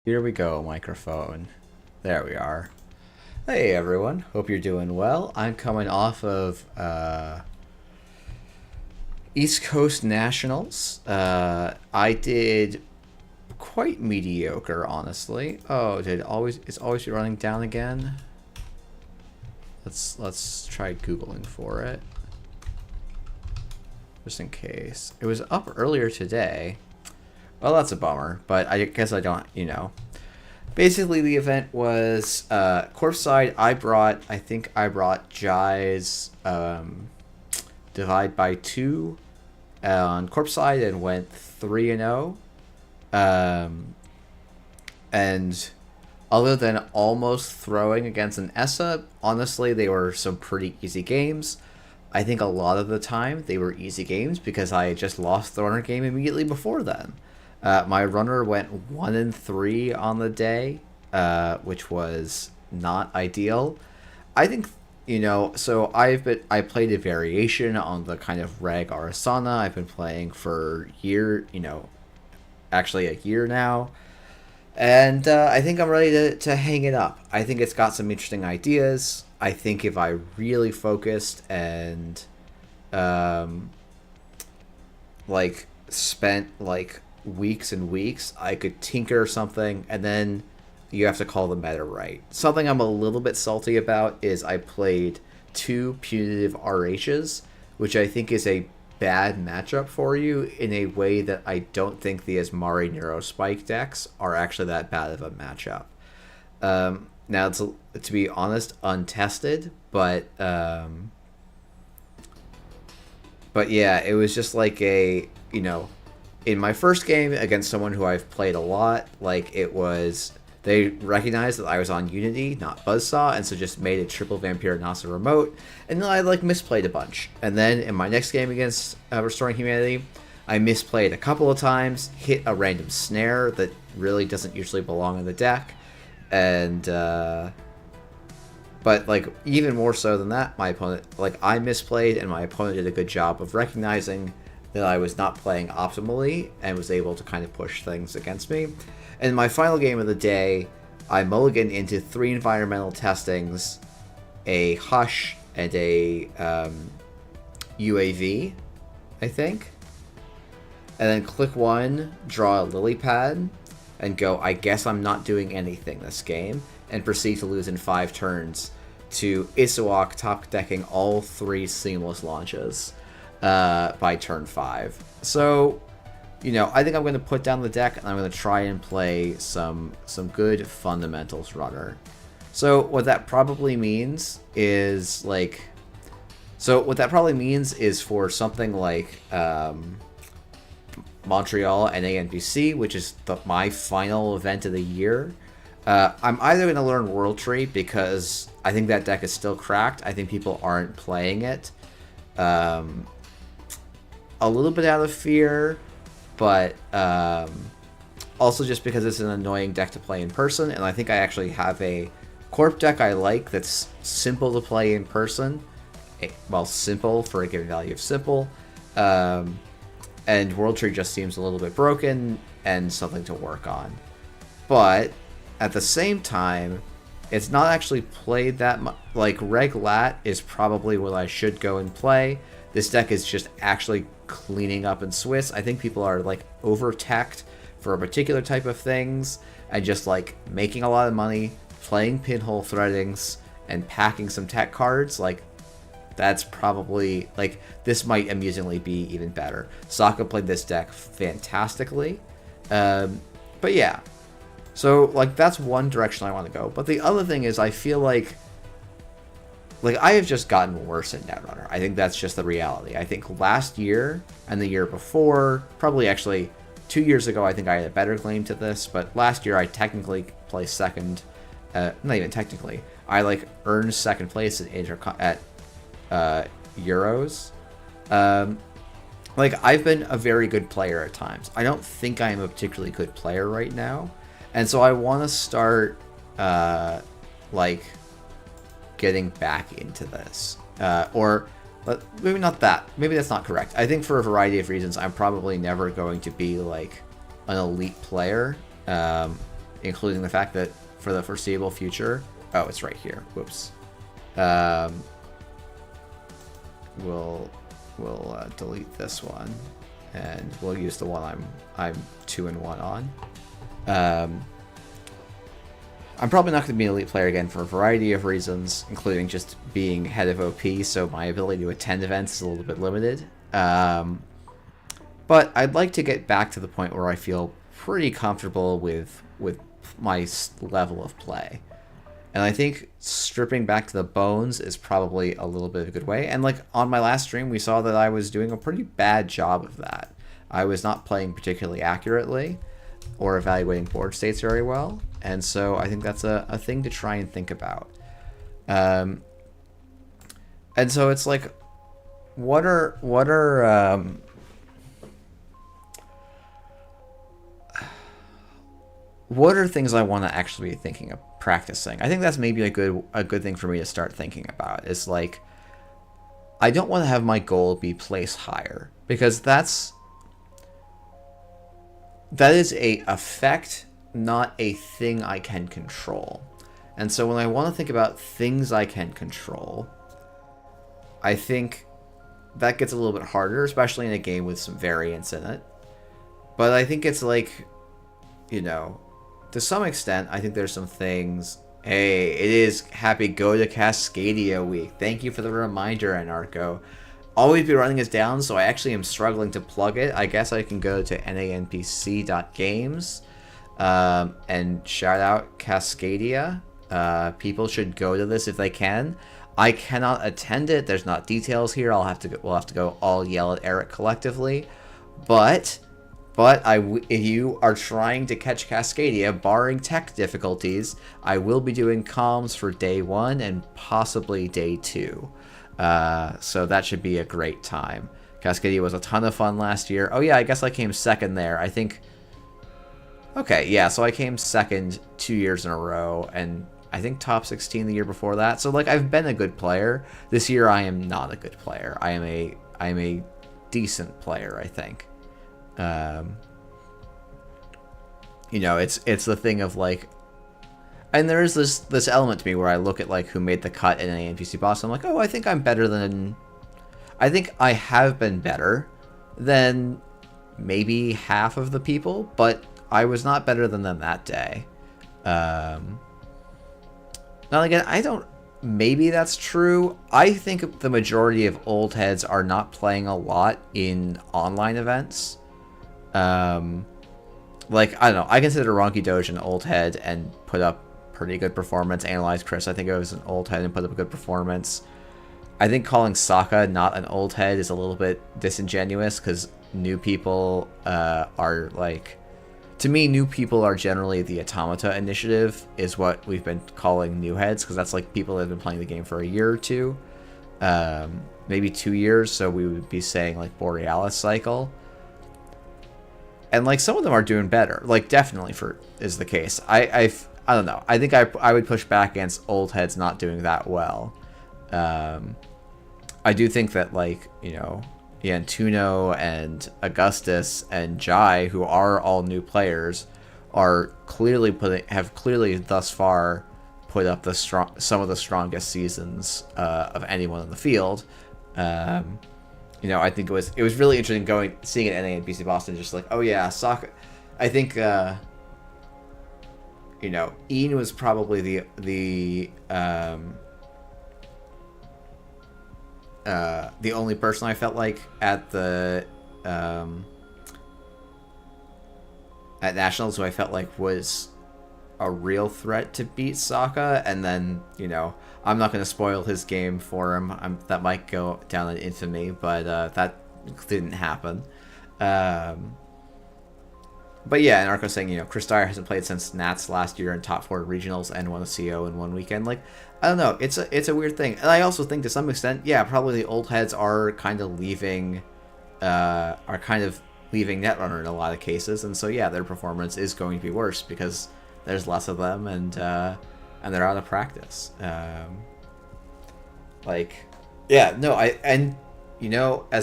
Here we go, microphone. There we are. Hey everyone, hope you're doing well. I'm coming off of East Coast Nationals. I did quite mediocre, honestly. Oh, did it's always running down again? Let's try Googling for it. Just in case. It was up earlier today. Well, that's a bummer, but I guess I don't. Basically, the event was Corpside. I think I brought Jai's Divide by 2 on Corpside and went 3-0. And other than almost throwing against an ESSA, honestly, they were some pretty easy games. I think a lot of the time they were easy games because I had just lost the runner game immediately before then. My runner went 1-3 on the day, which was not ideal. I think so I played a variation on the kind of Reg Arasana I've been playing for actually a year now, and I think I'm ready to hang it up. I think it's got some interesting ideas. I think if I really focused and spent weeks and weeks, I could tinker something, and then you have to call the meta right. Something I'm a little bit salty about is I played two punitive RHs, which I think is a bad matchup for you in a way that I don't think the Asmari Neurospike decks are actually that bad of a matchup. Now, it's, to be honest, untested, but yeah, it was just like in my first game against someone who I've played a lot, they recognized that I was on Unity, not Buzzsaw, and so just made a triple Vampire Nasa remote, and then I misplayed a bunch. And then in my next game against Restoring Humanity, I misplayed a couple of times, hit a random snare that really doesn't usually belong in the deck, and but even more so than that, my opponent I misplayed, and my opponent did a good job of recognizing that I was not playing optimally and was able to kind of push things against me. In my final game of the day, I mulliganed into 3 environmental testings, a Hush, and a UAV, I think. And then click 1, draw a lily pad, and go, I guess I'm not doing anything this game, and proceed to lose in 5 turns to Isawak top decking all 3 seamless launches by turn 5. So, I think I'm going to put down the deck, and I'm going to try and play some good fundamentals runner. So what that probably means is for something like Montreal and ANBC, which is my final event of the year. I'm either going to learn World Tree because I think that deck is still cracked. I think people aren't playing it. A little bit out of fear, but also just because it's an annoying deck to play in person, and I think I actually have a Corp deck I like that's simple to play in person. Well, simple for a given value of simple. And World Tree just seems a little bit broken and something to work on. But at the same time, it's not actually played that much. Reg Lat is probably what I should go and play. This deck is just actually cleaning up in Swiss. I think people are over-teched for a particular type of things and just making a lot of money, playing pinhole threadings, and packing some tech cards. That's probably this might amusingly be even better. Sokka played this deck fantastically, but yeah. So that's one direction I want to go. But the other thing is I feel like I have just gotten worse at Netrunner. I think that's just the reality. I think last year and the year before, probably actually 2 years ago, I think I had a better claim to this. But last year I technically placed second. Not even technically. I earned second place at Euros. I've been a very good player at times. I don't think I am a particularly good player right now, and so I want to start getting back into this, or maybe not that. Maybe that's not correct. I think for a variety of reasons, I'm probably never going to be an elite player. including the fact that for the foreseeable future, oh, it's right here. Whoops. We'll delete this one, and we'll use the one I'm 2-1 on. I'm probably not going to be an elite player again for a variety of reasons, including just being head of OP, so my ability to attend events is a little bit limited. But I'd like to get back to the point where I feel pretty comfortable with my level of play. And I think stripping back to the bones is probably a little bit of a good way. And like on my last stream, we saw that I was doing a pretty bad job of that. I was not playing particularly accurately or evaluating board states very well. And so I think that's a thing to try and think about. And so it's like, what are things I want to actually be thinking of practicing? I think that's maybe a good thing for me to start thinking about. Is like, I don't want to have my goal be place higher, because that is a effect, not a thing I can control. And so when I want to think about things I can control, I think that gets a little bit harder, especially in a game with some variance in it. But I think it's like, to some extent, I think there's some things. Hey, it is Happy Go to Cascadia week. Thank you for the reminder, Anarcho. Always be running us down, so I actually am struggling to plug it. I guess I can go to nanpc.games and shout out Cascadia. People should go to this if they can. I cannot attend it. There's not details here. We'll have to go all yell at Eric collectively. But if you are trying to catch Cascadia, barring tech difficulties, I will be doing comms for day 1 and possibly day 2. So that should be a great time. Cascadia was a ton of fun last year. Oh yeah, I guess I came second there. I think... Okay, yeah, so I came second 2 years in a row, and I think top 16 the year before that. So, like, I've been a good player. This year I am not a good player. I am a decent player, I think. It's the thing of like, and there is this element to me where I look at like who made the cut in an NPC boss. I'm like, oh, I think I have been better than maybe half of the people, but I was not better than them that day. Now again, maybe that's true. I think the majority of old heads are not playing a lot in online events. Like, I don't know, I consider Ronki Doge an old head and put up pretty good performance. Analyze Chris, I think it was an old head and put up a good performance. I think calling Sokka not an old head is a little bit disingenuous, because new people are like... To me, new people are generally the Automata Initiative, is what we've been calling new heads, because that's like people that have been playing the game for a year or two. Maybe 2 years, so we would be saying like Borealis Cycle. And like some of them are doing better, like definitely is the case. I don't know. I think I would push back against old heads not doing that well. I do think that like Yantuno and Augustus and Jai, who are all new players, are have clearly thus far put up some of the strongest seasons of anyone in the field. I think it was really interesting seeing it at NPC Boston, just like, oh yeah, Sokka. I think Ian was probably the only person I felt like at the at Nationals who I felt like was a real threat to beat Sokka. And then I'm not going to spoil his game for him. That might go down in infamy, but that didn't happen. But yeah, and Arco saying, Chris Dyer hasn't played since Nats last year in top 4 regionals and won a CO in one weekend. Like, I don't know. It's a weird thing. And I also think to some extent, yeah, probably the old heads are kind of leaving Netrunner in a lot of cases. And so, yeah, their performance is going to be worse because there's less of them and they're out of practice. As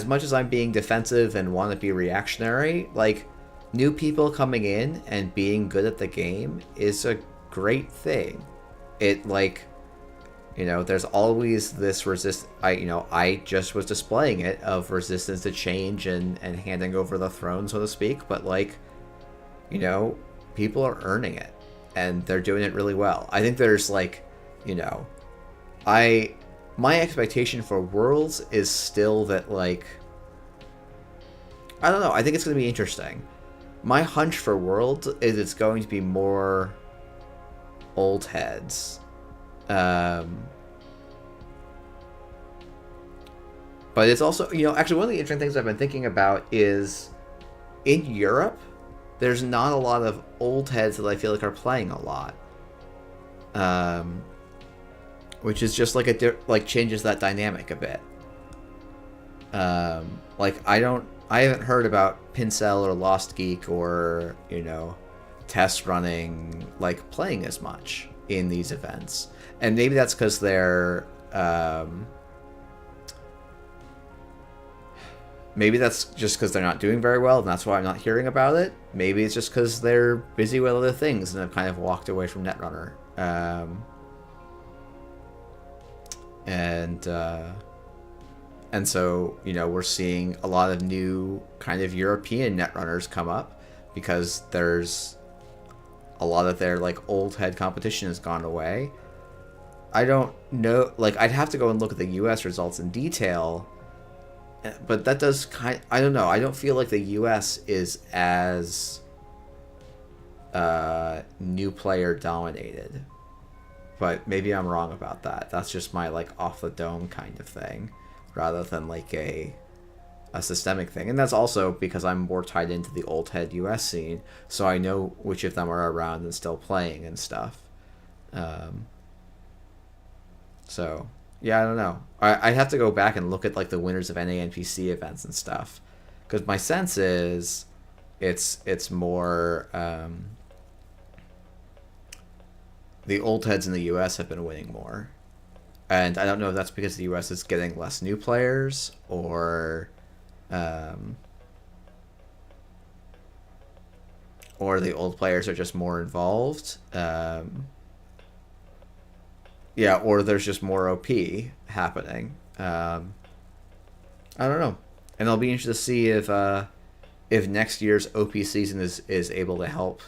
much as I'm being defensive and want to be reactionary, like, new people coming in and being good at the game is a great thing. It like, there's always this I just was displaying it of resistance to change and handing over the throne, so to speak, but like, people are earning it and they're doing it really well. I think there's like, my expectation for Worlds is still that, like, I don't know, I think it's going to be interesting. My hunch for Worlds is it's going to be more old heads. But it's also, actually one of the interesting things I've been thinking about is in Europe, there's not a lot of old heads that I feel like are playing a lot. Which is just like changes that dynamic a bit. Like I haven't heard about Pincel or Lost Geek or, Test running, like, playing as much in these events. And maybe that's because they're, maybe that's just because they're not doing very well, and that's why I'm not hearing about it. Maybe it's just because they're busy with other things and have kind of walked away from Netrunner. And so, we're seeing a lot of new kind of European Netrunners come up because there's a lot of their, like, old head competition has gone away. I don't know, like, I'd have to go and look at the US results in detail, but that does I don't know, I don't feel like the US is as new player dominated. But maybe I'm wrong about that. That's just my, like, off the dome kind of thing, rather than like a systemic thing. And that's also because I'm more tied into the old head US scene, so I know which of them are around and still playing and stuff. So yeah, I don't know. I'd have to go back and look at, like, the winners of NANPC events and stuff, because my sense is it's more the old heads in the US have been winning more. And I don't know if that's because the US is getting less new players or the old players are just more involved. Yeah, or there's just more OP happening. I don't know. And I'll be interested to see if next year's OP season is able to help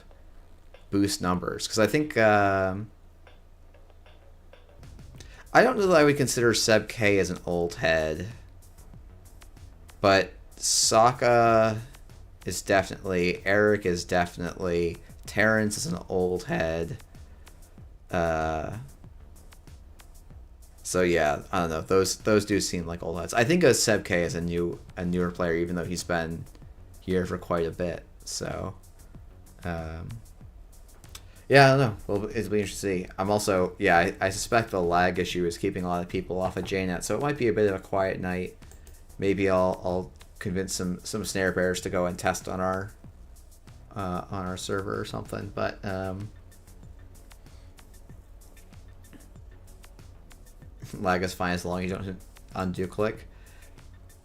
boost numbers. Because I think... I don't know that I would consider Seb K as an old head, but Sokka is definitely, Eric is definitely, Terrence is an old head. So yeah, I don't know. Those do seem like old heads. I think of Seb K as a newer player, even though he's been here for quite a bit. So, yeah, I don't know. Well, it'll be interesting to see. I'm also, yeah, I suspect the lag issue is keeping a lot of people off of JNet, so it might be a bit of a quiet night. Maybe I'll convince some snare bearers to go and test on our server or something. But lag is fine as long as you don't undo click.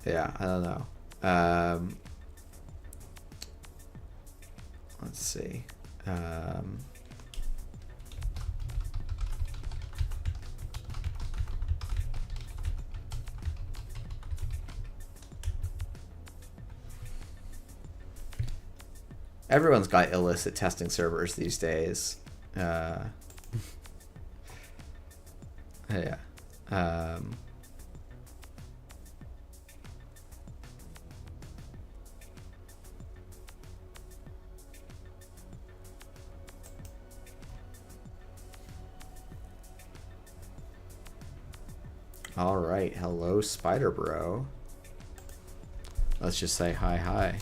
Yeah, I don't know. Let's see. Everyone's got illicit testing servers these days. Yeah. All right, hello, Spider Bro. Let's just say hi.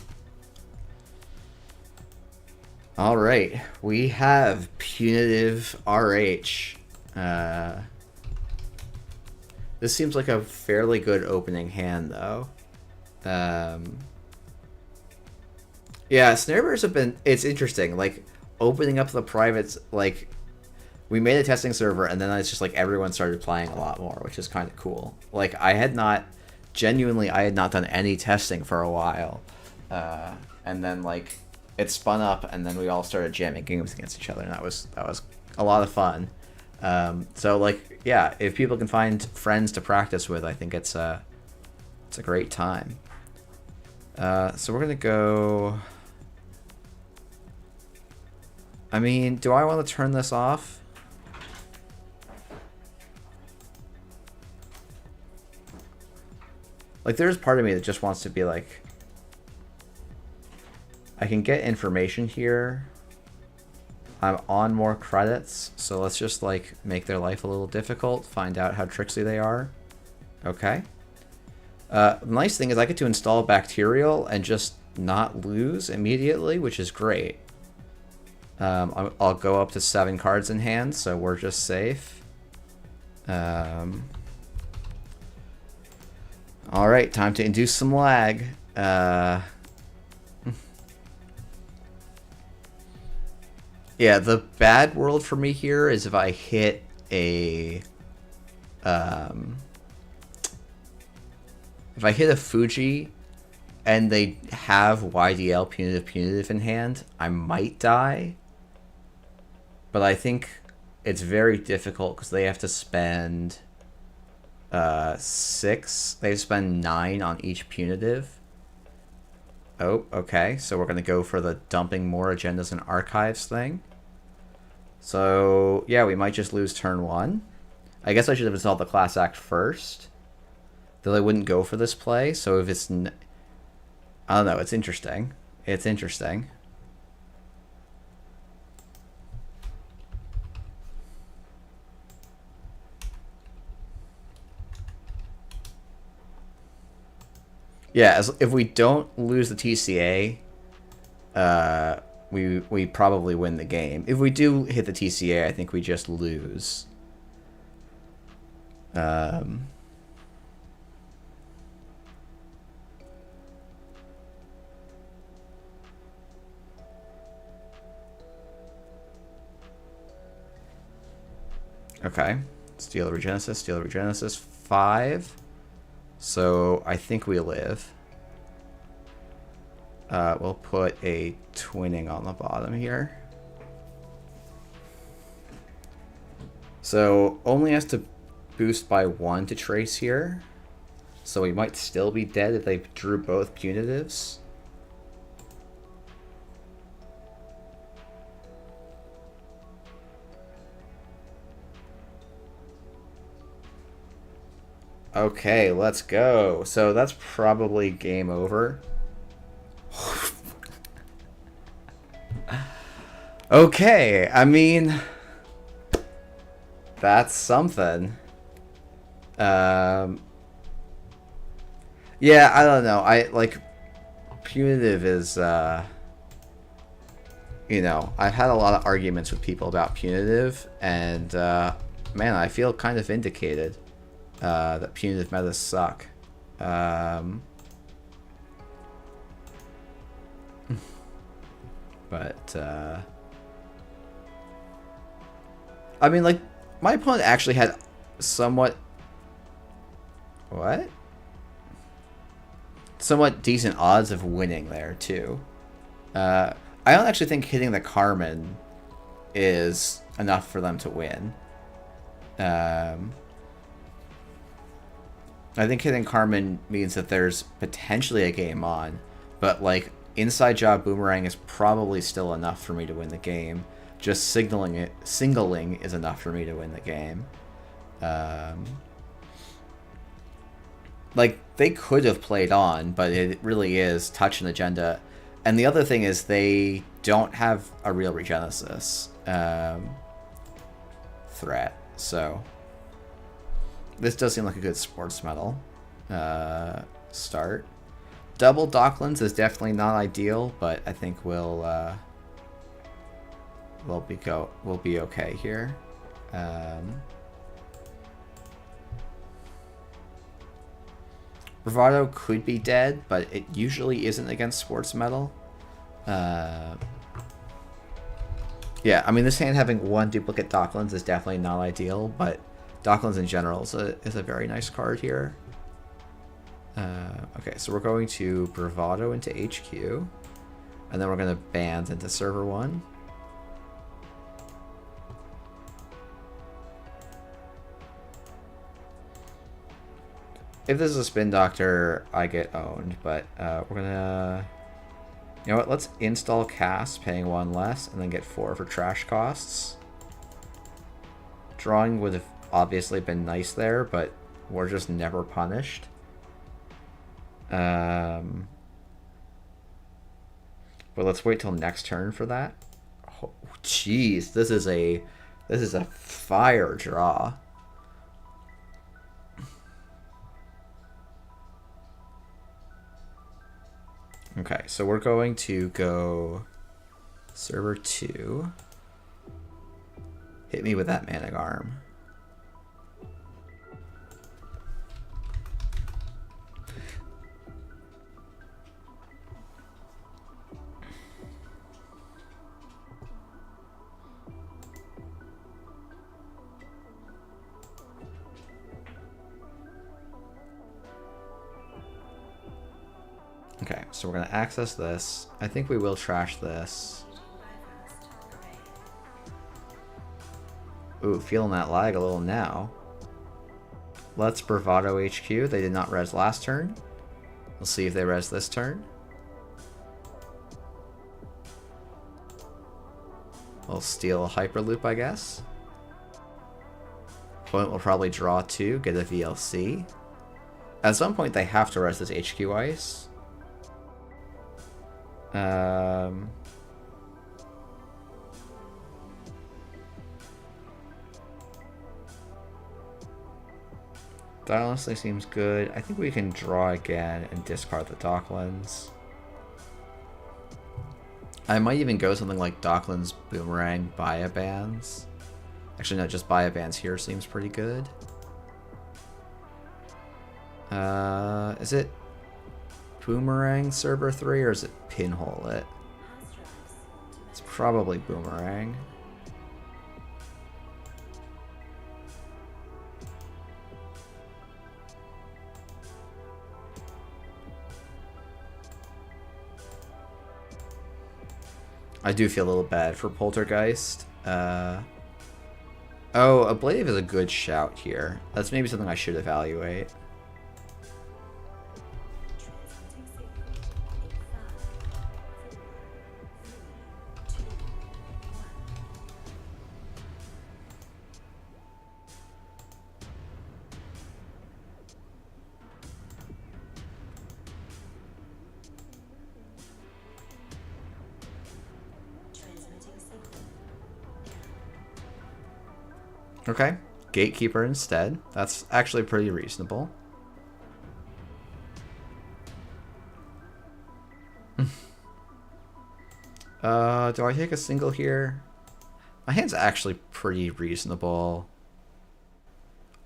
All right, we have Punitive RH. This seems like a fairly good opening hand, though. Yeah, snarebears have been... It's interesting, like, opening up the privates, like, we made a testing server, and then it's just, like, everyone started playing a lot more, which is kind of cool. Like, I had not done any testing for a while. And then, like, it spun up, and then we all started jamming games against each other, and that was a lot of fun. So like, yeah, if people can find friends to practice with, I think it's a great time. So we're gonna go. I mean, do I want to turn this off? Like, there's part of me that just wants to be like, I can get information here. I'm on more credits, so let's just like make their life a little difficult, find out how tricksy they are. Okay. The nice thing is I get to install Bacterial and just not lose immediately, which is great. I'll go up to 7 cards in hand, so we're just safe. Alright, time to induce some lag. Yeah, the bad world for me here is if I hit a... if I hit a Fuji and they have YDL punitive in hand, I might die. But I think it's very difficult because they have to spend 6. They spend 9 on each punitive. Oh, okay. So we're going to go for the dumping more agendas and archives thing. So, yeah, we might just lose turn 1. I guess I should have installed the class act first. Though I wouldn't go for this play. So if it's... I don't know. It's interesting. It's interesting. Yeah, if we don't lose the TCA, we probably win the game. If we do hit the TCA, I think we just lose. Okay. Steal Regenesis, 5. So I think we live. We'll put a twinning on the bottom here. So only has to boost by 1 to trace here. So we might still be dead if they drew both punitives. Okay, let's go. So that's probably game over. Okay, I mean, that's something. Yeah, I don't know. I like punitive is you know, I've had a lot of arguments with people about punitive, and man, I feel kind of vindicated. That punitive metas suck. But I mean, like, my opponent actually had somewhat somewhat decent odds of winning there too. I don't actually think hitting the Carmen is enough for them to win. I think hitting Carmen means that there's potentially a game on, but like inside job boomerang is probably still enough for me to win the game. Just singling is enough for me to win the game. Like, they could have played on, but it really is touch and agenda. And the other thing is they don't have a real Regenesis threat, so this does seem like a good Sportsmetal start. Double Docklands is definitely not ideal, but I think we'll be okay here. Bravado could be dead, but it usually isn't against Sportsmetal. Yeah, I mean, this hand having 1 duplicate Docklands is definitely not ideal, but Docklands in general is a very nice card here. Okay, so we're going to Bravado into HQ. And And then we're going to band into server 1. If this is a spin doctor, I get owned, but we're gonna... You know what, let's install cast, paying 1 less, and then get 4 for trash costs. Drawing would have obviously been nice there, but we're just never punished. But let's wait till next turn for that. Oh, jeez, this is a fire draw. Okay, so we're going to go server 2. Hit me with that Manic Arm. Okay, so we're going to access this. I think we will trash this. Ooh, feeling that lag a little now. Let's Bravado HQ. They did not res last turn. We'll see if they res this turn. We'll steal a Hyperloop, I guess. Opponent will probably draw 2, get a VLC. At some point, they have to res this HQ ice. That honestly seems good. I think we can draw again and discard the Docklands. I might even go something like Docklands, Boomerang, Biobands. Actually, no, just Biobands here seems pretty good. Is it Boomerang server 3 or is it Pinhole it? It's probably Boomerang. I do feel a little bad for Poltergeist. Oh, Ablative is a good shout here. That's maybe something I should evaluate. Okay, Gatekeeper instead. That's actually pretty reasonable. Do I take a single here? My hand's actually pretty reasonable.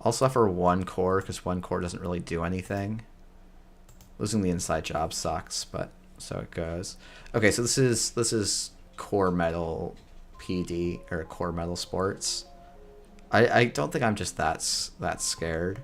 I'll suffer 1 core because 1 core doesn't really do anything. Losing the inside job sucks, but so it goes. Okay, so this is core metal PD or core metal sports. I don't think I'm just that scared.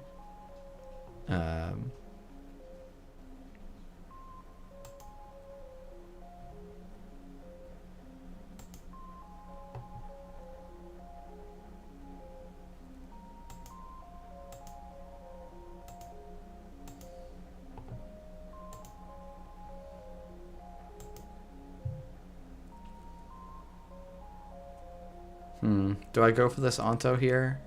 Do I go for this Onto here?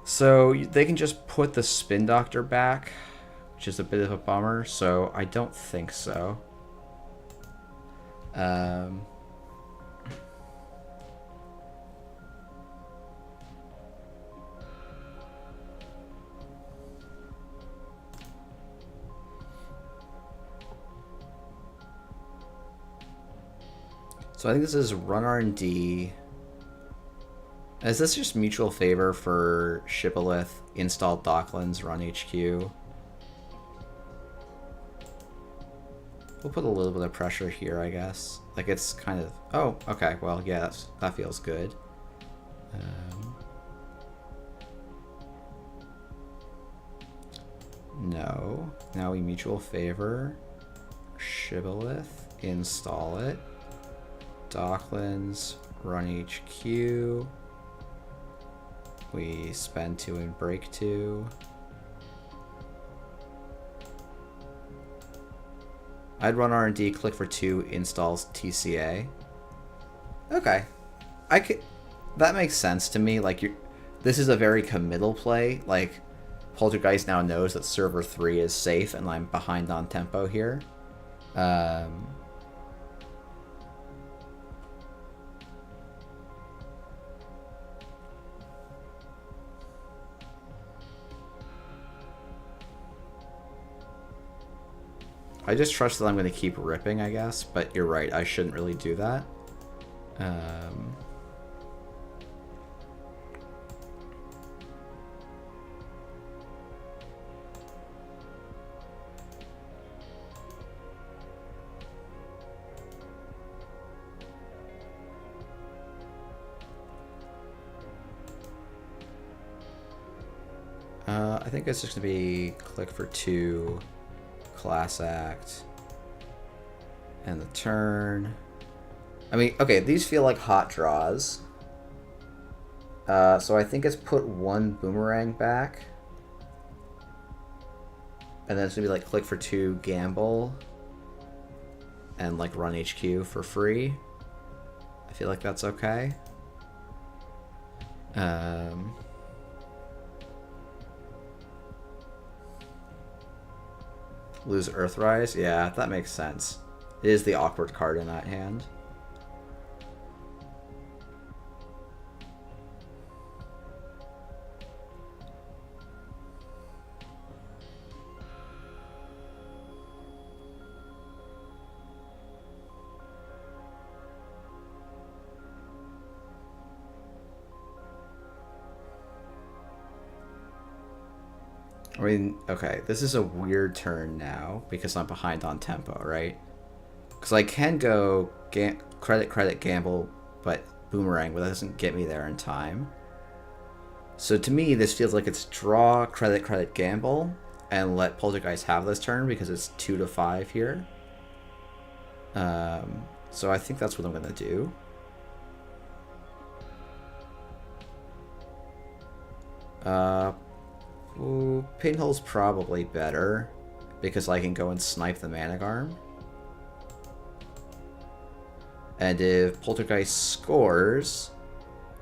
So they can just put the Spin Doctor back, which is a bit of a bummer, so I don't think so. So I think this is run R&D. Is this just mutual favor for Shibboleth, install Docklands, run HQ? We'll put a little bit of pressure here, I guess. Like it's kind of... Oh, okay. Well, yeah, that feels good. No. Now we mutual favor. Shibboleth. Install it. Docklands. Run HQ. We spend 2 and break 2. I'd run R&D, click for 2, installs TCA. Okay. That makes sense to me. Like, this is a very committal play. Like, Poltergeist now knows that server 3 is safe and I'm behind on tempo here. I just trust that I'm going to keep ripping, I guess, but you're right, I shouldn't really do that. I think it's just going to be click for 2, class act, and the turn. I mean, okay, these feel like hot draws. So I think it's put 1 boomerang back. And then it's going to be like click for 2, gamble, and like run HQ for free. I feel like that's okay. Lose Earthrise? Yeah, that makes sense. It is the awkward card in that hand. I mean, okay, this is a weird turn now because I'm behind on tempo, right? Because I can go credit, gamble, but boomerang, but that doesn't get me there in time. So to me, this feels like it's draw, credit, gamble, and let Poltergeist have this turn because it's 2 to 5 here. So I think that's what I'm going to do. Ooh, Pinhole's probably better because I can go and snipe the Managarm. And if Poltergeist scores,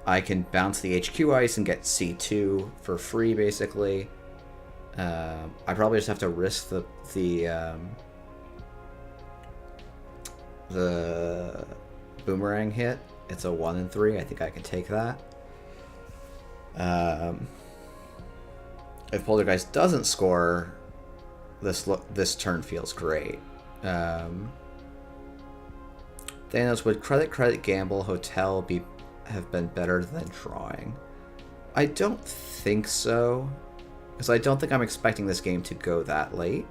I can bounce the HQ ice and get C2 for free, basically. I probably just have to risk the boomerang hit. It's a 1 and 3. I think I can take that. If Poltergeist doesn't score, this turn feels great. Thanos, would credit, gamble, hotel have been better than drawing? I don't think so, because I don't think I'm expecting this game to go that late.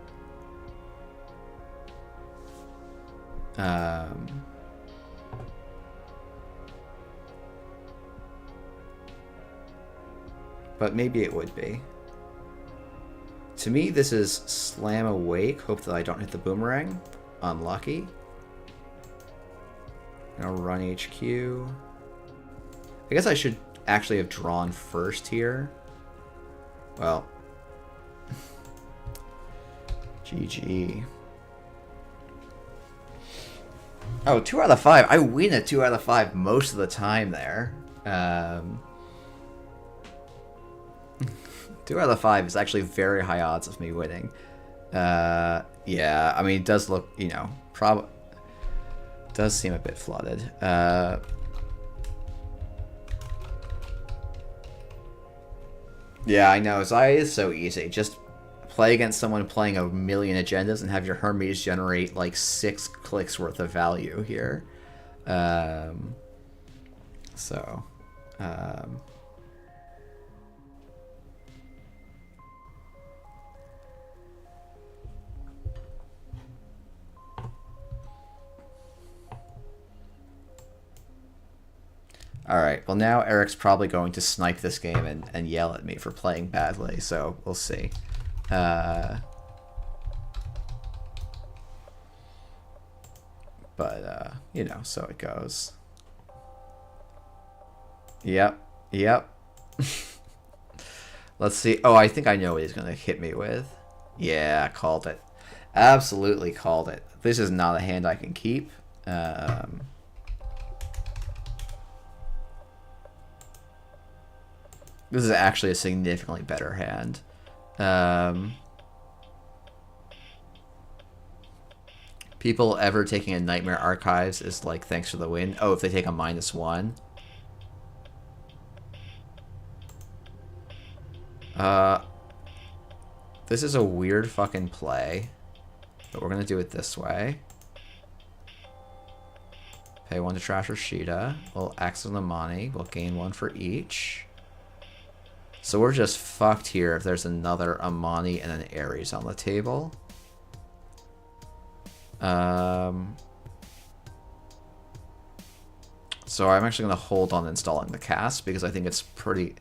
But maybe it would be. To me, this is slam awake, hope that I don't hit the boomerang. Unlucky. Now run HQ. I guess I should actually have drawn first here. Well. GG. Oh, 2 out of 5. I win at 2 out of 5 most of the time there. 2 out of 5 is actually very high odds of me winning. Yeah, I mean, it does look, you know, does seem a bit flooded. Yeah, I know. Zaya is so easy. Just play against someone playing a million agendas and have your Hermes generate like 6 clicks worth of value here. Alright, well now Eric's probably going to snipe this game and yell at me for playing badly, so we'll see. But you know, so it goes. Yep. Yep. Let's see. Oh, I think I know what he's going to hit me with. Yeah, called it. Absolutely called it. This is not a hand I can keep. This is actually a significantly better hand. People ever taking a Nightmare Archives is like, thanks for the win. Oh, if they take a -1. This is a weird fucking play, but we're gonna do it this way. Pay 1 to trash Rashida. We'll X on the money. We'll gain 1 for each. So we're just fucked here if there's another Amani and an Ares on the table. So I'm actually going to hold on installing the cast because I think it's pretty...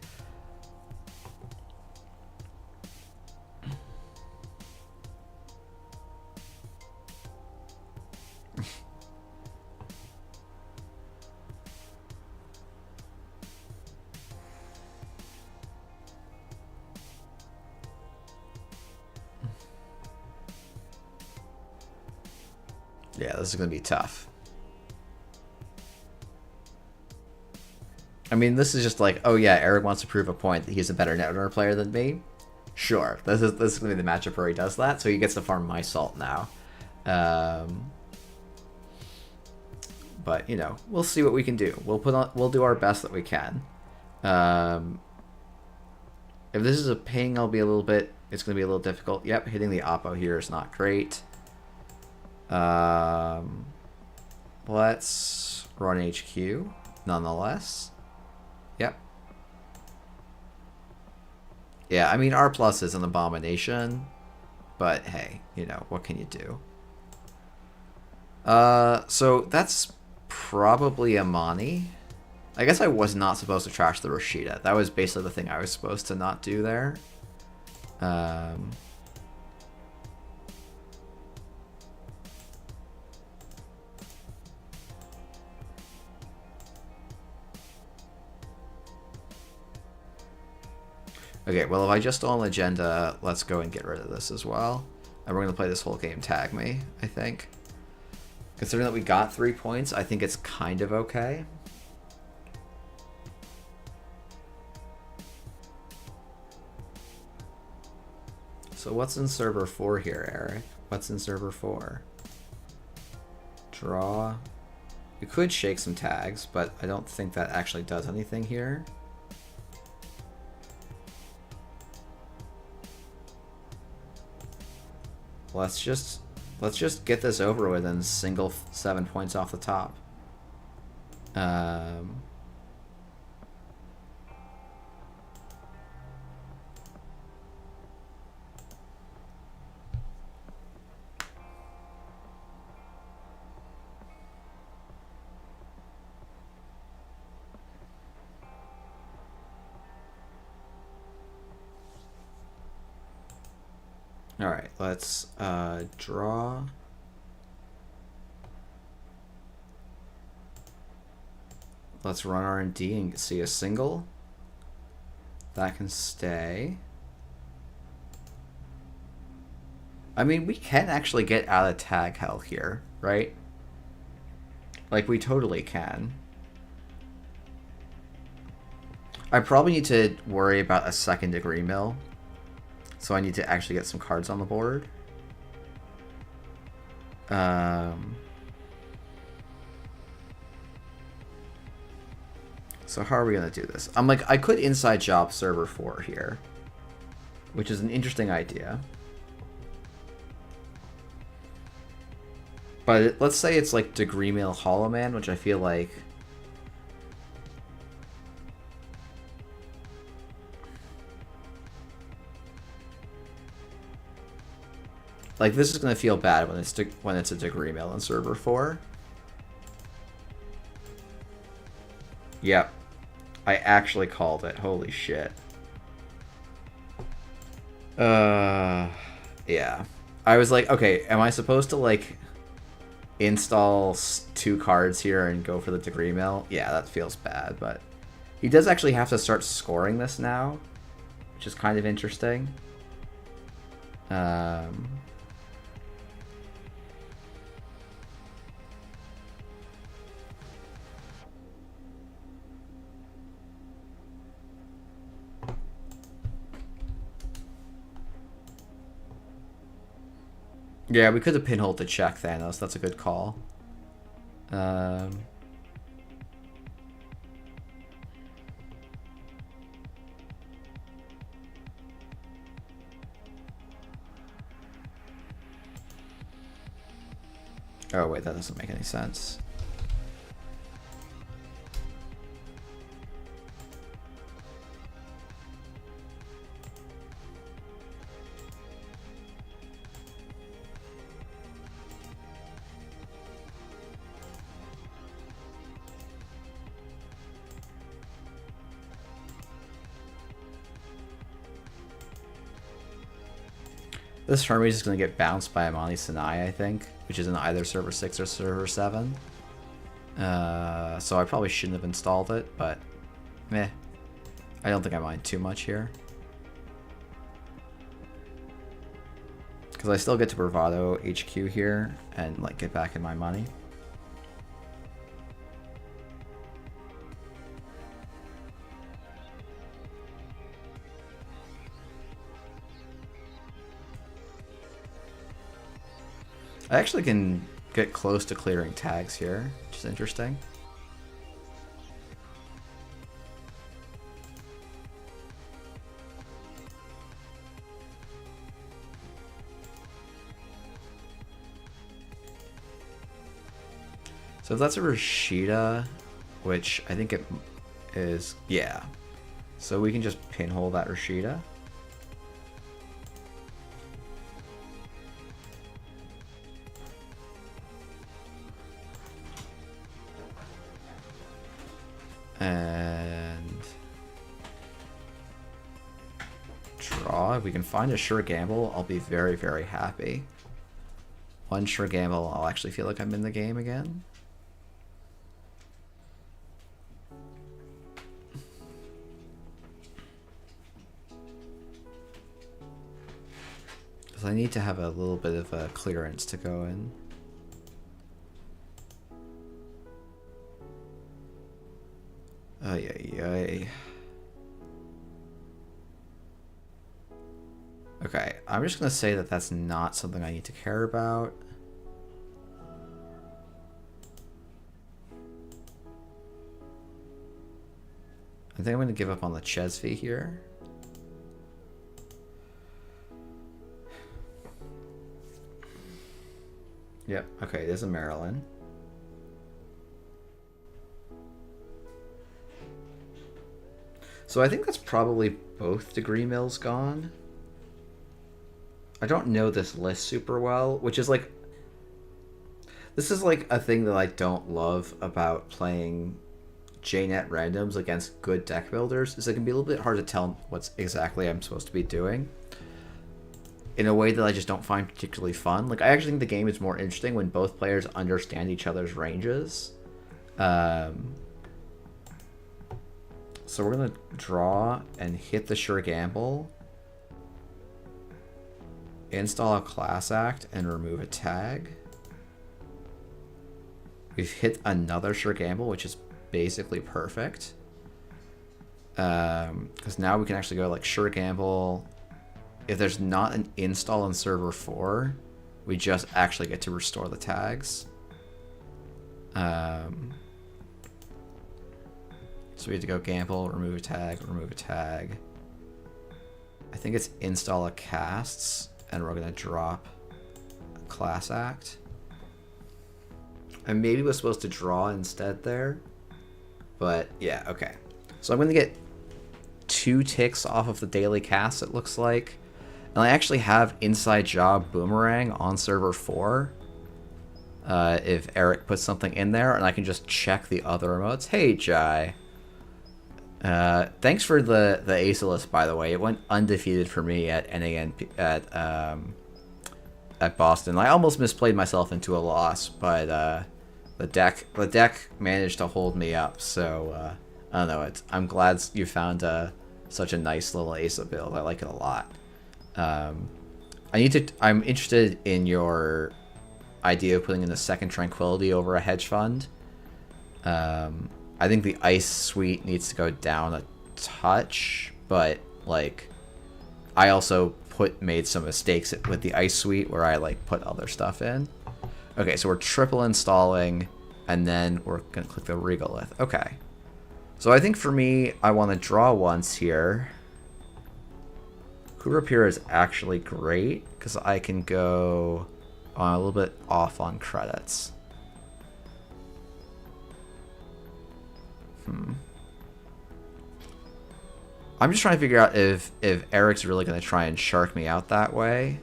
Yeah, this is going to be tough. I mean, this is just like, oh yeah, Eric wants to prove a point that he's a better Netrunner player than me. Sure, this is going to be the matchup where he does that, so he gets to farm my salt now. But you know, we'll see what we can do. We'll do our best that we can. If this is a ping, it's going to be a little difficult. Yep, hitting the Oppo here is not great. Let's run HQ nonetheless. Yep. Yeah, I mean, R+ is an abomination, but hey, you know, what can you do? So that's probably Amani. I guess I was not supposed to trash the Rashida. That was basically the thing I was supposed to not do there. Okay, well, if I just stole an agenda, let's go and get rid of this as well. And we're going to play this whole game tag me, I think. Considering that we got 3 points, I think it's kind of okay. So what's in server 4 here, Eric? What's in server 4? Draw. You could shake some tags, but I don't think that actually does anything here. Let's just get this over with and single 7 points off the top. All right, let's draw. Let's run R&D and see a single. That can stay. I mean, we can actually get out of tag hell here, right? Like, we totally can. I probably need to worry about a second degree mill. So I need to actually get some cards on the board. So how are we going to do this? I'm like, I could inside job server 4 here, which is an interesting idea. But let's say it's like degree mill Hollow Man, which I feel like... Like, this is going to feel bad when it's a degree mill in server 4. Yep. I actually called it. Holy shit. Yeah. I was like, okay, am I supposed to, like, install 2 cards here and go for the degree mill? Yeah, that feels bad, but he does actually have to start scoring this now, which is kind of interesting. Yeah, we could have pinholed to check Thanos. That's a good call. Oh, wait, that doesn't make any sense. This Hermes is going to get bounced by Amani Sinai, I think, which is in either server 6 or server 7. So I probably shouldn't have installed it, but meh. I don't think I mind too much here. Because I still get to Bravado HQ here and like get back in my money. I actually can get close to clearing tags here, which is interesting. So if that's a Rashida, which I think it is, yeah. So we can just pinhole that Rashida. And draw. If we can find a sure gamble, I'll be very, very happy. One sure gamble, I'll actually feel like I'm in the game again. Because I need to have a little bit of a clearance to go in. Ay, ay, ay. Okay, I'm just going to say that that's not something I need to care about. I think I'm going to give up on the Chesvi here. Yep, okay, there's a Maryland. So I think that's probably both degree mills gone. I don't know this list super well, which is like... This is like a thing that I don't love about playing JNet randoms against good deck builders, is it can be a little bit hard to tell what exactly I'm supposed to be doing in a way that I just don't find particularly fun. Like, I actually think the game is more interesting when both players understand each other's ranges. So we're going to draw and hit the sure gamble, install a class act, and remove a tag. We've hit another sure gamble, which is basically perfect. Because now we can actually go like sure gamble. If there's not an install in server 4, we just actually get to restore the tags. So we have to go gamble, remove a tag, remove a tag. I think it's install a casts, and we're gonna drop a class act. And maybe we're supposed to draw instead there. But yeah, okay. So I'm gonna get 2 ticks off of the daily cast, it looks like. And I actually have Inside Job Boomerang on server 4. If Eric puts something in there, and I can just check the other emotes. Hey, Jai. Thanks for the Aceless, by the way. It went undefeated for me at NAN at Boston. I almost misplayed myself into a loss, but the deck managed to hold me up. So I don't know. I'm glad you found such a nice little Asa build. I like it a lot. I'm interested in your idea of putting in a second Tranquility over a hedge fund. I think the ice suite needs to go down a touch, but like I also made some mistakes with the ice suite where I like put other stuff in. Okay, so we're triple installing, and then we're gonna click the Regolith. Okay, so I think for me, I want to draw once here. Kurapira is actually great because I can go a little bit off on credits. I'm just trying to figure out if Eric's really going to try and shark me out that way.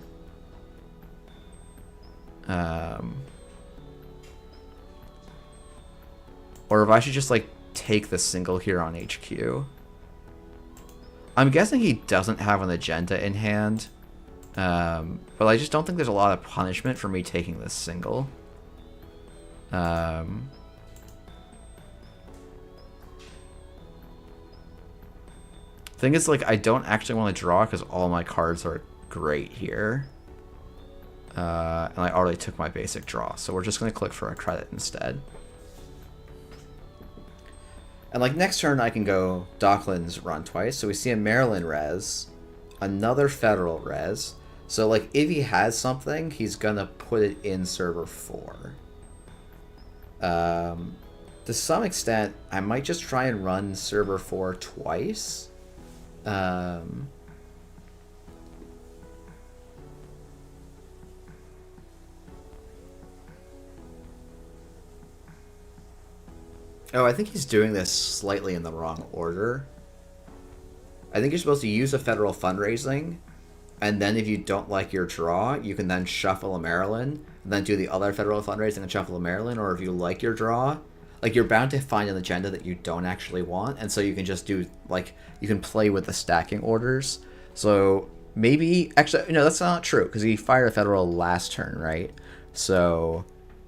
Or if I should just like take the single here on HQ. I'm guessing he doesn't have an agenda in hand. But I just don't think there's a lot of punishment for me taking this single. Thing is, like, I don't actually want to draw because all my cards are great here. And I already took my basic draw, so we're just going to click for a credit instead. And, like, next turn I can go Docklands run twice. So we see a Maryland res, another Federal res. So, like, if he has something, he's going to put it in server 4. To some extent, I might just try and run server 4 twice. Oh, I think he's doing this slightly in the wrong order. I think you're supposed to use a federal fundraising, and then if you don't like your draw, you can then shuffle a Maryland, and then do the other federal fundraising and shuffle a Maryland, or if you like your draw, like, you're bound to find an agenda that you don't actually want, and so you can just do, like, you can play with the stacking orders. So maybe, actually, no, that's not true, because he fired a federal last turn, right? So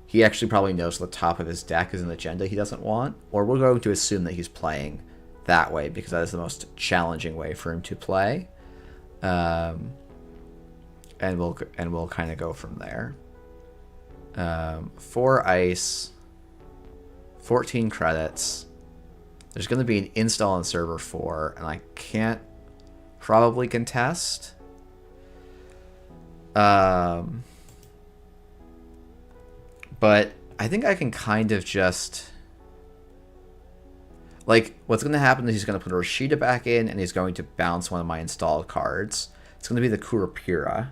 he actually probably knows the top of his deck is an agenda he doesn't want, or we're going to assume that he's playing that way, because that is the most challenging way for him to play. And we'll kind of go from there. 4 ice... 14 credits. There's going to be an install on server 4, and I can't probably contest. But I think I can kind of just... Like, what's going to happen is he's going to put a Rashida back in, and he's going to bounce one of my installed cards. It's going to be the Kurapira.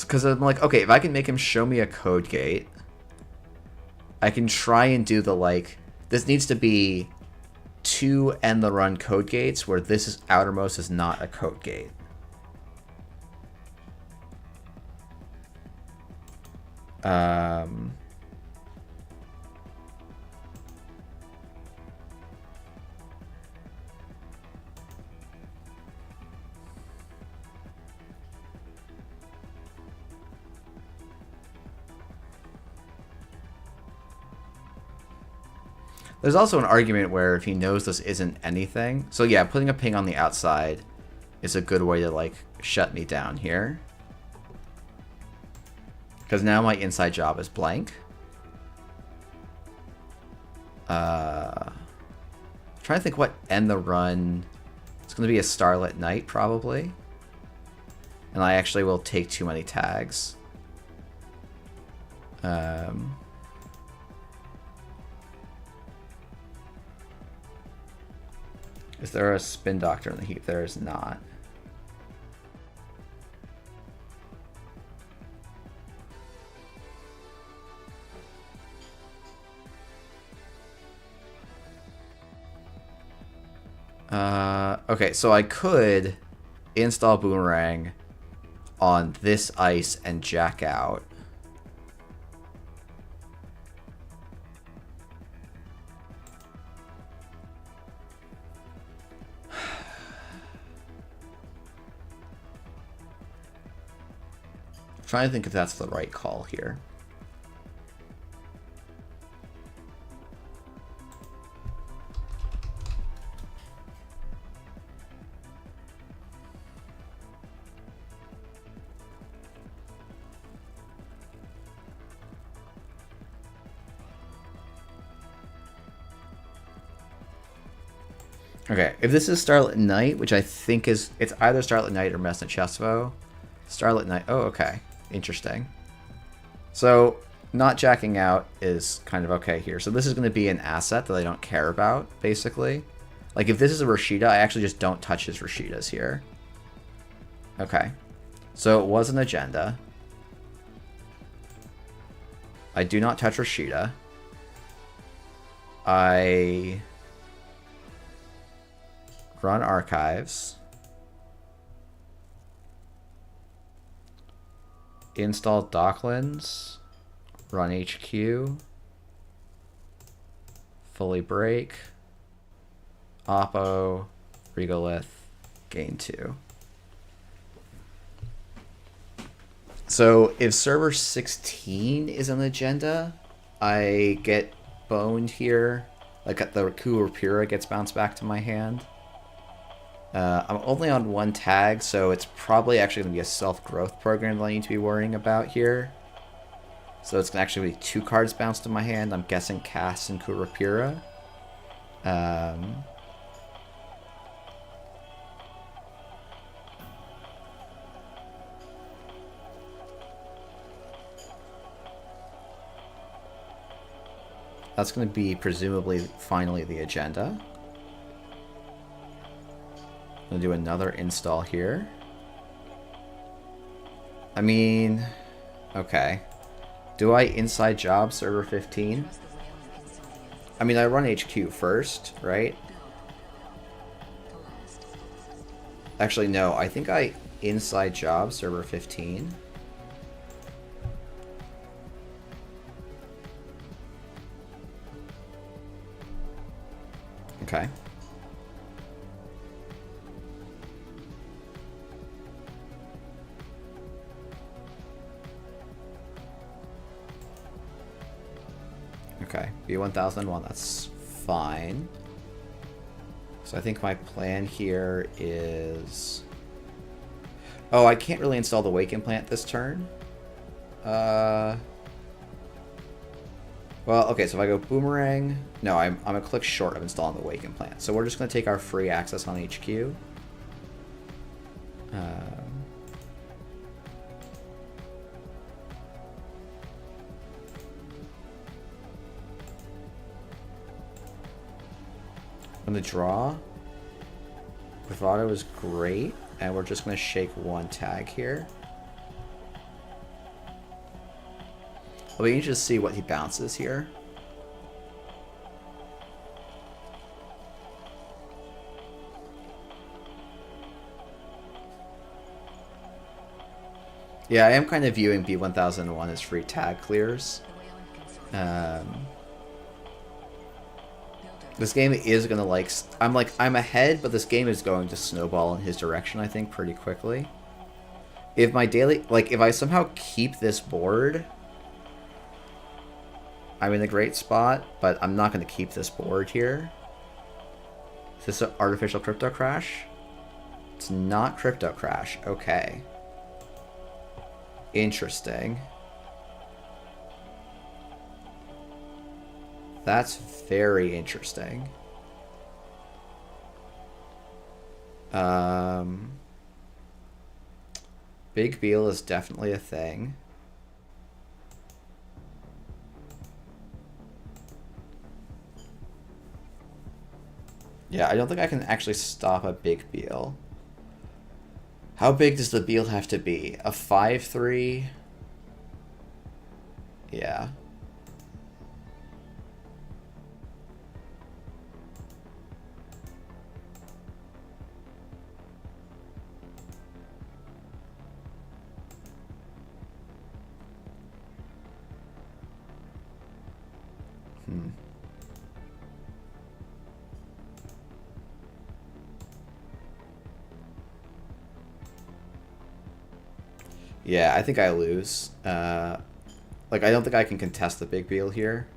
Because I'm like, okay, if I can make him show me a code gate, I can try and do the, like, this needs to be 2 end the run code gates where this is outermost is not a code gate. There's also an argument where if he knows this isn't anything... So yeah, putting a ping on the outside is a good way to, like, shut me down here. Because now my inside job is blank. Trying to think what end the run... It's going to be a Starlit Night, probably. And I actually will take too many tags. Is there a Spin Doctor in the heap? There is not. Okay, so I could install Boomerang on this ice and jack out. I'm trying to think if that's the right call here. Okay, if this is Starlit Night, which I think is... It's either Starlit Night or Messnet Chesvo. Starlit Night... Oh, okay. Interesting. So, not jacking out is kind of okay here. So this is going to be an asset that I don't care about, basically. Like, if this is a Rashida, I actually just don't touch his Rashidas here. Okay. So it was an agenda. I do not touch Rashida. I run archives. Install Docklands. Run HQ. Fully break. Oppo. Regolith. Gain 2. So if server 16 is an agenda, I get boned here. Like the Kurapira gets bounced back to my hand. I'm only on 1 tag, so it's probably actually going to be a self-growth program that I need to be worrying about here. So it's going to actually be 2 cards bounced to my hand. I'm guessing Cass and Kurapira. That's going to be presumably finally the agenda. I'm going to do another install here. I mean, okay. Do I inside job server 15? I mean, I run HQ first, right? Actually, no. I think I inside job server 15. Okay. Okay, B1001, that's fine. So I think my plan here is... Oh, I can't really install the Waken Plant this turn. Well, okay, so if I go Boomerang... No, I'm a click short of installing the Waken Plant. So we're just going to take our free access on HQ. I'm going to draw. Bravado is great, and we're just going to shake 1 tag here. I'll be interested to see what he bounces here. Yeah, I am kind of viewing B1001 as free tag clears. This game is going to I'm ahead, but this game is going to snowball in his direction, I think, pretty quickly. If my daily, if I somehow keep this board, I'm in a great spot, but I'm not going to keep this board here. Is this an artificial crypto crash? It's not crypto crash. Okay. Interesting. That's very interesting. Big Beal is definitely a thing. Yeah, I don't think I can actually stop a Big Beal. How big does the Beal have to be? A 5/3? Yeah. Yeah, I think I lose. Like, I don't think I can contest the big deal here.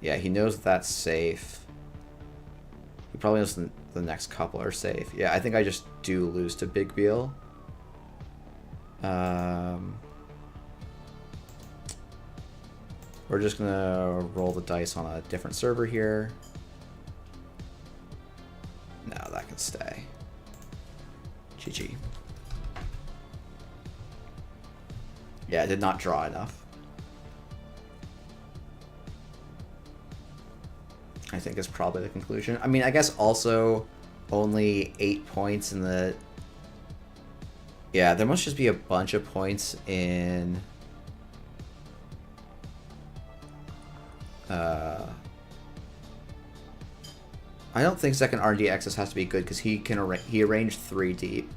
Yeah, he knows that's safe. He probably knows the next couple are safe. Yeah, I think I just do lose to Big Beal. We're just gonna roll the dice on a different server here. No, that can stay. GG. Yeah, I did not draw enough. I think is probably the conclusion. I mean, I guess also only 8 points in the... Yeah, there must just be a bunch of points in... I don't think second RD access has to be good because he arranged 3 deep.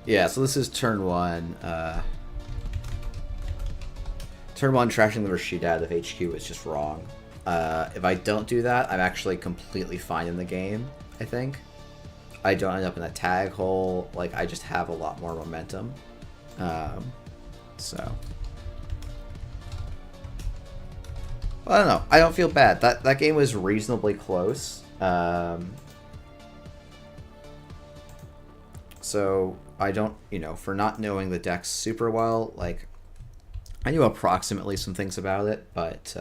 Yeah, so this is turn 1. Turn 1, trashing the Rashid out of HQ is just wrong. If I don't do that, I'm actually completely fine in the game, I think. I don't end up in a tag hole. Like, I just have a lot more momentum. So... Well, I don't know. I don't feel bad. That game was reasonably close. So... I don't, for not knowing the decks super well, like, I knew approximately some things about it, but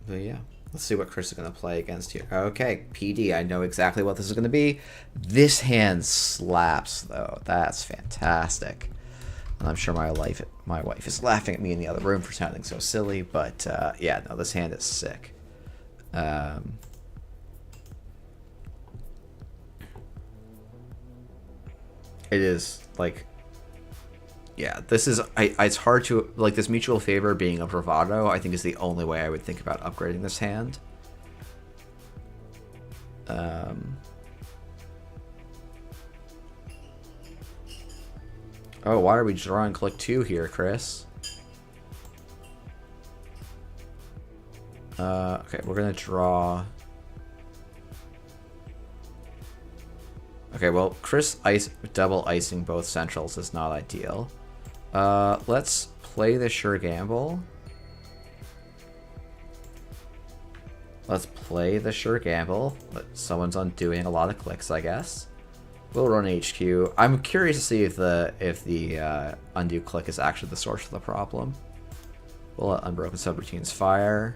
yeah. Let's see what Chris is going to play against here. Okay, PD, I know exactly what this is going to be. This hand slaps, though. That's fantastic. And I'm sure my wife is laughing at me in the other room for sounding so silly, but yeah, no, this hand is sick. It is, like, yeah, this is, it's hard to, like, this mutual favor being a bravado, I think is the only way I would think about upgrading this hand. Oh, why are we drawing click 2 here, Chris? Okay, we're gonna draw... Okay, well, Chris double icing both centrals is not ideal. Let's play the sure gamble. Let's play the sure gamble. Someone's undoing a lot of clicks, I guess. We'll run HQ. I'm curious to see if the undo click is actually the source of the problem. We'll let Unbroken Subroutines fire.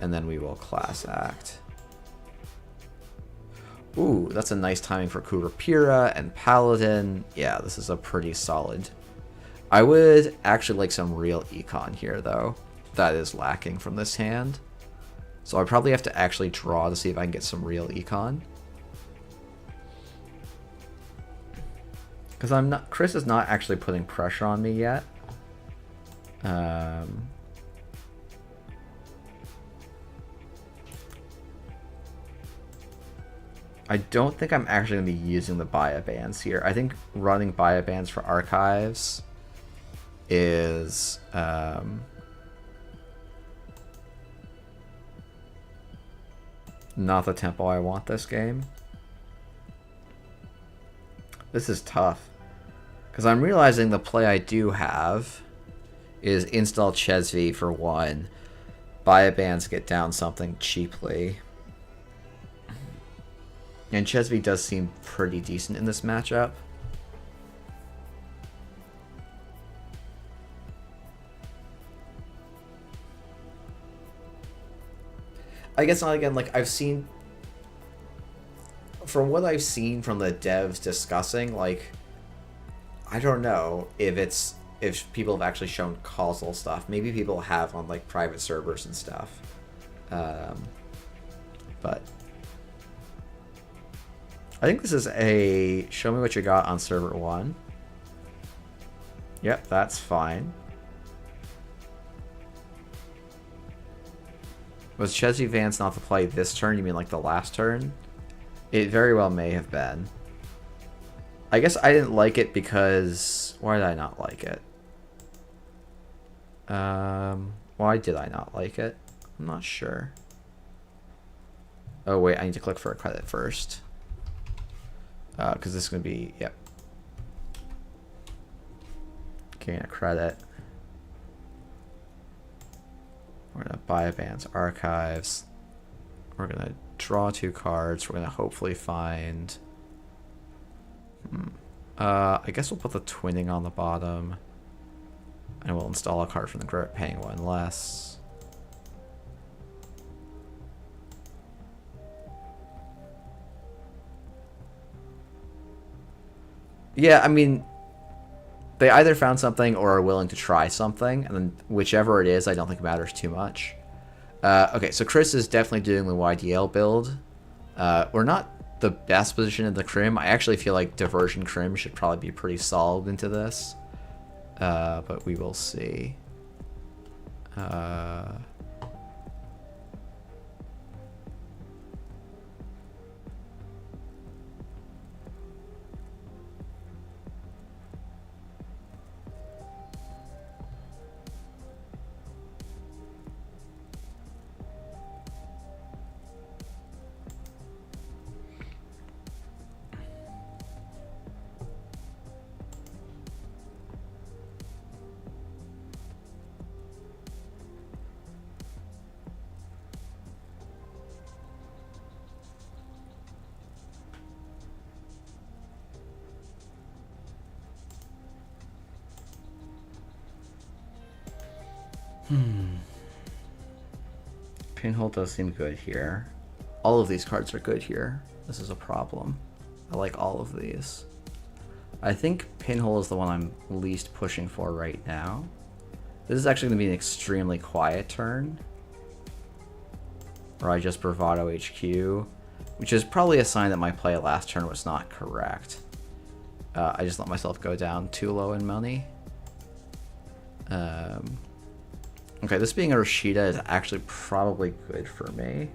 And then we will class act. Ooh, that's a nice timing for Kurapira and Paladin. Yeah, this is a pretty solid. I would actually like some real econ here, though. That is lacking from this hand. So I probably have to actually draw to see if I can get some real econ. Because Chris is not actually putting pressure on me yet. I don't think I'm actually going to be using the Baya bands here. I think running Baya bands for archives is... not the tempo I want this game. This is tough. Because I'm realizing the play I do have is install Chesv for 1. Buy a band to get down something cheaply. And Chesv does seem pretty decent in this matchup. I guess not again, like I've seen, from what I've seen from the devs discussing, like, I don't know if people have actually shown causal stuff. Maybe people have on like private servers and stuff. But I think this is a show me what you got on server 1. Yep, that's fine. Was Chesv Vance not to play this turn? You mean like the last turn? It very well may have been. I guess I didn't like it because... Why did I not like it? Why did I not like it? I'm not sure. Oh wait, I need to click for a credit first. Because this is going to be... Yep. Getting a credit. We're going to buy a band's archives. We're going to draw 2 cards. We're going to hopefully find... I guess we'll put the twinning on the bottom. And we'll install a card from the grip, paying 1 less. Yeah, I mean... They either found something or are willing to try something, and then whichever it is, I don't think matters too much. Okay, so Chris is definitely doing the YDL build. We're not the best position in the Crim. I actually feel like Diversion Crim should probably be pretty solid into this. But we will see. Pinhole does seem good here. All of these cards are good here. This is a problem. I like all of these. I think Pinhole is the one I'm least pushing for right now. This is actually going to be an extremely quiet turn. Or I just Bravado HQ, which is probably a sign that my play last turn was not correct. I just let myself go down too low in money. Okay, this being a Rashida is actually probably good for me.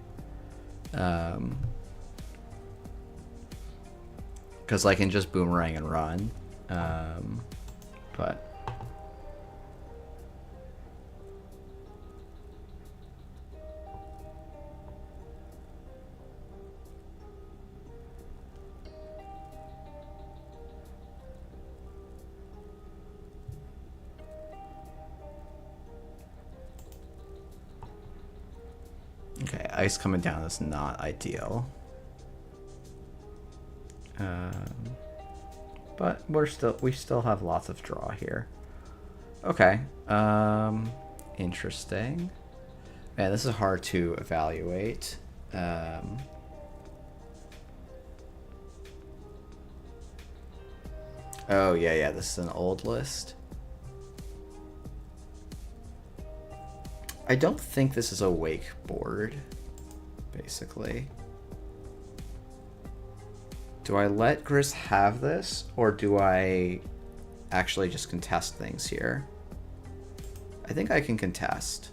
Because I can just boomerang and run. But... Okay, ice coming down is not ideal. But we still have lots of draw here. Okay. Interesting. Man, this is hard to evaluate. Oh yeah, this is an old list. I don't think this is a wake board, basically. Do I let Gris have this, or do I actually just contest things here? I think I can contest.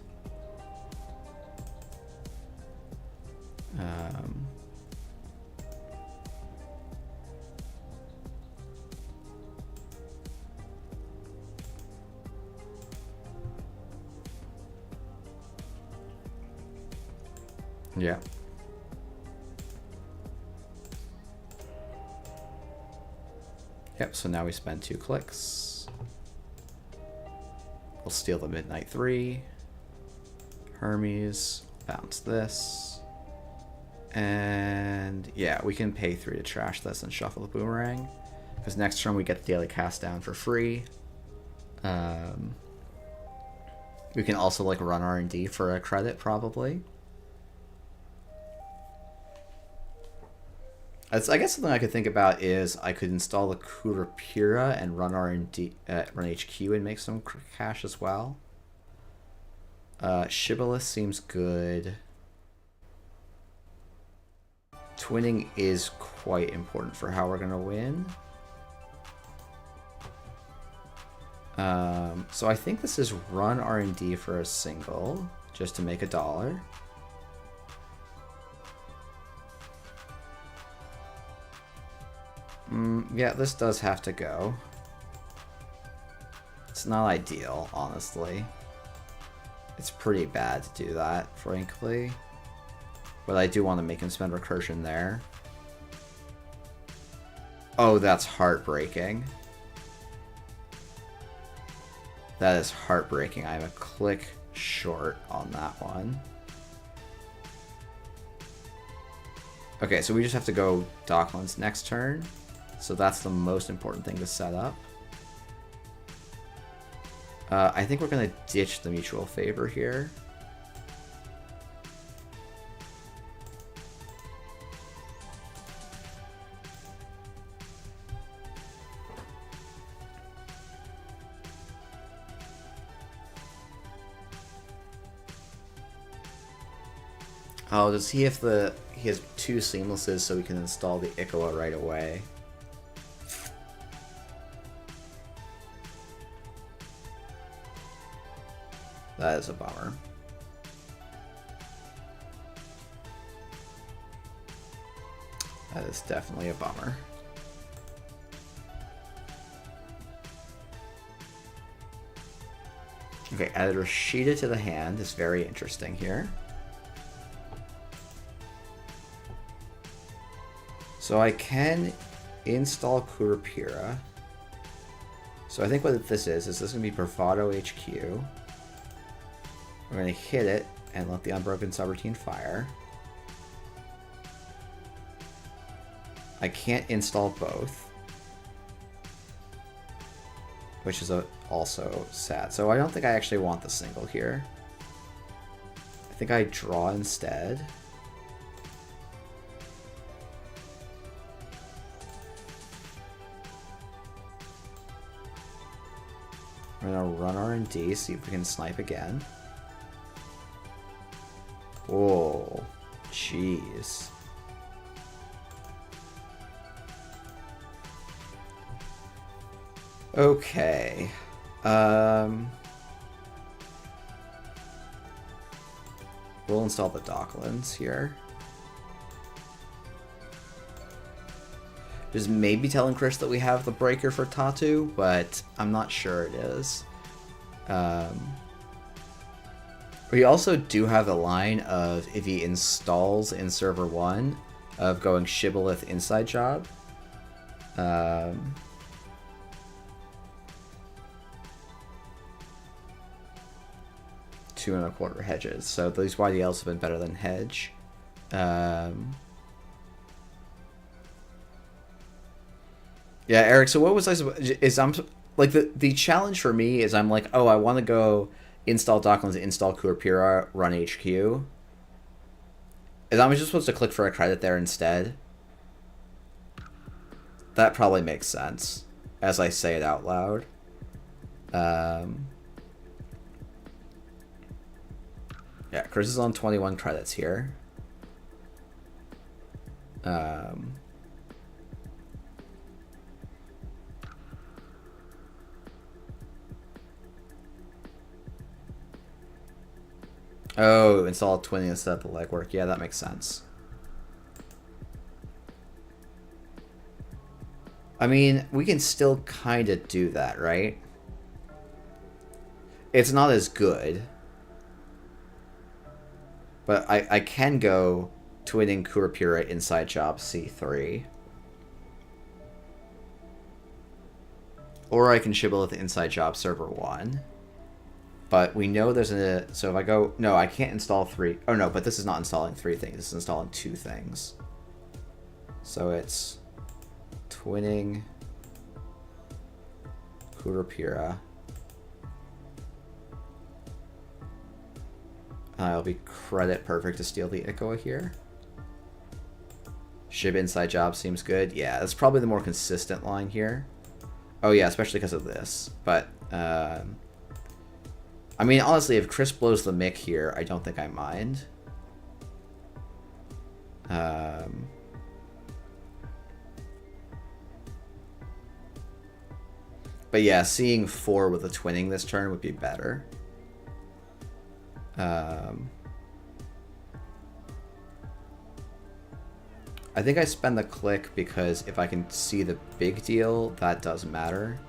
Yeah. Yep, so now we spend 2 clicks. We'll steal the Midnight 3. Hermes, bounce this. And yeah, we can pay 3 to trash this and shuffle the Boomerang. Because next turn we get the daily cast down for free. We can also like run R&D for a credit probably. I guess something I could think about is I could install the Kurapira and run R&D, run HQ and make some cash as well. Shibboleth seems good. Twinning is quite important for how we're gonna win. So I think this is run R&D for a single, just to make $1. Yeah, this does have to go. It's not ideal, honestly. It's pretty bad to do that, frankly. But I do want to make him spend recursion there. Oh, that's heartbreaking. That is heartbreaking. I'm a click short on that one. Okay, so we just have to go Docklands next turn. So that's the most important thing to set up. I think we're going to ditch the mutual favor here. Oh, does he have he has 2 seamlesses so we can install the Ikoa right away? That is a bummer. That is definitely a bummer. Okay, added Rashida to the hand is very interesting here. So I can install Kurapira. So I think what this is this going to be Bravado HQ. We're going to hit it and let the Unbroken Subroutine fire. I can't install both, which is also sad. So I don't think I actually want the single here. I think I draw instead. We're going to run R&D, see if we can snipe again. Whoa, jeez. Okay. We'll install the Docklands here. Just maybe telling Chris that we have the breaker for Tatu, but I'm not sure it is. We also do have a line of, if he installs in server 1, of going Shibboleth inside job. 2 1/4 hedges. So these YDLs have been better than hedge. Yeah, Eric, so what was I is I'm like the challenge for me is I'm like, oh, I want to go install Docklands, install Kurapira, run HQ. Is I'm just supposed to click for a credit there instead? That probably makes sense as I say it out loud. Yeah, Chris is on 21 credits here. Oh, install twinning instead of the legwork. Yeah, that makes sense. I mean, we can still kind of do that, right? It's not as good. But I can go twinning Kurapira inside job C3. Or I can shibboleth inside job server 1. But we know there's a... So if I go... No, I can't install 3... Oh, no, but this is not installing 3 things. This is installing 2 things. So it's... Twinning... Kurapira. It'll be credit perfect to steal the Ikoa here. Shib inside job seems good. Yeah, that's probably the more consistent line here. Oh yeah, especially because of this. But, I mean, honestly, if Chris blows the mic here, I don't think I mind. But yeah, seeing 4 with a twinning this turn would be better. I think I spend the click because if I can see the big deal, that does matter.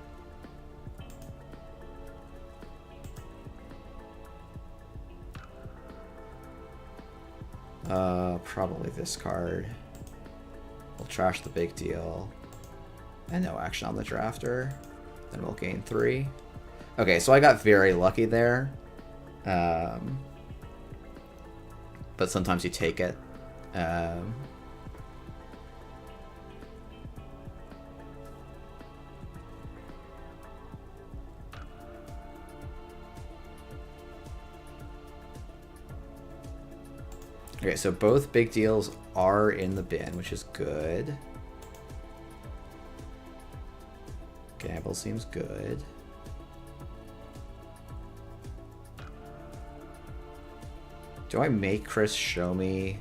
Probably this card. We'll trash the big deal. And no action on the drafter. Then we'll gain 3. Okay, so I got very lucky there. But sometimes you take it. Okay, so both big deals are in the bin, which is good. Gamble seems good. Do I make Chris show me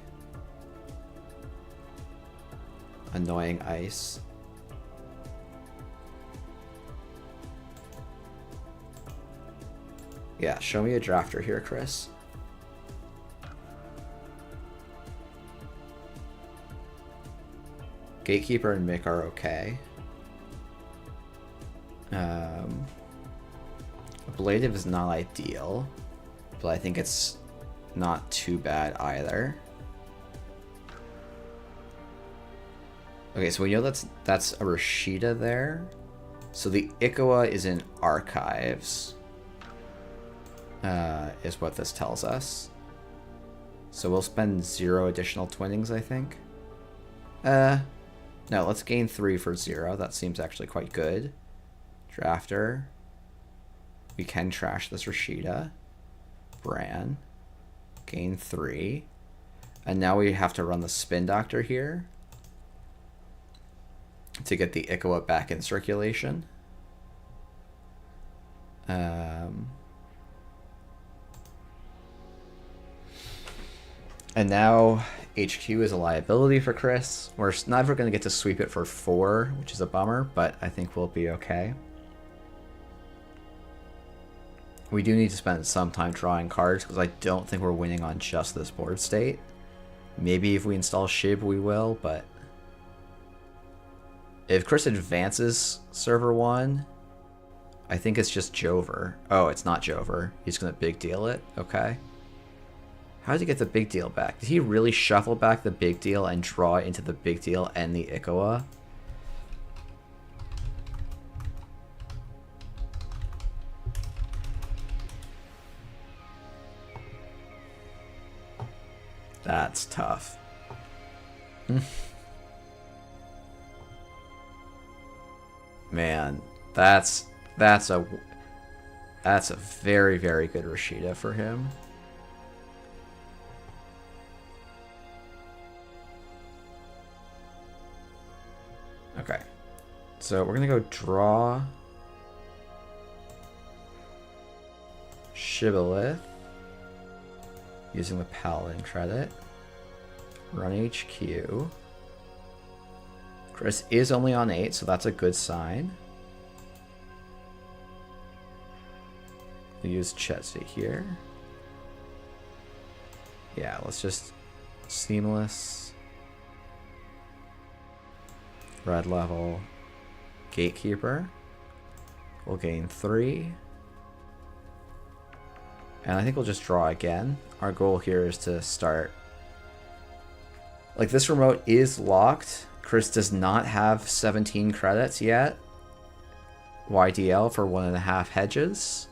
annoying ice? Yeah, show me a drafter here, Chris. Gatekeeper and Mick are okay. Ablative is not ideal, but I think it's not too bad either. Okay, so we know that's a Rashida there. So the Ikoa is in archives, is what this tells us. So we'll spend 0 additional twinnings, I think. No, let's gain 3 for 0. That seems actually quite good. Drafter. We can trash this Rashida. Bran. Gain 3. And now we have to run the Spin Doctor here to get the Ikoa back in circulation. And now HQ is a liability for Chris. We're never going to get to sweep it for 4, which is a bummer, but I think we'll be okay. We do need to spend some time drawing cards because I don't think we're winning on just this board state. Maybe if we install Shib we will, but if Chris advances server 1, I think it's just Jover. Oh, it's not Jover. He's going to big deal it. Okay. How did he get the big deal back? Did he really shuffle back the big deal and draw it into the big deal and the Ikoa? That's tough. Man, that's a very, very good Rashida for him. Okay, so we're gonna go draw Shibboleth using the Paladin credit. Run HQ. Chris is only on 8, so that's a good sign. We'll use Chetsy here. Yeah, let's just seamless. Red level. Gatekeeper. We'll gain 3. And I think we'll just draw again. Our goal here is to start. Like, this remote is locked. Chris does not have 17 credits yet. YDL for 1.5 hedges.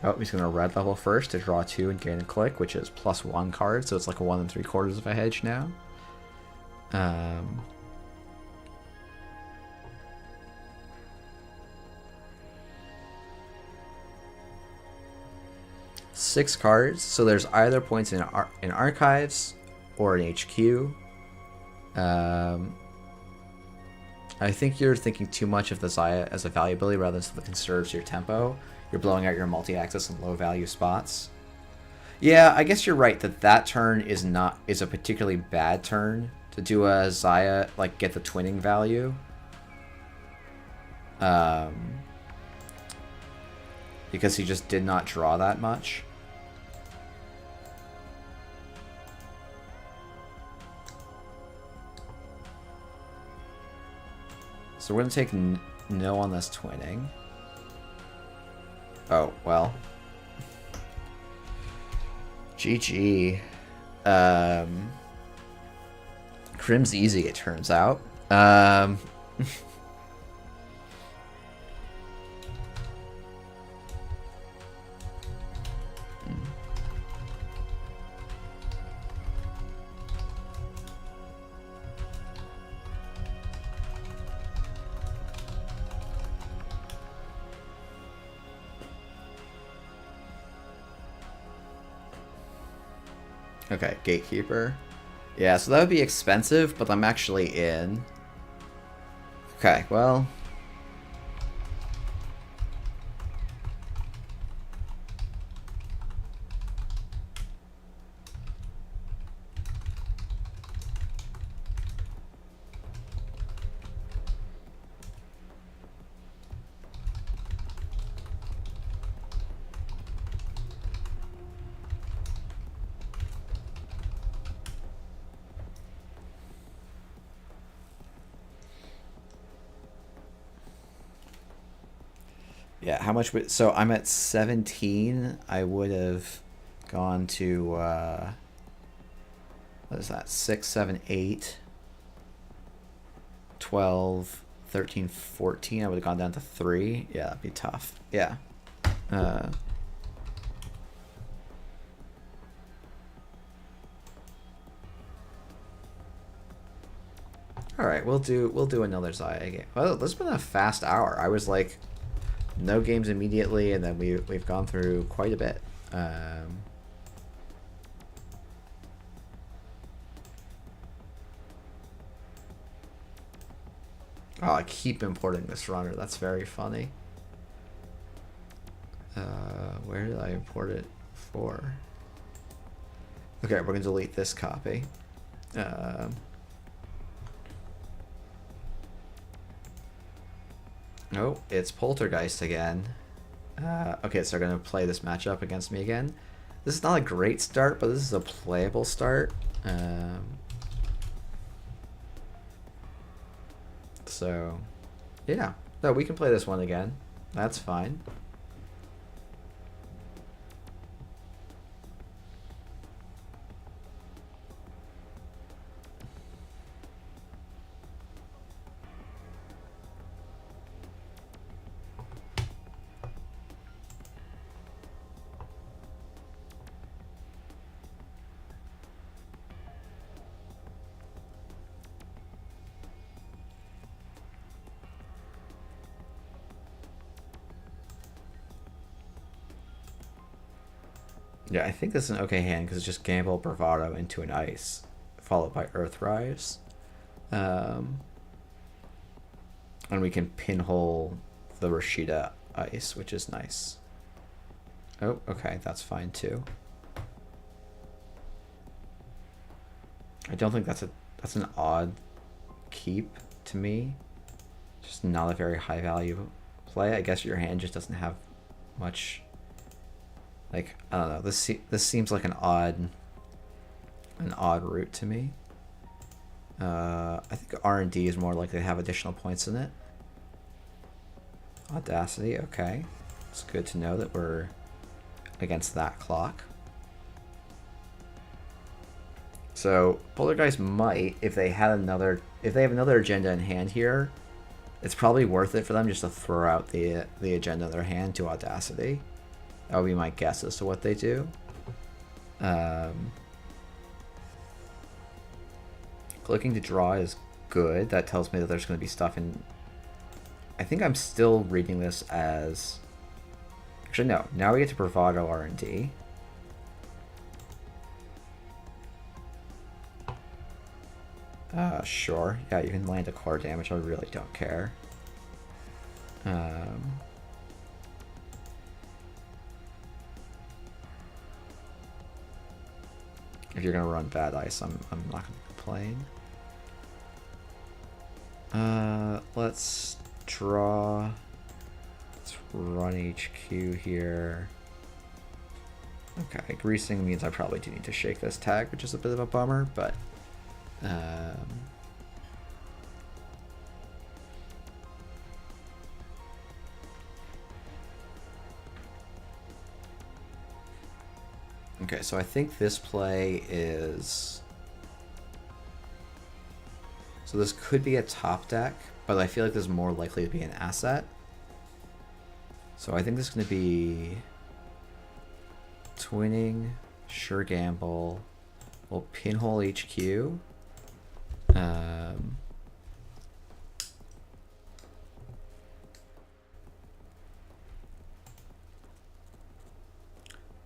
Oh, he's going to red level first to draw 2 and gain a click, which is +1 card, so it's like a 1 3/4 of a hedge now. 6 cards, so there's either points in archives or in HQ. I think you're thinking too much of the Xayah as a value ability rather than something that conserves your tempo. You're blowing out your multi-axis and low-value spots. Yeah, I guess you're right that turn is a particularly bad turn to do a Xayah, like get the twinning value. Because he just did not draw that much. So we're going to take no on this twinning. Oh, well. GG. Crim's easy, it turns out. Okay, Gatekeeper. Yeah, so that would be expensive, but I'm actually in. Okay, well. Yeah, how much would... So I'm at 17. I would have gone to... what is that? 6, 7, 8, 12, 13, 14. I would have gone down to 3. Yeah, that'd be tough. Yeah. Alright, we'll do another Xayah game. Well, this has been a fast hour. I was like... No games immediately, and then we've gone through quite a bit. Oh, I keep importing this runner. That's very funny. Where did I import it for? Okay, we're going to delete this copy. Oh, it's Poltergeist again. Okay, so they're going to play this matchup against me again. This is not a great start, but this is a playable start. So, yeah. No, we can play this one again. That's fine. Yeah, I think this is an okay hand because it's just Gamble Bravado into an ice, followed by Earthrise. And we can pinhole the Rashida ice, which is nice. Oh, okay, that's fine too. I don't think that's an odd keep to me. Just not a very high value play. I guess your hand just doesn't have much. Like, I don't know. This seems like an odd route to me. I think R&D is more likely to have additional points in it. Audacity, okay. It's good to know that we're against that clock. So Poltergeist might, if they have another agenda in hand here, It's probably worth it for them just to throw out the agenda in their hand to Audacity. That would be my guess as to what they do. Clicking to draw is good. That tells me that there's going to be stuff in... I think I'm still reading this as... Actually, no. Now we get to Bravado R&D. Sure. Yeah, you can land a core damage. I really don't care. If you're gonna run Bad Ice, I'm not gonna complain. Let's draw. Let's run HQ here. Okay, greasing means I probably do need to shake this tag, which is a bit of a bummer, but okay, so I think this play is... So this could be a top deck, but I feel like this is more likely to be an asset. So I think this is going to be twinning, sure gamble, we'll pinhole HQ.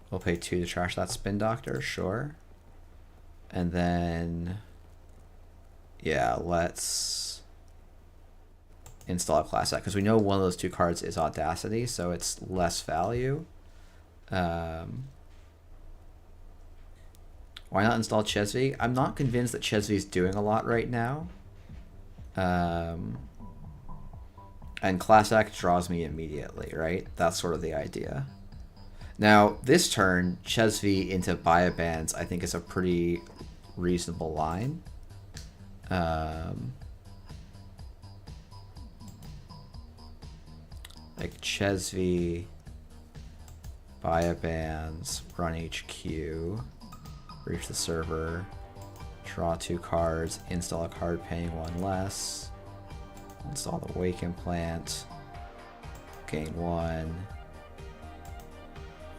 We'll pay 2 to trash that Spin Doctor, sure. And then, yeah, let's install a class act, because we know one of those 2 cards is Audacity, so it's less value. Why not install Chesvi? I'm not convinced that Chesvi's doing a lot right now. And class act draws me immediately, right? That's sort of the idea. Now, this turn, Chesvi into Biobands, I think is a pretty reasonable line. Like Chesvi, Biobands, run HQ, reach the server, draw 2 cards, install a card paying 1 less, install the Wake Implant, gain 1.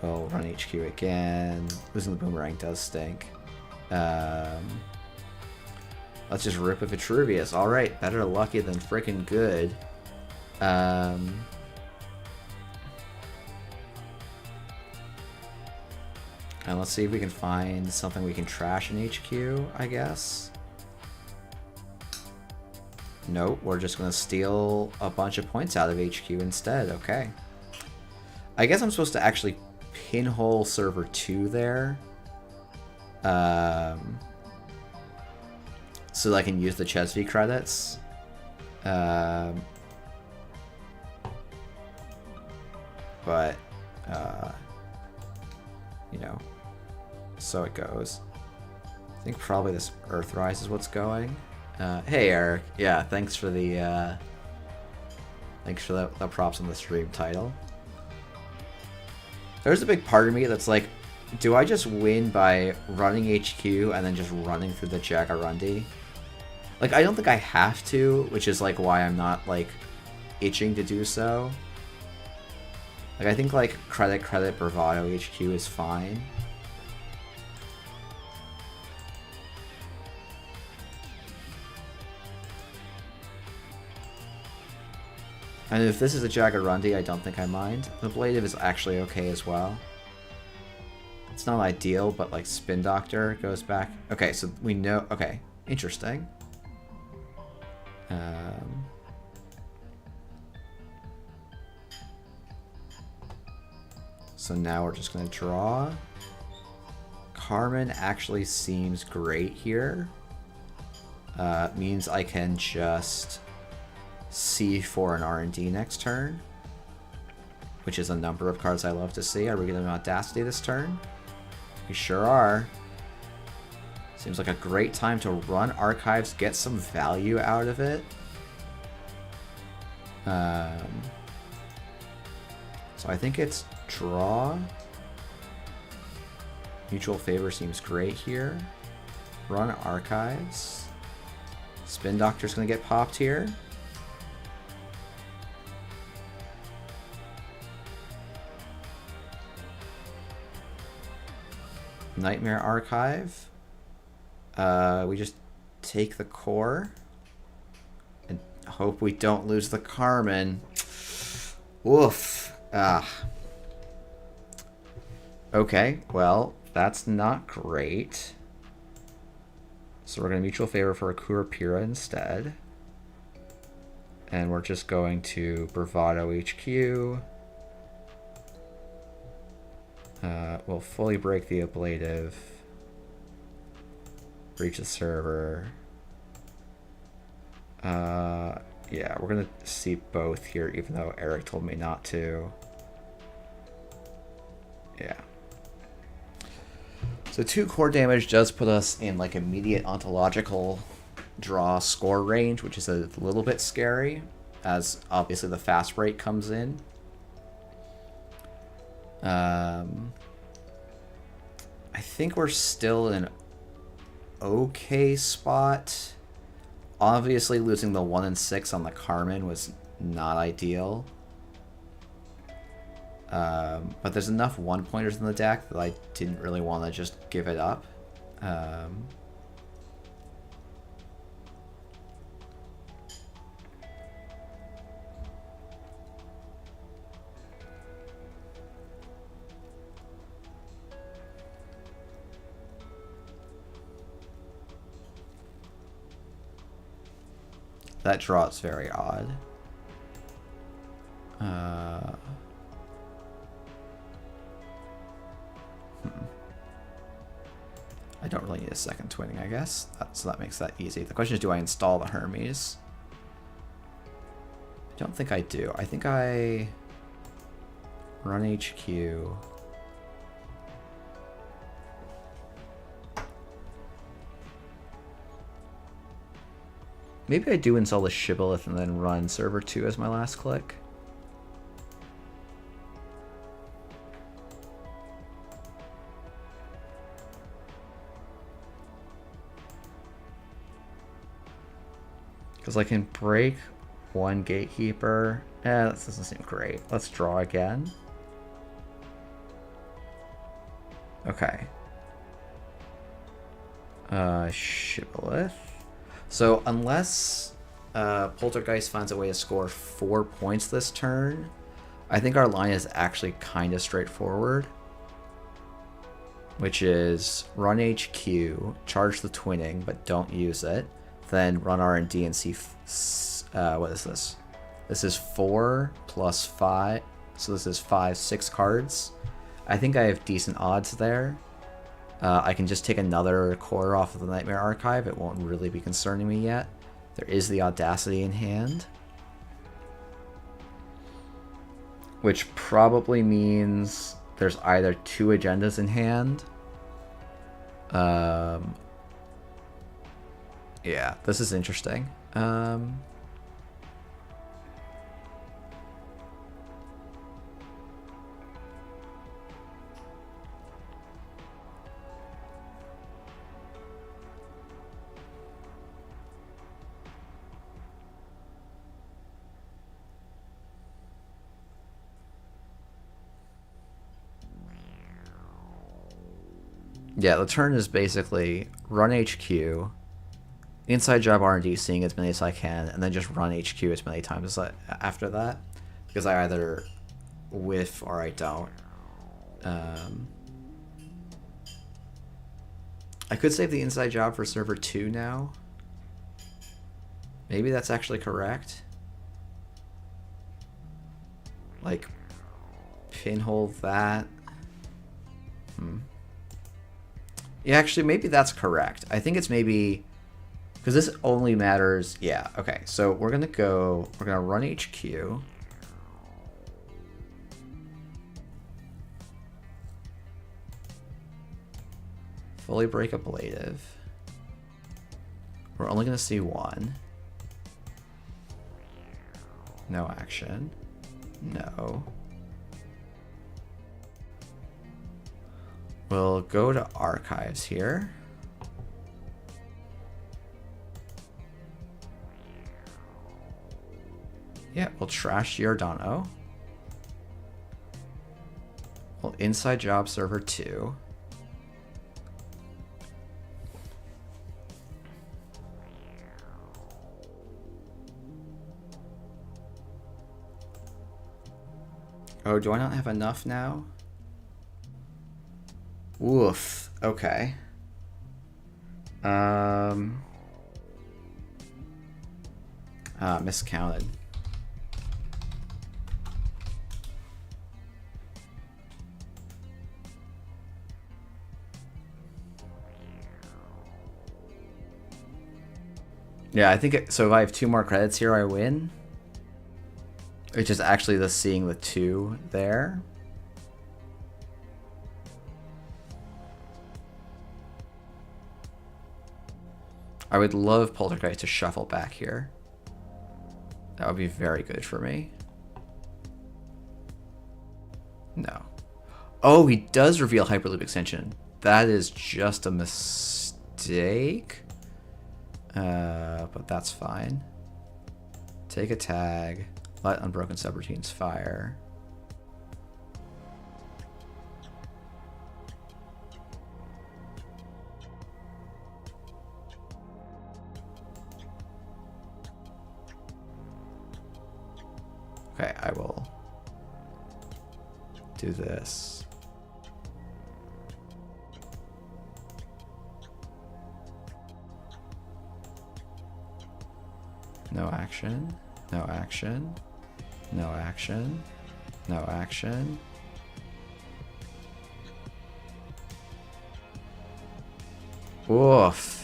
We'll run HQ again. Losing the Boomerang does stink. Let's just rip a Vitruvius. Alright, better lucky than freaking good. And let's see if we can find something we can trash in HQ, I guess. Nope, we're just going to steal a bunch of points out of HQ instead. Okay. I guess I'm supposed to actually pinhole server 2 there. So that I can use the Chesvi credits. But, you know, so it goes. I think probably this Earthrise is what's going. Hey Eric, yeah, thanks for the props on the stream title. There's a big part of me that's like, do I just win by running HQ and then just running through the Jagarundi? Like, I don't think I have to, which is like why I'm not like itching to do so. Like, I think like credit Bravado HQ is fine. And if this is a Jagarundi, I don't think I mind. The Ablative is actually okay as well. It's not ideal, but like Spin Doctor goes back. Okay, so we know. Okay, interesting. So now we're just going to draw. Carmen actually seems great here. Means I can just C4 an R&D next turn, which is a number of cards I love to see. Are we going to Audacity this turn? We sure are. Seems like a great time to run Archives, get some value out of it. So I think it's draw. Mutual Favor seems great here. Run Archives. Spin Doctor's going to get popped here. Nightmare Archive. We just take the core and hope we don't lose the Carmen. Woof. Okay, well, that's not great. So we're going to mutual favor for a Kurapira instead. And we're just going to Bravado HQ. We'll fully break the ablative. Breach the server. Yeah, we're going to see both here, even though Eric told me not to. Yeah. So 2 core damage does put us in like immediate ontological draw score range, which is a little bit scary, as obviously the fast break comes in. I think we're still in an okay spot. Obviously losing the 1 and 6 on the Carmen was not ideal. But there's enough 1-pointers in the deck that I didn't really want to just give it up. That draw is very odd. I don't really need a second twinning, I guess. So that makes that easy. The question is, do I install the Hermes? I don't think I do. I think I run HQ. Maybe I do install the Shibboleth and then run server 2 as my last click. Because I can break 1 gatekeeper. This doesn't seem great. Let's draw again. Okay. Shibboleth. So unless Poltergeist finds a way to score 4 points this turn, I think our line is actually kind of straightforward. Which is run HQ, charge the twinning, but don't use it. Then run R&D and see, what is this? This is 4 plus 5, so this is 5, 6 cards. I think I have decent odds there. I can just take another core off of the Nightmare Archive. It won't really be concerning me yet. There is the Audacity in hand. Which probably means there's either 2 agendas in hand. Yeah, this is interesting. Yeah, the turn is basically run HQ, inside job R&D, seeing as many as I can, and then just run HQ as many times as after that, because I either whiff or I don't. I could save the inside job for server 2 now. Maybe that's actually correct. Like, pinhole that. Yeah, actually, maybe that's correct. I think it's maybe... Because this only matters... Yeah, okay. So we're going to run HQ. Fully break ablative. We're only going to see 1. No action. No. We'll go to archives here. Yeah, we'll trash Giordano. We'll inside job server 2. Oh, do I not have enough now? Woof. Okay. Miscounted. Yeah, I think so. If I have 2 more credits here, I win. Which is actually the seeing the 2 there. I would love Poltergeist to shuffle back here. That would be very good for me. No. Oh, he does reveal Hyperloop Extension. That is just a mistake. But that's fine. Take a tag. Let Unbroken Subroutines fire. Okay, I will do this. No action. No action. No action. No action. Oof.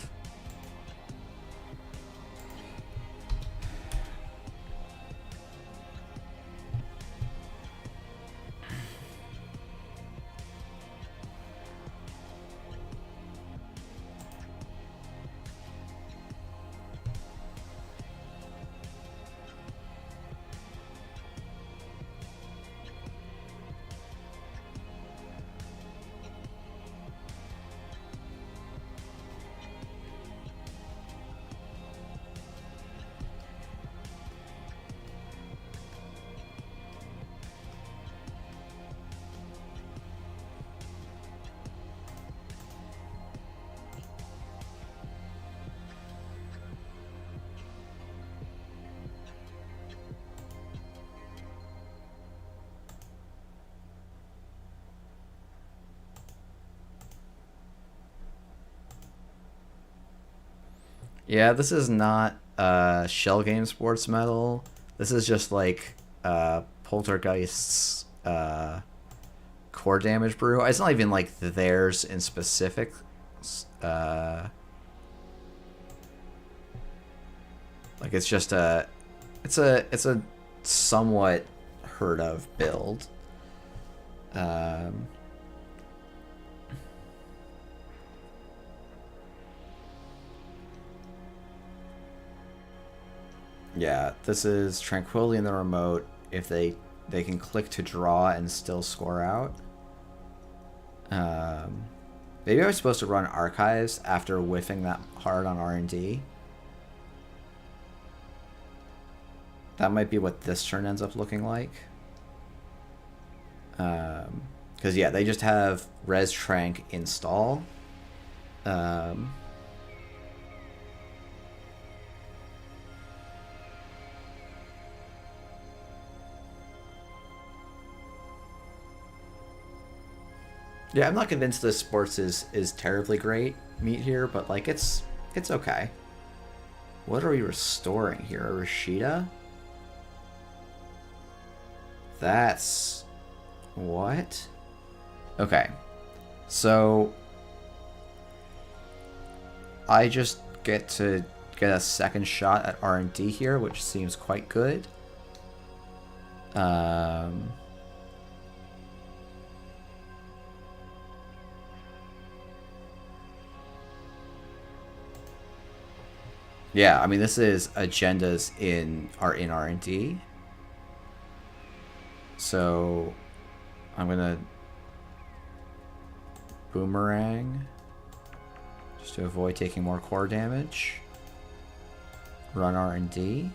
Yeah, this is not Shell Game Sportsmetal. This is just like Poltergeist's core damage brew. It's not even like theirs in specific. Like it's just it's a somewhat heard of build. Yeah, this is Tranquility in the remote. If they can click to draw and still score out. Maybe I was supposed to run Archives after whiffing that hard on R&D. That might be what this turn ends up looking like. Because, yeah, they just have Res Trank install. Yeah, I'm not convinced this sports is terribly great meat here, but like it's okay. What are we restoring here? A Rashida? That's what? Okay. So I just get to get a second shot at R&D here, which seems quite good. Yeah, I mean this is agendas in R&D. So I'm gonna boomerang just to avoid taking more core damage. Run R&D.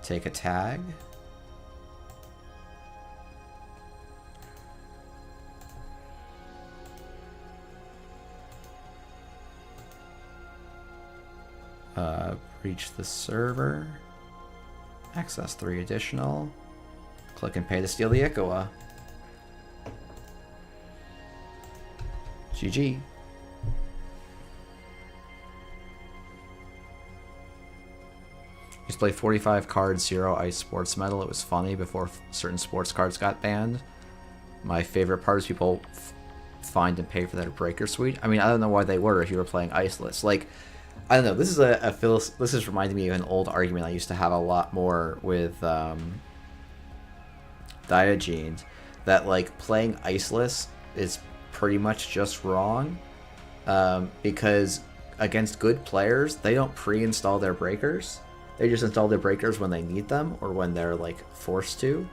Take a tag. Breach the server. Access 3 additional. Click and pay to steal the Ikoa. GG. Used to play 45 cards, 0 ice Sportsmetal. It was funny before certain sports cards got banned. My favorite part is people find and pay for their breaker suite. I mean, I don't know why they were if you were playing iceless. Like, I don't know. This is this is reminding me of an old argument I used to have a lot more with Diogenes, that like playing iceless is pretty much just wrong, because against good players they don't pre-install their breakers. They just install their breakers when they need them or when they're like forced to,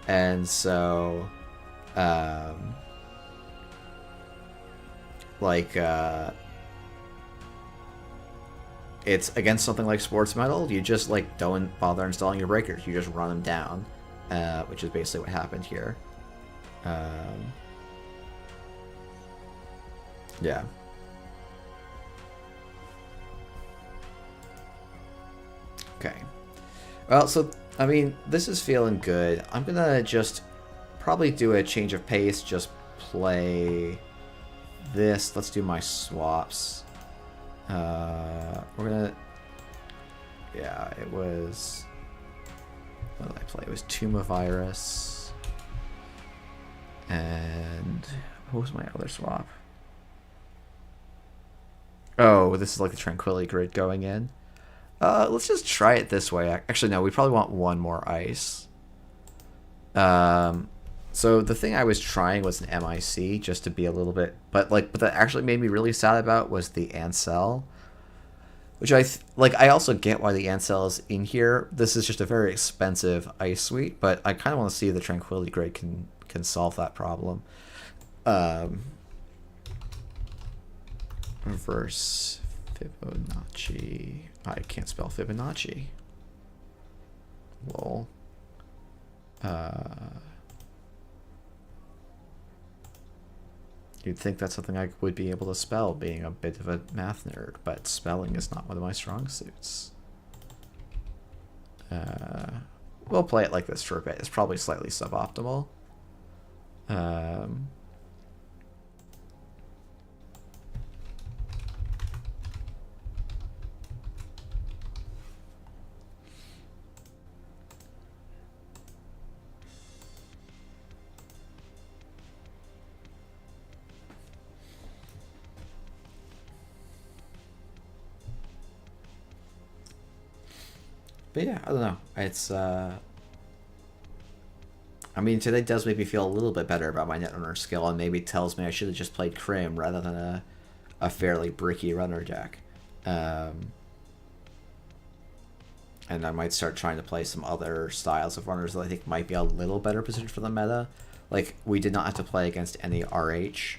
and so it's against something like Sportsmetal, you just like don't bother installing your breakers. You just run them down, which is basically what happened here. Yeah. Okay. Well, so I mean, this is feeling good. I'm gonna just probably do a change of pace. Just play this. Let's do my swaps. We're gonna. Yeah, it was. What did I play? It was Tomb of Iris. And what was my other swap? Oh, this is like the Tranquility Grid going in. Let's just try it this way. Actually, no, we probably want one more ice. So the thing I was trying was an MIC just to be a little bit, but that actually made me really sad about was the Ancel, which I also get why the Ancel is in here. This is just a very expensive ice suite, but I kind of want to see if the Tranquility Grid can solve that problem. Reverse Fibonacci. I can't spell Fibonacci. Lol. You'd think that's something I would be able to spell, being a bit of a math nerd, but spelling is not one of my strong suits. We'll play it like this for a bit. It's probably slightly suboptimal. But yeah, I don't know. It's I mean, today does make me feel a little bit better about my Netrunner skill, and maybe tells me I should have just played Crim rather than a fairly bricky runner deck. And I might start trying to play some other styles of runners that I think might be a little better positioned for the meta. Like, we did not have to play against any RH.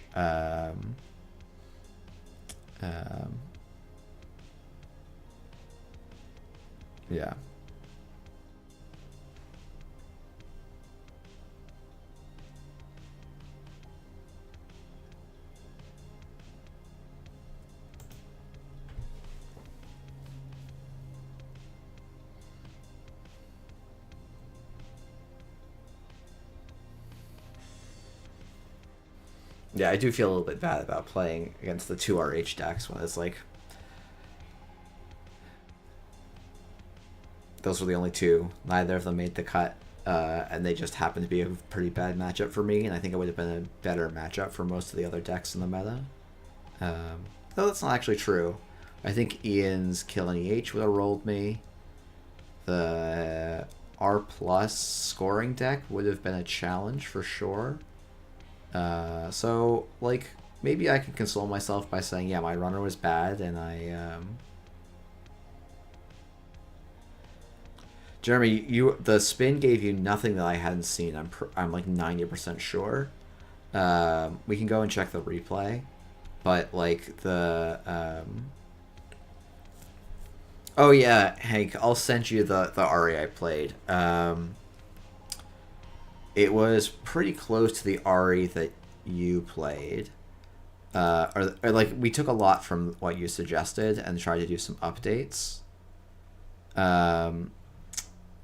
Yeah. Yeah, I do feel a little bit bad about playing against the two RH decks when it's like those were the only two. Neither of them made the cut, and they just happened to be a pretty bad matchup for me, and I think it would have been a better matchup for most of the other decks in the meta. Though that's not actually true. I think Ian's Kill an EH would have rolled me. The R plus scoring deck would have been a challenge for sure. So, like, maybe I can console myself by saying, yeah, my runner was bad, and Jeremy, the spin gave you nothing that I hadn't seen. I'm like 90% sure. We can go and check the replay, but like oh yeah, Hank, I'll send you the RE I played. It was pretty close to the RE that you played. Or like, we took a lot from what you suggested and tried to do some updates.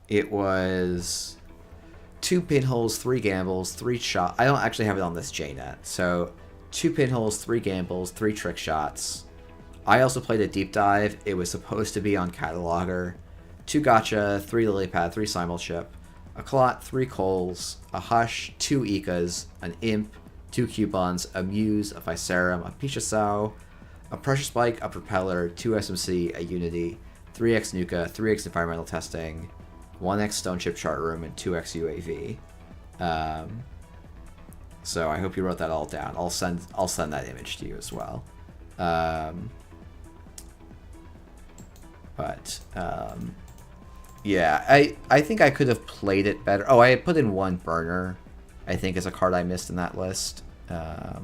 it was 2 pinholes, 3 gambles, 3 shot. I don't actually have it on this JNet. So 2 pinholes, 3 gambles, 3 trick shots. I also played a deep dive. It was supposed to be on Cataloger. 2 gotcha, 3 lily pad, 3 simulship, a clot, 3 coals, a hush, 2 ekas, an imp, 2 cubons, a muse, a Viserum, a Pichasau, a pressure spike, a propeller, 2 SMC, a unity, 3x nuka, 3x environmental testing, 1x stone chip chart room, and 2x UAV. So I hope you wrote that all down. I'll send that image to you as well. Yeah, I think I could have played it better. Oh, I put in 1 burner, I think, is a card I missed in that list. Let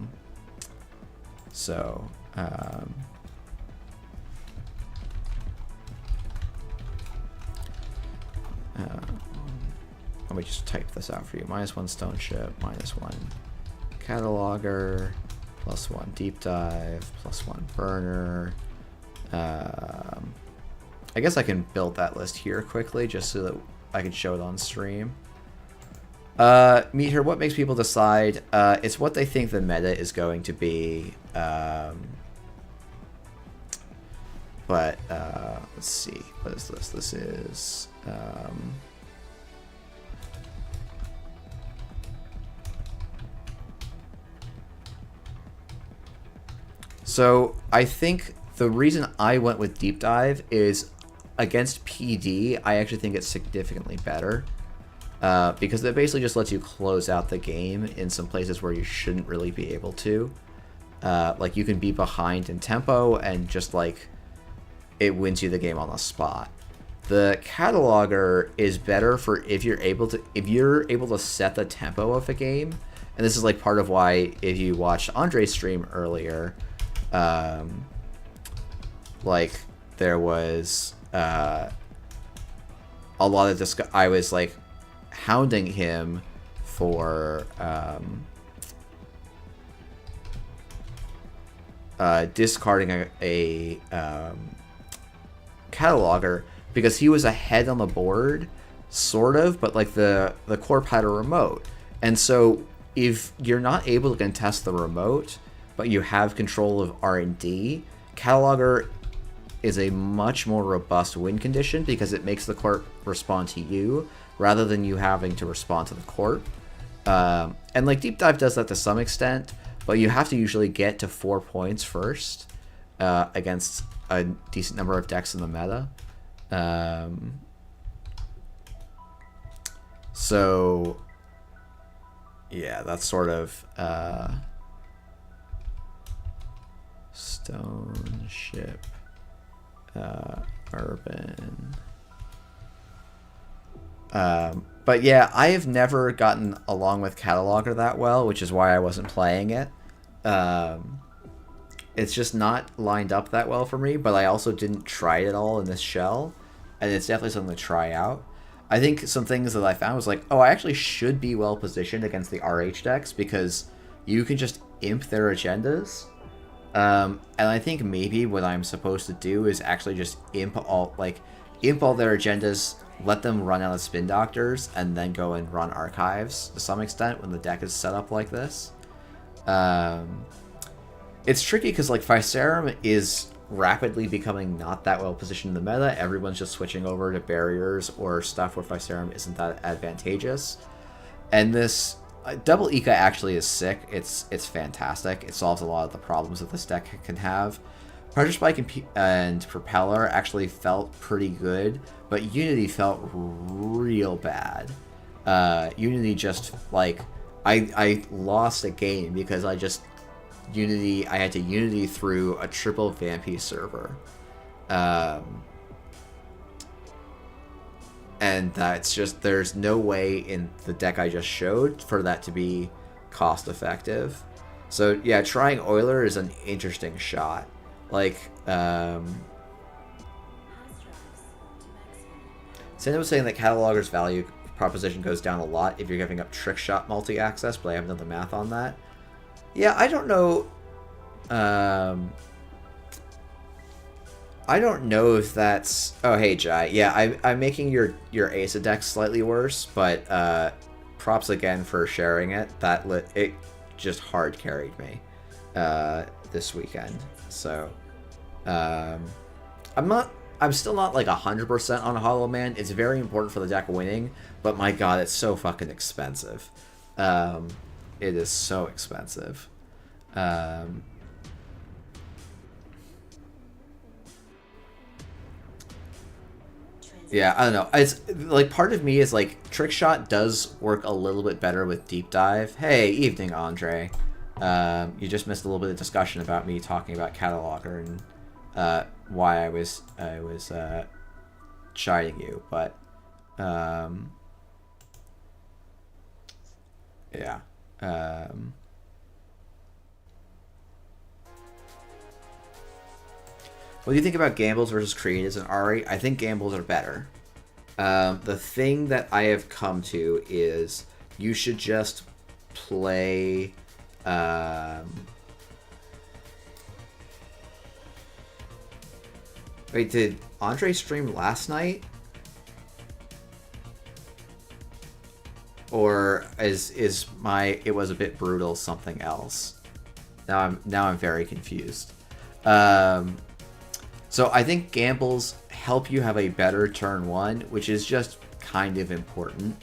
me just type this out for you. -1 stone ship, -1 cataloger, +1 deep dive, +1 burner. I guess I can build that list here quickly just so that I can show it on stream. Meter, what makes people decide? It's what they think the meta is going to be. Let's see. What is this? This is... So I think the reason I went with Deep Dive is against PD, I actually think it's significantly better. Because it basically just lets you close out the game in some places where you shouldn't really be able to. Like you can be behind in tempo and just like it wins you the game on the spot. The cataloger is better for if you're able to set the tempo of a game. And this is like part of why if you watched Andre's stream earlier, like there was a lot of I was like hounding him for discarding a cataloger because he was ahead on the board, sort of, but like the corp had a remote, and so if you're not able to contest the remote, but you have control of R&D, cataloger is a much more robust win condition because it makes the corp respond to you rather than you having to respond to the corp. And like Deep Dive does that to some extent, but you have to usually get to 4 points first against a decent number of decks in the meta. So yeah, that's sort of stone ship, urban. But yeah, I have never gotten along with cataloger that well, which is why I wasn't playing it. It's just not lined up that well for me, but I also didn't try it at all in this shell, and it's definitely something to try out. I think some things that I found was like, oh, I actually should be well positioned against the RH decks because you can just imp their agendas. And I think maybe what I'm supposed to do is actually just imp all their agendas, let them run out of spin doctors, and then go and run archives to some extent when the deck is set up like this. It's tricky because like Viserum is rapidly becoming not that well positioned in the meta. Everyone's just switching over to barriers or stuff where Viserum isn't that advantageous. And this double Eka actually is sick. It's fantastic. It solves a lot of the problems that this deck can have. Pressure Spike and Propeller actually felt pretty good, but Unity felt real bad. Unity just, like, I lost a game because I had to Unity through a triple Vampy server. And that's just, there's no way in the deck I just showed for that to be cost effective. So yeah, trying Euler is an interesting shot. Like, Santa was saying that Cataloger's value proposition goes down a lot if you're giving up trick shot multi-access, but I haven't done the math on that. Yeah, I don't know. I don't know if that's... Oh, hey, Jai. Yeah, I'm making your Asa deck slightly worse, but props again for sharing it. It just hard carried me this weekend. So, I'm still not like 100% on Hollow Man. It's very important for the deck winning, but my god, it's so fucking expensive. It is so expensive. Yeah, I don't know. It's like part of me is like Trick Shot does work a little bit better with Deep Dive. Hey, evening, Andre. You just missed a little bit of discussion about me talking about Cataloger and why I was chiding you, but yeah. What do you think about gambles versus creatives in Ari? I think gambles are better. The thing that I have come to is you should just play. Wait, did Andre stream last night? Or is it was a bit brutal something else? Now I'm very confused. So I think gambles help you have a better turn one, which is just kind of important.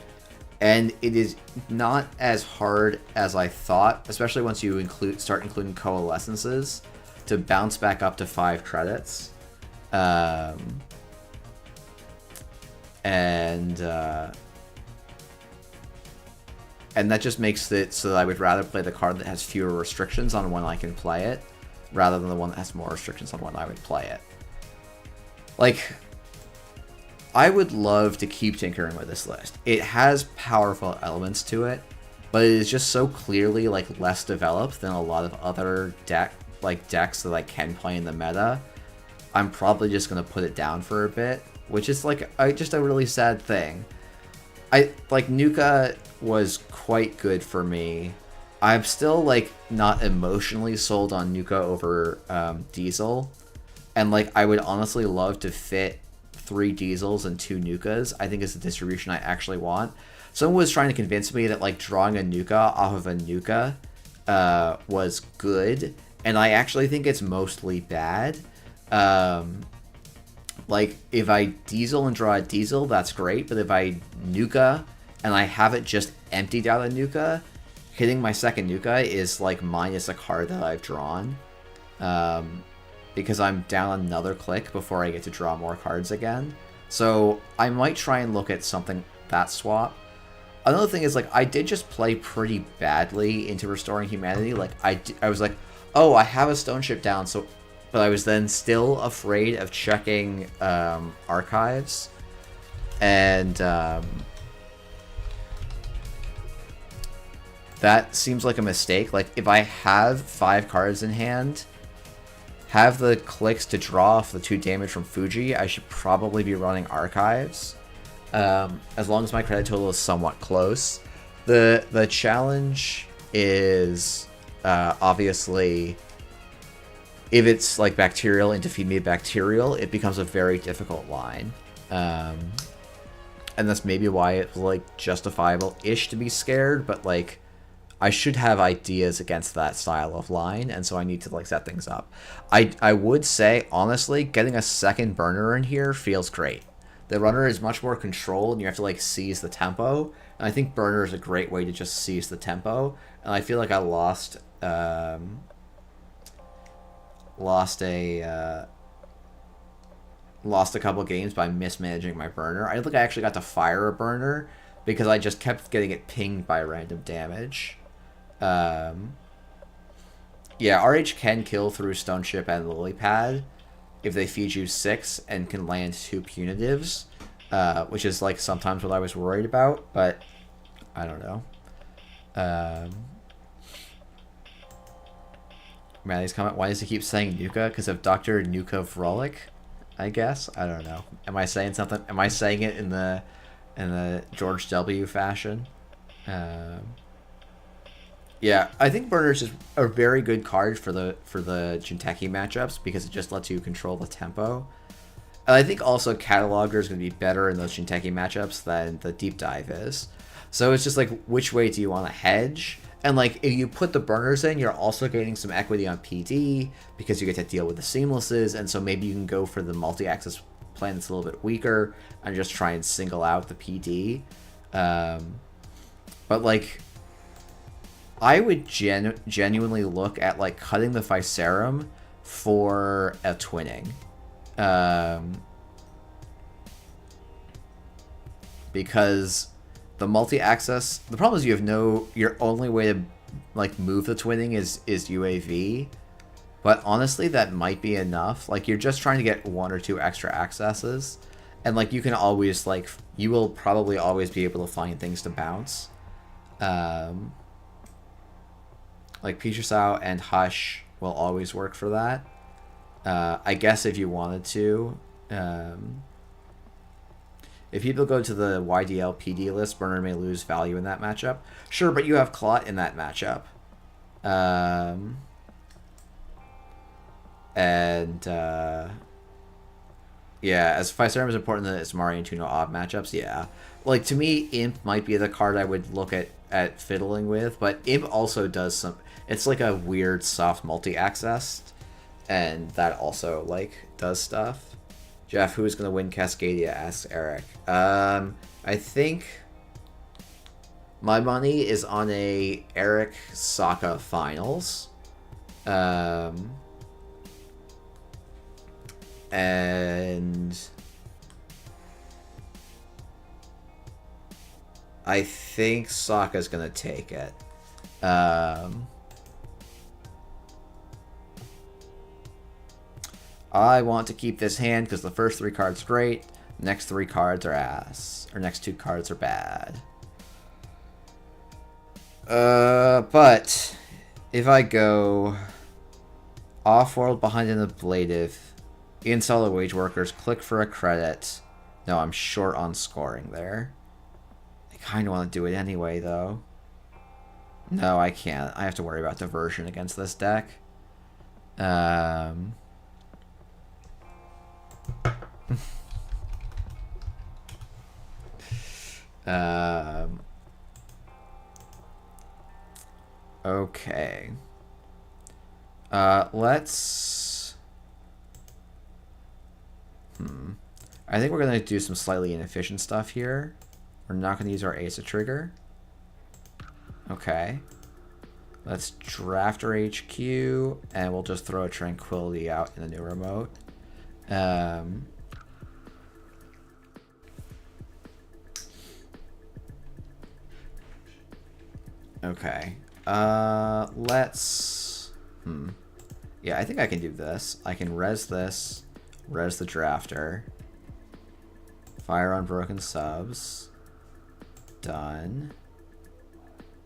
And it is not as hard as I thought, especially once you start including coalescences, to bounce back up to 5 credits. And that just makes it so that I would rather play the card that has fewer restrictions on when I can play it, rather than the one that has more restrictions on when I would play it. Like, I would love to keep tinkering with this list. It has powerful elements to it, but it is just so clearly like less developed than a lot of other decks that I can play in the meta. I'm probably just gonna put it down for a bit, which is like just a really sad thing. Nuka was quite good for me. I'm still like not emotionally sold on Nuka over Diesel. And like I would honestly love to fit 3 Diesels and 2 Nukas. I think is the distribution I actually want. Someone was trying to convince me that like drawing a Nuka off of a Nuka was good, and I actually think it's mostly bad. Like if I Diesel and draw a Diesel, that's great, but if I Nuka and I have it just emptied out of Nuka, hitting my second Nuka is like minus a card that I've drawn. Because I'm down another click before I get to draw more cards again. So I might try and look at something that swap. Another thing is, like, I did just play pretty badly into Restoring Humanity. Like, I was like, oh, I have a stone ship down, so... But I was then still afraid of checking archives. And that seems like a mistake. Like, if I have 5 cards in hand... have the clicks to draw off the 2 damage from Fuji, I should probably be running archives. As long as my credit total is somewhat close. The challenge is obviously if it's like bacterial into feed me bacterial, it becomes a very difficult line. And that's maybe why it's like justifiable-ish to be scared, but like I should have ideas against that style of line, and so I need to like set things up. I would say, honestly, getting a second burner in here feels great. The runner is much more controlled, and you have to like seize the tempo. And I think burner is a great way to just seize the tempo. And I feel like I lost a couple games by mismanaging my burner. I don't think I actually got to fire a burner because I just kept getting it pinged by random damage. Yeah, RH can kill through Stone Ship and Lily Pad if they feed you 6 and can land 2 punitives, which is like sometimes what I was worried about, but I don't know. Maddie's comment, why does he keep saying Nuka? Because of Dr. Nuka Vrolic, I guess? I don't know. Am I saying something? Am I saying it in the George W. fashion? Yeah, I think Burner's is a very good card for the Jinteki matchups because it just lets you control the tempo. And I think also Cataloger is going to be better in those Jinteki matchups than the Deep Dive is. So it's just like, which way do you want to hedge? And like, if you put the Burners in, you're also gaining some equity on PD because you get to deal with the Seamlesses, and so maybe you can go for the multi-axis plan that's a little bit weaker and just try and single out the PD. But like, I would genuinely look at like cutting the Physarum for a twinning. Because the multi-access, the problem is you have your only way to like move the twinning is UAV. But honestly, that might be enough. Like, you're just trying to get 1 or 2 extra accesses. And like, you can always like, you will probably always be able to find things to bounce. Like Pishasao and Hush will always work for that. I guess if you wanted to, if people go to the YDL PD list, Burner may lose value in that matchup. Sure, but you have Clot in that matchup. Yeah, as Physarum is important that it's Mari and Tuno odd matchups, yeah. Like, to me, Imp might be the card I would look at fiddling with, but Imp also does some... It's like a weird soft multi-access, and that also, like, does stuff. Jeff, who's going to win Cascadia, asks Eric. I think my money is on a Eric Sokka finals. And I think Sokka's going to take it. I want to keep this hand because the first 3 cards are great. Next 3 cards are ass. Or next 2 cards are bad. But if I go off-world behind an ablative, install the wage workers, click for a credit. No, I'm short on scoring there. I kind of want to do it anyway, though. No, I can't. I have to worry about diversion against this deck. Okay. Let's... I think we're going to do some slightly inefficient stuff here. We're not going to use our Asa trigger. Okay. Let's draft our HQ, and we'll just throw a Tranquility out in the new remote. Okay. Let's... Yeah, I think I can do this. I can res this, res the drafter, fire on broken subs, done.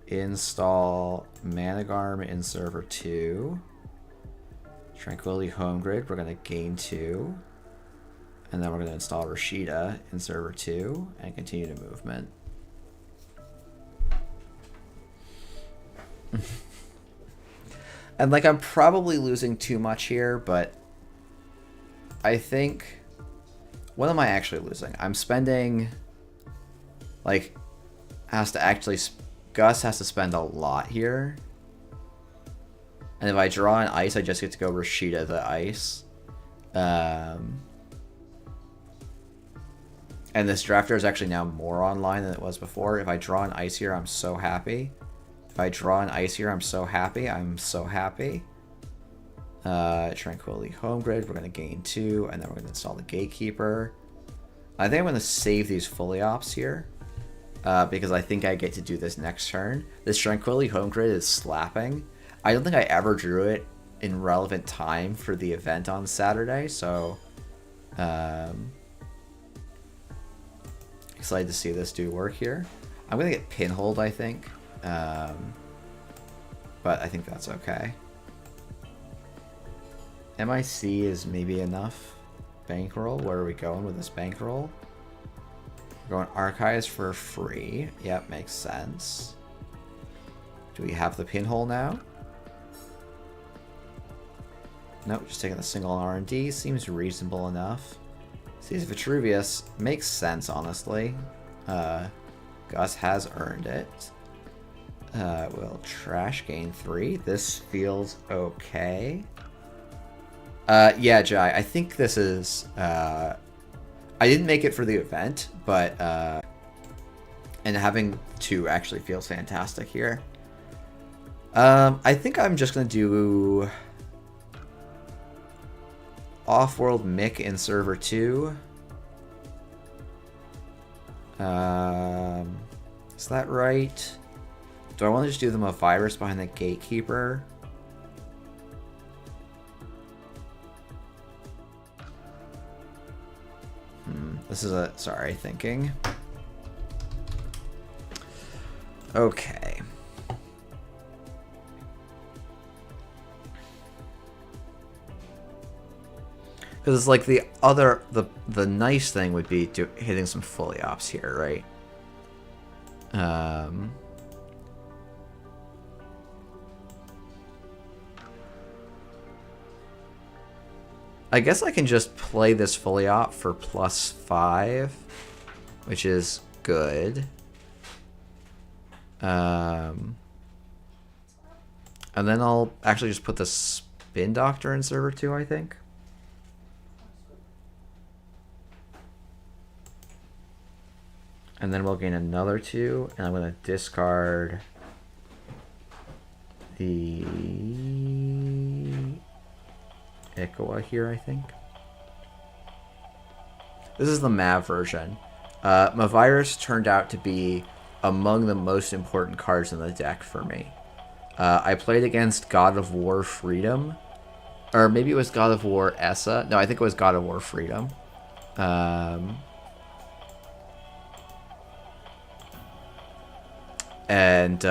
Install Managarm in server 2. Tranquility Home Grid, we're going to gain 2. And then we're going to install Rashida in server 2 and continue to movement. And like, I'm probably losing too much here, but I think... What am I actually losing? I'm spending... Like, Gus has to spend a lot here. And if I draw an ice, I just get to go Rashida the ice. And this drafter is actually now more online than it was before. If I draw an ice here, I'm so happy. If I draw an ice here, I'm so happy. I'm so happy. Tranquility Home Grid, we're going to gain 2, and then we're going to install the Gatekeeper. I think I'm going to save these fully ops here. Because I think I get to do this next turn. This Tranquility Home Grid is slapping. I don't think I ever drew it in relevant time for the event on Saturday, so... excited to see this do work here. I'm going to get Pinhold, I think. But I think that's okay. MIC is maybe enough. Bankroll, where are we going with this bankroll? We're going Archives for free. Yep, makes sense. Do we have the pinhole now? Nope, just taking a single R&D seems reasonable enough. Seas Vitruvius makes sense, honestly. Gus has earned it. We'll trash gain 3. This feels okay. Yeah, Jai, I think this is... I didn't make it for the event, but... and having 2 actually feels fantastic here. I think I'm just going to do... Off-world Mick in server 2. Is that right? Do I want to just do them a virus behind the gatekeeper? This is a... Sorry, thinking. Okay. Because it's like the other... The nice thing would be hitting some fully ops here, right? I guess I can just play this fully op for +5, which is good. And then I'll actually just put the Spin Doctor in server 2, I think. And then we'll gain another 2, and I'm going to discard the Ikoa here, I think. This is the Mav version. Mavirus turned out to be among the most important cards in the deck for me. I played against God of War Freedom. Or maybe it was God of War Essa. No, I think it was God of War Freedom. And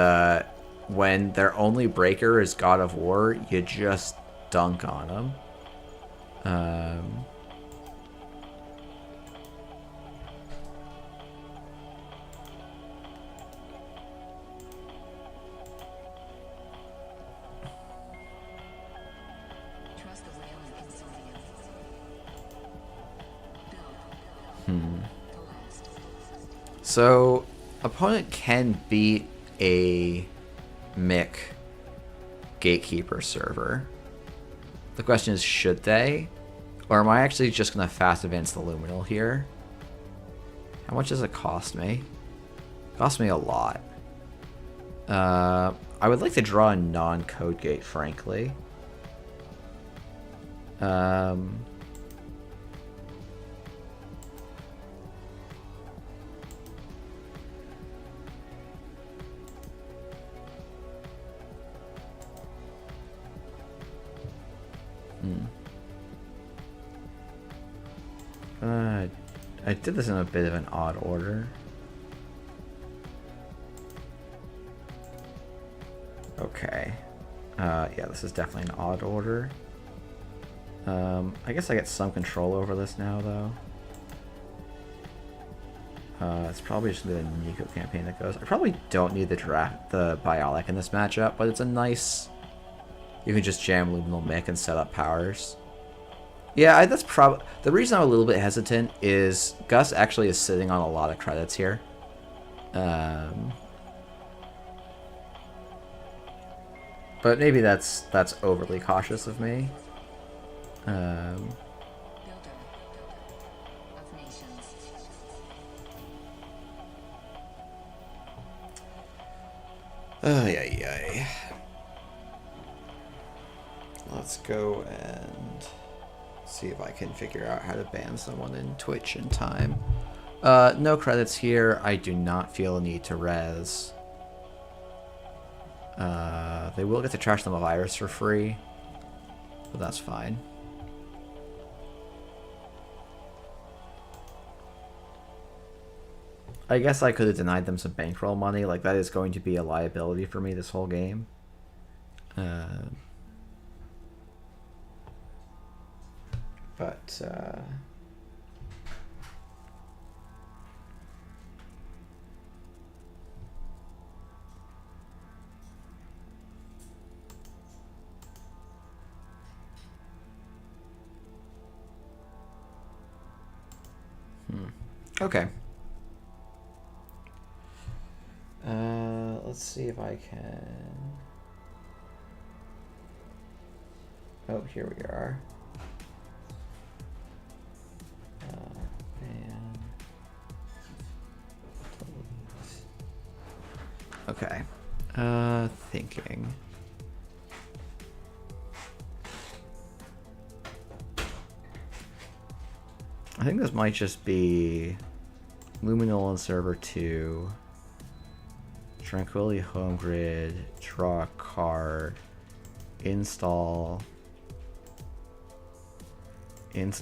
when their only breaker is God of War, you just dunk on them. So, opponent can beat a Mick Gatekeeper server. The question is, should they? Or am I actually just going to fast advance the Luminal here? How much does it cost me? It costs me a lot. I would like to draw a non-code gate, frankly. I did this in a bit of an odd order. Okay. Yeah, this is definitely an odd order. I guess I get some control over this now, though. It's probably just the Nico campaign that goes. I probably don't need the Biolic in this matchup, but it's a nice... You can just jam Luminal Mick and set up powers. Yeah, that's probably... The reason I'm a little bit hesitant is Gus actually is sitting on a lot of credits here. But maybe that's overly cautious of me. Oh, yeah. Let's go and see if I can figure out how to ban someone in Twitch in time. No credits here. I do not feel a need to res. They will get to trash them a virus for free, but that's fine. I guess I could have denied them some bankroll money. Like, that is going to be a liability for me this whole game. But Okay. Let's see if I can... Oh, here we are. And... Okay. Thinking. I think this might just be Luminol on server 2, Tranquility Home Grid, draw a card, install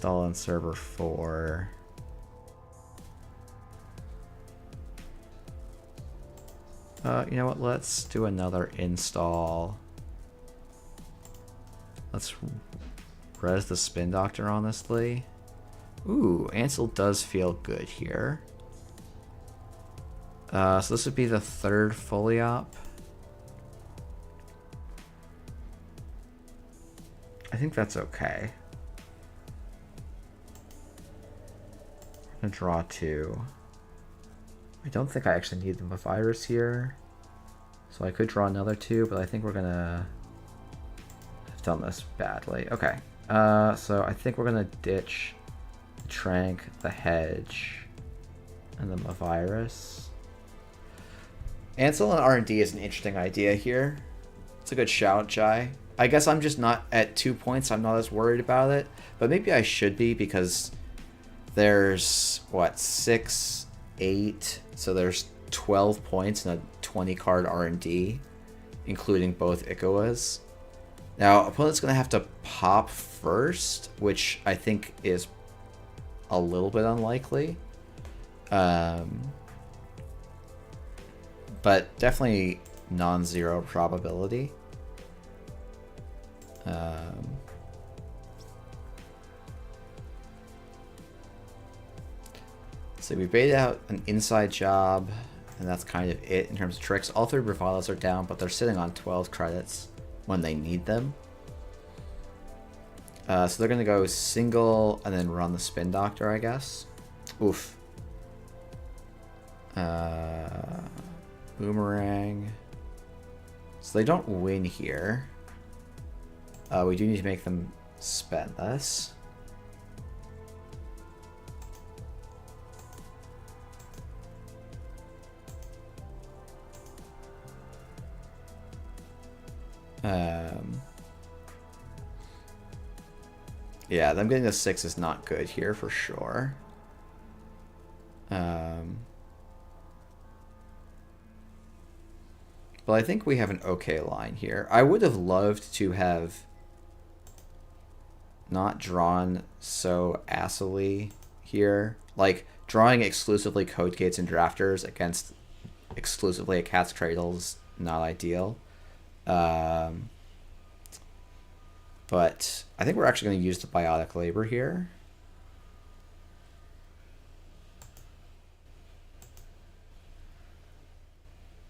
on server 4. You know what, let's do another install. Let's res the Spin Doctor, honestly. Ooh, Ansel does feel good here. So this would be the third fully op. I think that's okay. I'm gonna draw 2. I don't think I actually need the virus here. So I could draw another 2, but I think we're gonna have done this badly. Okay. So I think we're gonna ditch Trank, the Hedge, and then the virus. Ansel and R&D is an interesting idea here. It's a good shout, Jai. I guess I'm just not at 2 points. I'm not as worried about it, but maybe I should be, because there's what, 6, 8. So there's 12 points in a 20 card R&D, including both Ikawas. Now, opponent's gonna have to pop first, which I think is a little bit unlikely. But definitely non-zero probability. So we baited out an inside job, and that's kind of it in terms of tricks. All 3 bravados are down, but they're sitting on 12 credits when they need them. So they're going to go single and then run the Spin Doctor, I guess. Oof. Boomerang. So they don't win here. We do need to make them spend this. Yeah, them getting a 6 is not good here for sure. But I think we have an okay line here. I would have loved to have not drawn so assily here. Like, drawing exclusively Code Gates and Drafters against exclusively a Cat's Cradle is not ideal. But I think we're actually going to use the Biotic Labor here.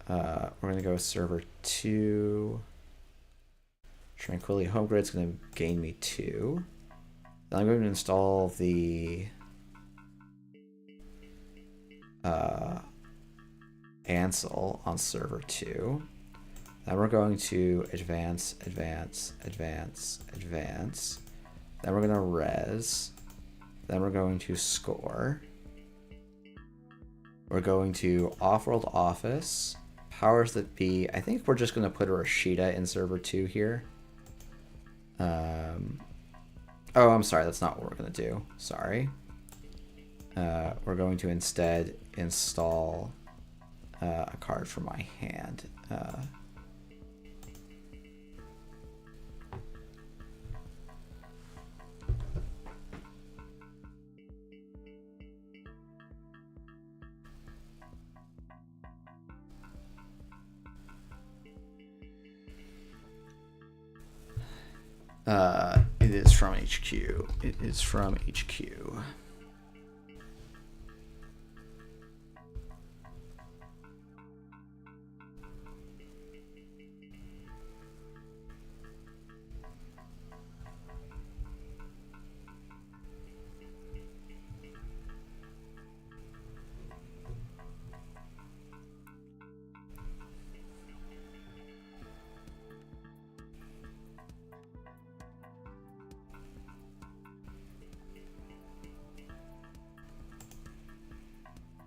We're going to go server 2. Tranquility Home Grid's going to gain me 2. Then I'm going to install the Ansel on server 2. Then we're going to advance. Then we're going to res. Then we're going to score. We're going to off-world office. Powers that be. I think we're just going to put a Rashida in server 2 here. Oh, I'm sorry. That's not what we're going to do. Sorry. We're going to instead install a card from my hand. It is from HQ. It is from HQ.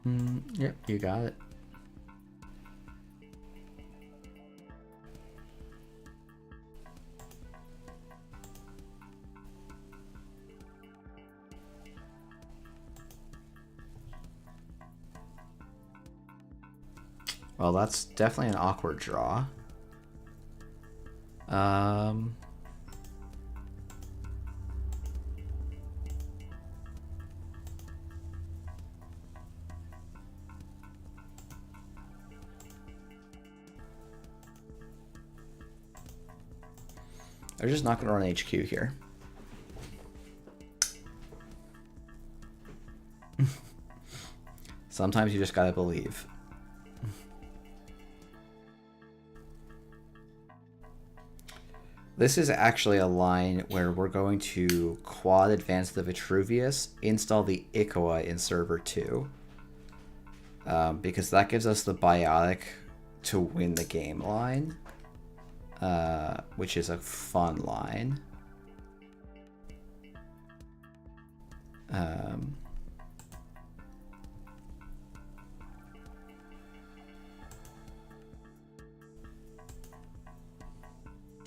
Yep, you got it. Well, that's definitely an awkward draw. They're just not going to run HQ here. Sometimes you just gotta believe. This is actually a line where we're going to quad advance the Vitruvius, install the Ikoa in server 2. Because that gives us the biotic to win the game line. Which is a fun line.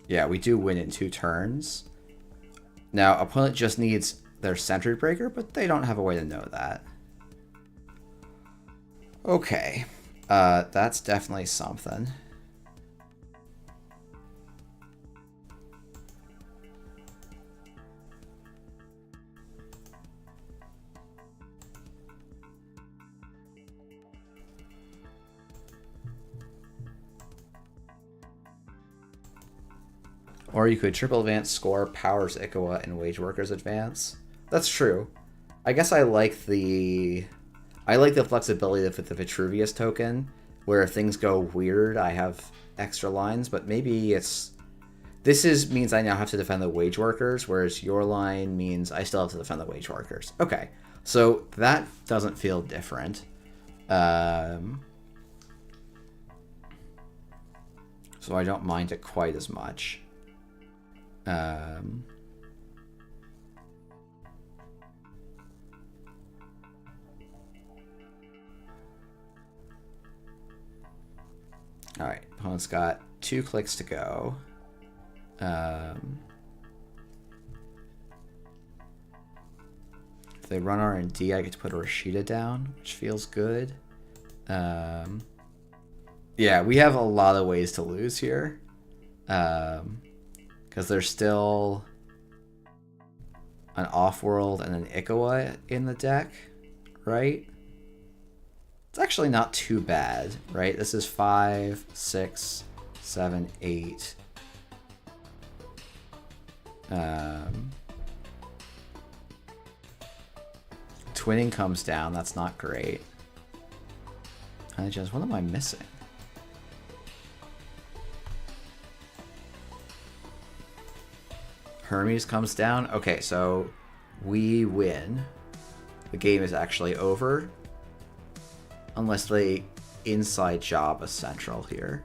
Yeah, we do win in 2 turns. Now, opponent just needs their Sentry Breaker, but they don't have a way to know that. Okay, that's definitely something. Or you could triple advance, score, powers Ikoa, and wage workers advance. That's true. I guess I like the flexibility with the Vitruvius token, where if things go weird, I have extra lines. But maybe means I now have to defend the wage workers, whereas your line means I still have to defend the wage workers. Okay, so that doesn't feel different. So I don't mind it quite as much. Alright, opponent's got 2 clicks to go. If they run R&D, I get to put a Rashida down, which feels good. Yeah, we have a lot of ways to lose here. Because there's still an Off-World and an Ikoa in the deck, right? It's actually not too bad, right? This is 5, 6, 7, 8. Twinning comes down, that's not great. What am I missing? Hermes comes down. Okay, so we win. The game is actually over. Unless they inside job a central here.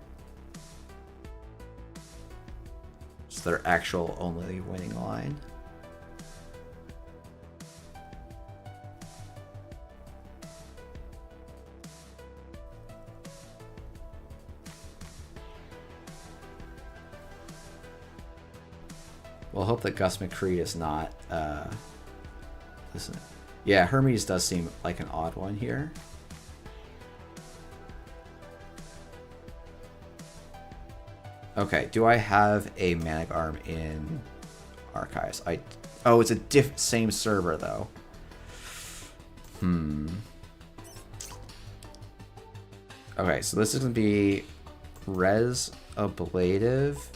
It's their actual only winning line. We'll hope that Gus McCreed is not, listen. Yeah, Hermes does seem like an odd one here. Okay, do I have a Manic Arm in Archives? Oh, it's a same server, though. Okay, so this is going to be Res Ablative.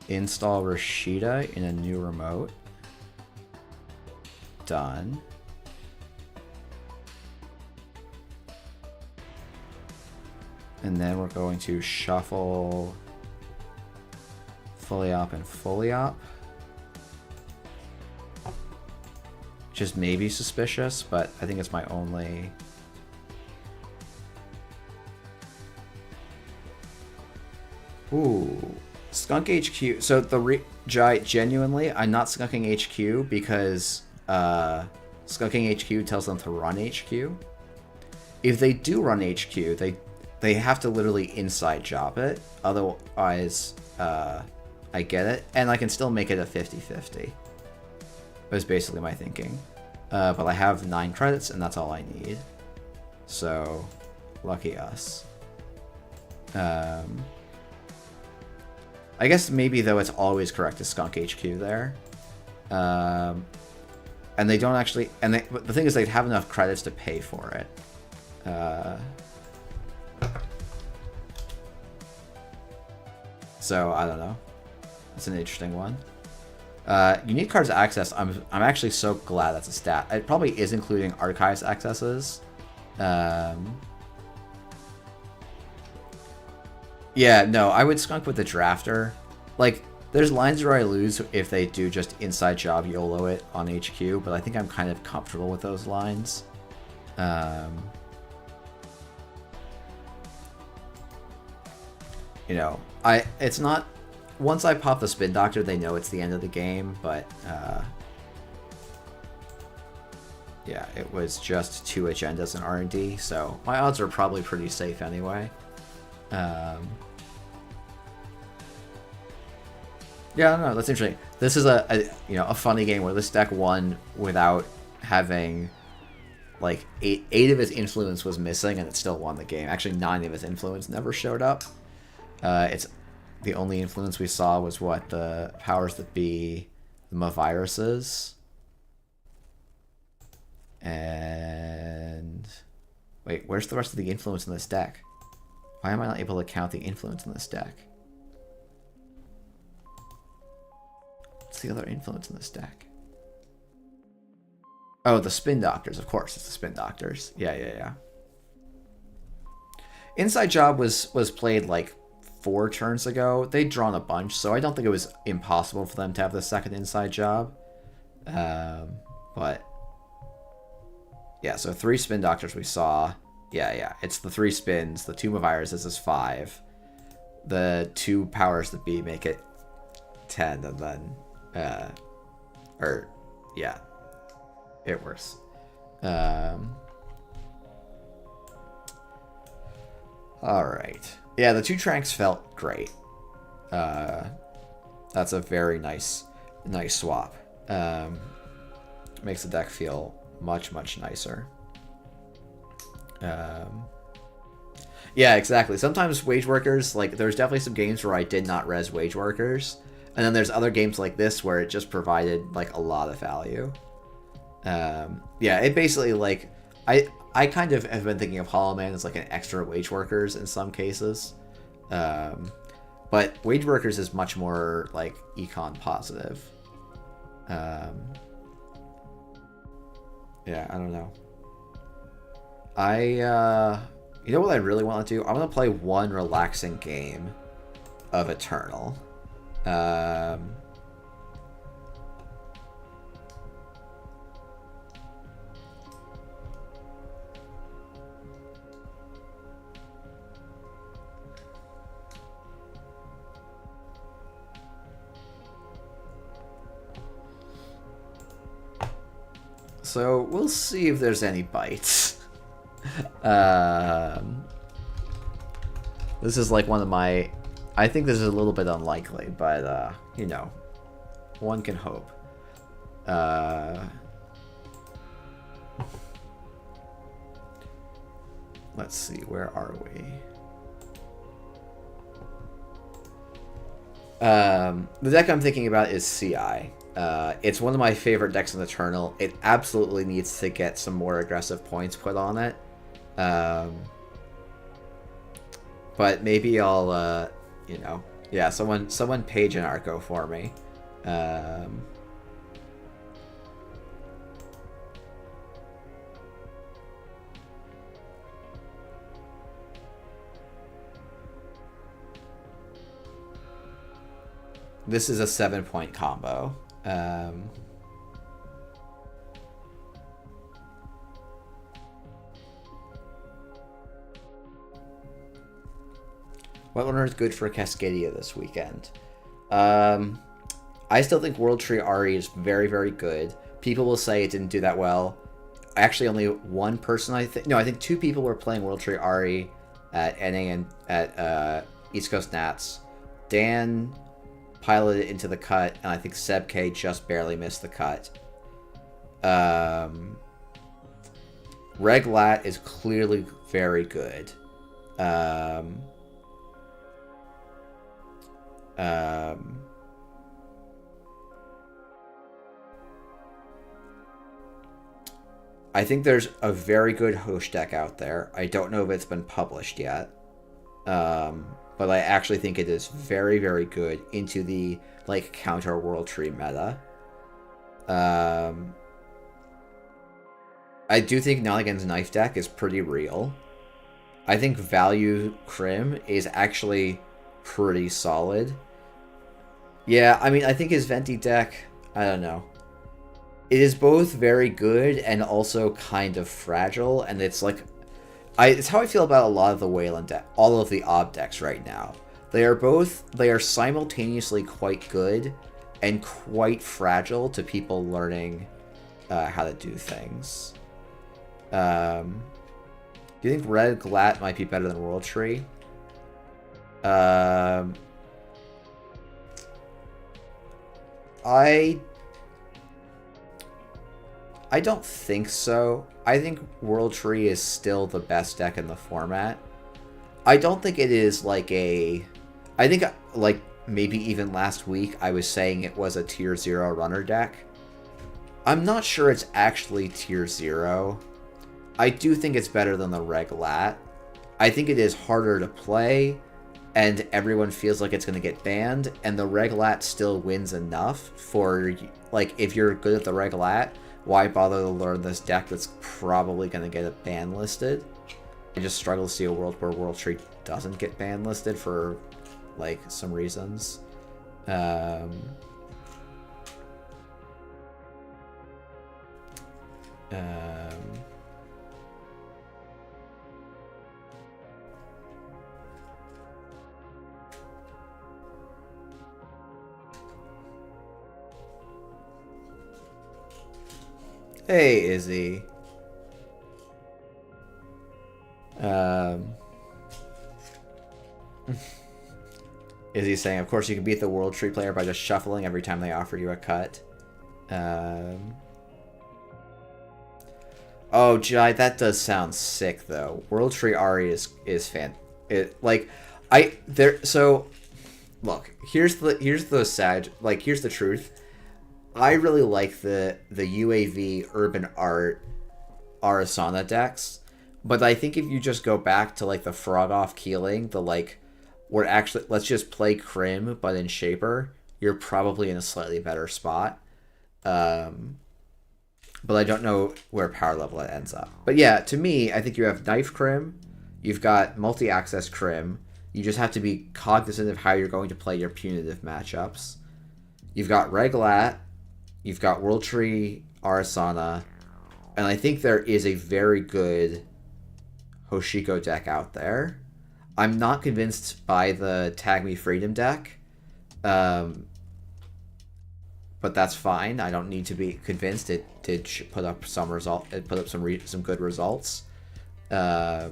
Install Rashida in a new remote. Done. And then we're going to shuffle Fully Op and Fully Op. Which is maybe suspicious, but I think it's my only... Ooh. Skunk HQ. So genuinely, I'm not skunking HQ because Skunking HQ tells them to run HQ. If they do run HQ, they have to literally inside job it. Otherwise, I get it. And I can still make it a 50-50. Was basically my thinking. But I have 9 credits, and that's all I need. So, lucky us. I guess maybe, though, it's always correct to skunk HQ there. And they don't actually... And the thing is, they'd have enough credits to pay for it. So, I don't know. It's an interesting one. Unique cards access, I'm actually so glad that's a stat. It probably is including archives accesses. Yeah, no, I would skunk with the drafter. Like, there's lines where I lose if they do just inside job YOLO it on HQ, but I think I'm kind of comfortable with those lines. You know, it's not... Once I pop the Spin Doctor, they know it's the end of the game, but... yeah, it was just 2 agendas in R&D, so my odds are probably pretty safe anyway. Yeah, I don't know, that's interesting. This is a funny game where this deck won without having, like, 8 of its influence was missing, and it still won the game. Actually, 9 of its influence never showed up. It's the only influence we saw was what? The powers that be, the Maviruses. And... wait, where's the rest of the influence in this deck? Why am I not able to count the influence in this deck? What's the other influence in this deck? Oh, the Spin Doctors, of course. It's the Spin Doctors. Yeah. Inside Job was played like 4 turns ago. They'd drawn a bunch, so I don't think it was impossible for them to have the second Inside Job. But yeah, so 3 Spin Doctors we saw. Yeah. It's the 3 spins. The 2 Maviruses is 5. The 2 powers that be make it 10, and then yeah, it works. All right. Yeah, the 2 Tranks felt great. That's a very nice swap. Makes the deck feel much nicer. Yeah, exactly. Sometimes Wage Workers, like, there's definitely some games where I did not res Wage Workers, and then there's other games like this where it just provided, like, a lot of value. Yeah, it basically, like, I kind of have been thinking of Hollow Man as like an extra Wage Workers in some cases. But Wage Workers is much more like econ positive. Yeah, I don't know. You know what I really want to do? I want to play one relaxing game of Eternal. So we'll see if there's any bites. This is like one of my... I think this is a little bit unlikely, but, you know, one can hope. Let's see, where are we? The deck I'm thinking about is CI. It's one of my favorite decks in Eternal. It absolutely needs to get some more aggressive points put on it. But maybe I'll, you know, yeah, someone page an Arco for me. This is a 7-point combo. What one is good for Cascadia this weekend? I still think World Tree Ari is very, very good. people will say it didn't do that well. Actually, only one person, I think two people were playing World Tree Ari at NA and at East Coast Nats. Dan piloted it into the cut, and I think Seb K just barely missed the cut. Reg Lat is clearly very good. I think there's a very good host deck out there. I don't know if it's been published yet. But I actually think it is very, very good into the, like, counter World Tree meta. I do think Noggins Knife deck is pretty real. I think Value Crim is actually pretty solid. Yeah, I mean, I think his Venti deck, I don't know. It is both very good and also kind of fragile, and it's like... it's how I feel about a lot of the Wayland deck, all of the Ob decks right now. They are simultaneously quite good and quite fragile to people learning how to do things. Do you think Red Glat might be better than World Tree? I don't think so. I think World Tree is still the best deck in the format. I don't think it is like a... I think, like, maybe even last week I was saying it was a tier 0 runner deck. I'm not sure it's actually tier 0. I do think it's better than the Reg Lat. I think it is harder to play, and everyone feels like it's going to get banned, and the Reg Lat still wins enough for, like, if you're good at the Reg Lat, why bother to learn this deck that's probably going to get it ban listed? I just struggle to see a world where World Tree doesn't get ban listed for, like, some reasons. Hey, Izzy. Izzy saying, of course you can beat the World Tree player by just shuffling every time they offer you a cut. Oh, Jai, that does sound sick, though. World Tree Ari is fan. So, look, here's the truth. I really like the UAV Urban Art Arasana decks, but I think if you just go back to, like, the Frog Off Keeling, the, like, we're actually, let's just play Crim, but in Shaper, you're probably in a slightly better spot. But I don't know where power level it ends up. But yeah, to me, I think you have Knife Crim, you've got Multi-Access Crim, you just have to be cognizant of how you're going to play your punitive matchups. You've got Reg Lat, you've got World Tree Arasana, and I think there is a very good Hoshiko deck out there. I'm not convinced by the Tag Me Freedom deck, but that's fine. I don't need to be convinced. It did put up some result. It put up some good results. I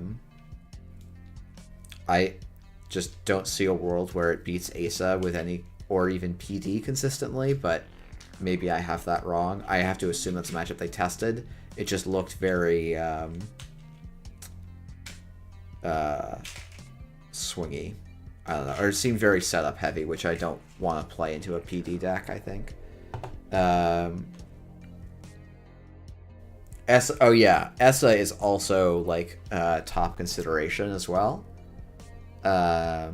just don't see a world where it beats Asa with any, or even PD consistently, but maybe I have that wrong. I have to assume that's a matchup they tested. It just looked very swingy. I don't know. Or it seemed very setup heavy, which I don't want to play into a PD deck, I think. Essa is also, like, top consideration as well. Essa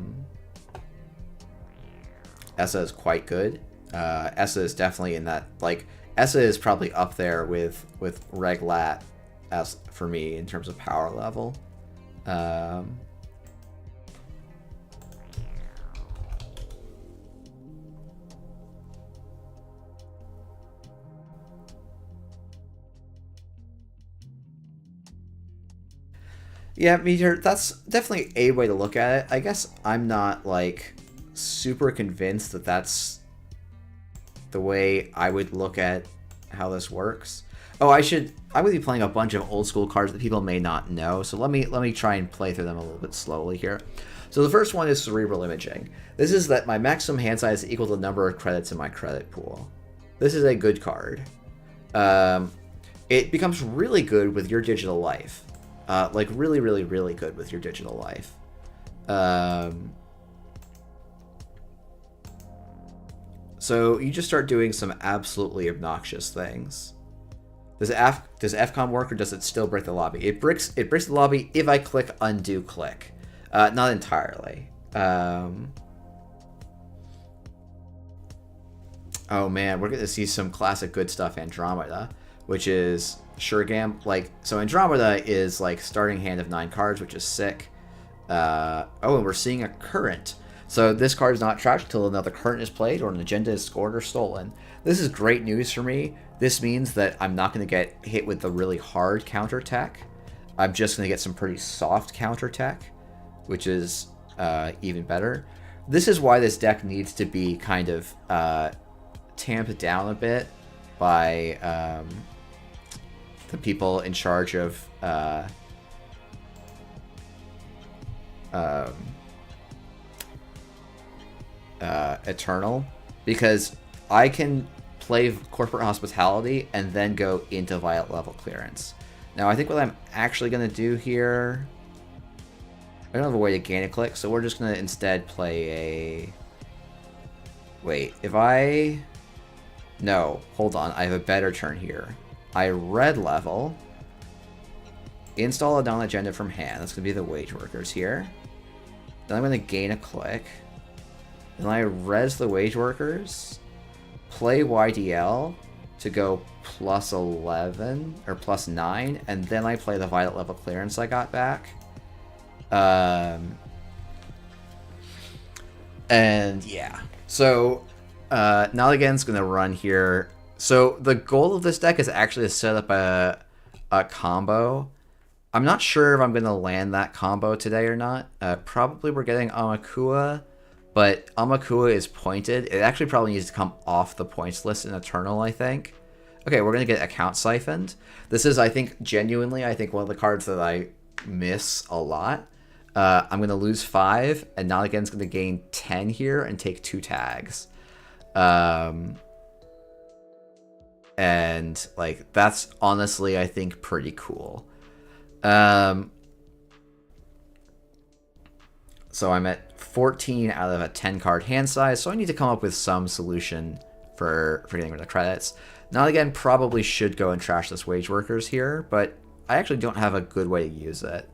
is quite good. Essa is definitely in that, like, Essa is probably up there with Reg Lat as for me in terms of power level. Yeah, Meteor, that's definitely a way to look at it. I guess I'm not, like, super convinced that that's the way I would look at how this works. Oh, I would be playing a bunch of old school cards that people may not know, so let me try and play through them a little bit slowly here. So the first one is Cerebral Imaging. This is that my maximum hand size is equal to the number of credits in my credit pool. This is a good card. It becomes really good with your digital life. Like really, really, really good with your digital life. So you just start doing some absolutely obnoxious things. Does FCOM work, or does it still break the lobby? It breaks the lobby if I click undo click. Not entirely. Oh man, we're gonna see some classic good stuff. Andromeda, which is Shurgam. Like, so Andromeda is like starting hand of 9 cards, which is sick. Oh, and we're seeing a current. So this card is not trashed until another current is played or an agenda is scored or stolen. This is great news for me. This means that I'm not going to get hit with the really hard counterattack. I'm just going to get some pretty soft counterattack, which is even better. This is why this deck needs to be kind of tamped down a bit by the people in charge of Eternal, because I can play Corporate Hospitality and then go into Violet level clearance. Now I think what I'm actually going to do here, I don't have a way to gain a click, so we're just going to instead play a... Wait, if I... No, hold on, I have a better turn here. I red level, install a non-agenda from hand, that's going to be the Wage Workers here. Then I'm going to gain a click. Then I res the Wage Workers, play YDL to go plus 11 or plus 9, and then I play the Violet level clearance I got back. And yeah, so Not Again's gonna run here. So the goal of this deck is actually to set up a combo. I'm not sure if I'm gonna land that combo today or not. Probably we're getting Amakua. But Amakua is pointed. It actually probably needs to come off the points list in Eternal, I think. Okay, we're going to get Account Siphoned. This is, I think, genuinely, one of the cards that I miss a lot. I'm going to lose 5, and Not Again's going to gain 10 here and take 2 tags. And, like, that's honestly, I think, pretty cool. So I'm at 14 out of a 10-card hand size, so I need to come up with some solution for getting rid of credits. Not Again probably should go and trash this Wage Workers here, but I actually don't have a good way to use it.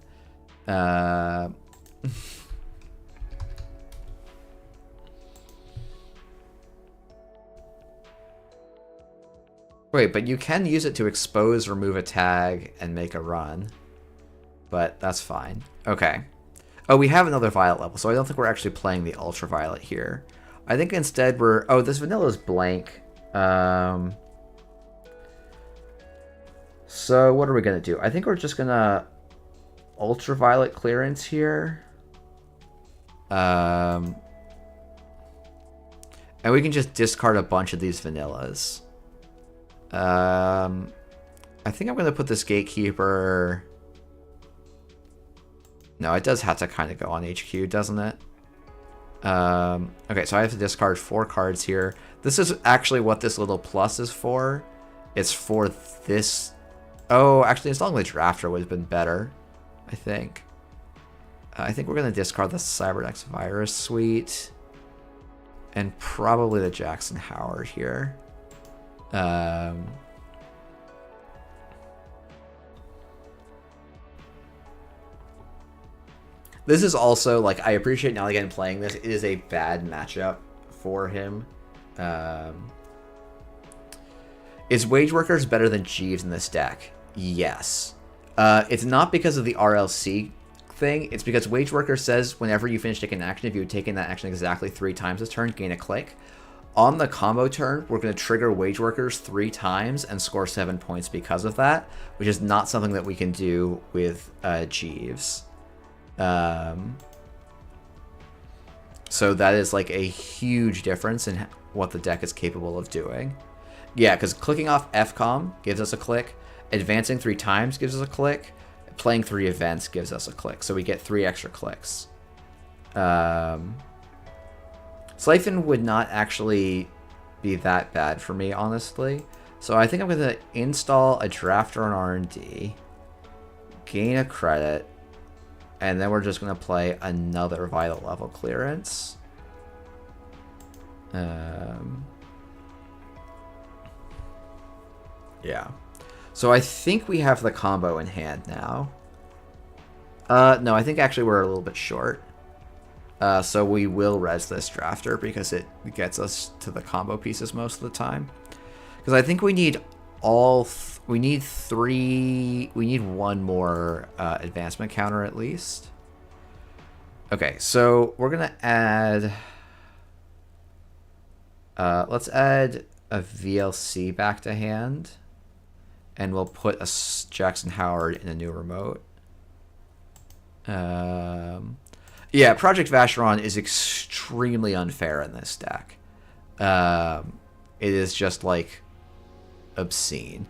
Wait, but you can use it to expose, remove a tag, and make a run. But that's fine. Okay. Oh, we have another Violet level, so I don't think we're actually playing the Ultraviolet here. I think instead we're... Oh, this vanilla is blank. So what are we going to do? I think we're just going to Ultraviolet clearance here. And we can just discard a bunch of these vanillas. I think I'm going to put this Gatekeeper... No, it does have to kind of go on HQ, doesn't it? Okay, so I have to discard 4 cards here. This is actually what this little plus is for. It's for this... Oh, actually, as long as the Drafter would have been better, I think. I think we're going to discard the Cybernex Virus Suite. And probably the Jackson Howard here. This is also, like, I appreciate Not Again playing this. It is a bad matchup for him. Is Wage Workers better than Jeeves in this deck? Yes. It's not because of the RLC thing. It's because Wage Worker says whenever you finish taking an action, if you've taken that action exactly 3 times this turn, gain a click. On the combo turn, we're going to trigger Wage Workers 3 times and score 7 points because of that, which is not something that we can do with Jeeves. So that is like a huge difference in what the deck is capable of doing. Yeah, because clicking off FCOM gives us a click. Advancing 3 times gives us a click. Playing 3 events gives us a click. So we get 3 extra clicks. Slifen would not actually be that bad for me, honestly. So I think I'm going to install a drafter on R&D, gain a credit, and then we're just going to play another vital level clearance. Yeah. So I think we have the combo in hand now. No, I think actually we're a little bit short. So we will res this drafter because it gets us to the combo pieces most of the time. Because I think we need we need 3... We need 1 more advancement counter at least. Okay, so we're going to add... let's add a VLC back to hand. And we'll put a Jackson Howard in a new remote. Yeah, Project Vacheron is extremely unfair in this deck. It is just, like, obscene.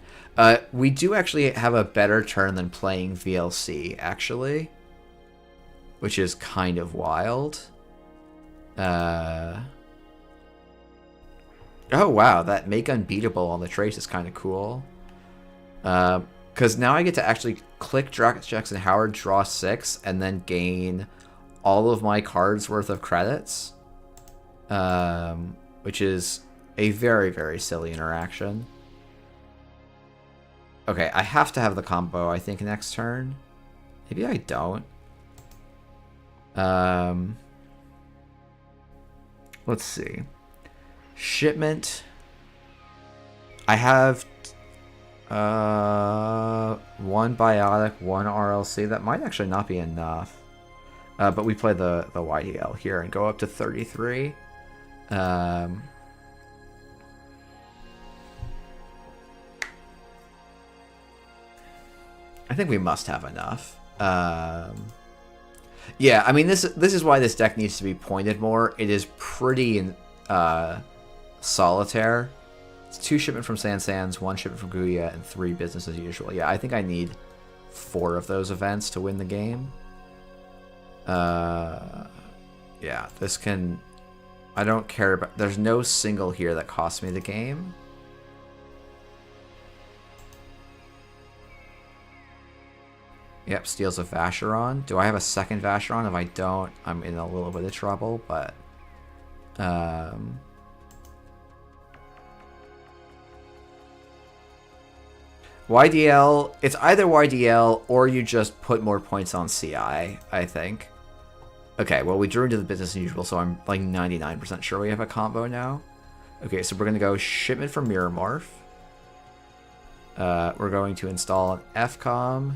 We do actually have a better turn than playing VLC, actually. Which is kind of wild. Oh, wow, that make unbeatable on the trace is kind of cool. Because now I get to actually click Jackson Howard, draw 6, and then gain all of my cards worth of credits. Which is a very, very silly interaction. Okay, I have to have the combo, I think, next turn. Maybe I don't. Let's see. Shipment. I have 1 Biotic, 1 RLC. That might actually not be enough. But we play the YDL here and go up to 33. I think we must have enough. Yeah, I mean, this is why this deck needs to be pointed more. It is pretty solitaire. It's 2 shipment from Sands, 1 shipment from Guya, and 3 business as usual. Yeah, I think I need 4 of those events to win the game. Yeah, this can... I don't care about... There's no single here that costs me the game. Yep, steals a Vacheron. Do I have a second Vacheron? If I don't, I'm in a little bit of trouble, but... YDL, it's either YDL or you just put more points on CI, I think. Okay, well, we drew into the business as usual, so I'm like 99% sure we have a combo now. Okay, so we're going to go shipment for Mirror Morph. We're going to install an FCOM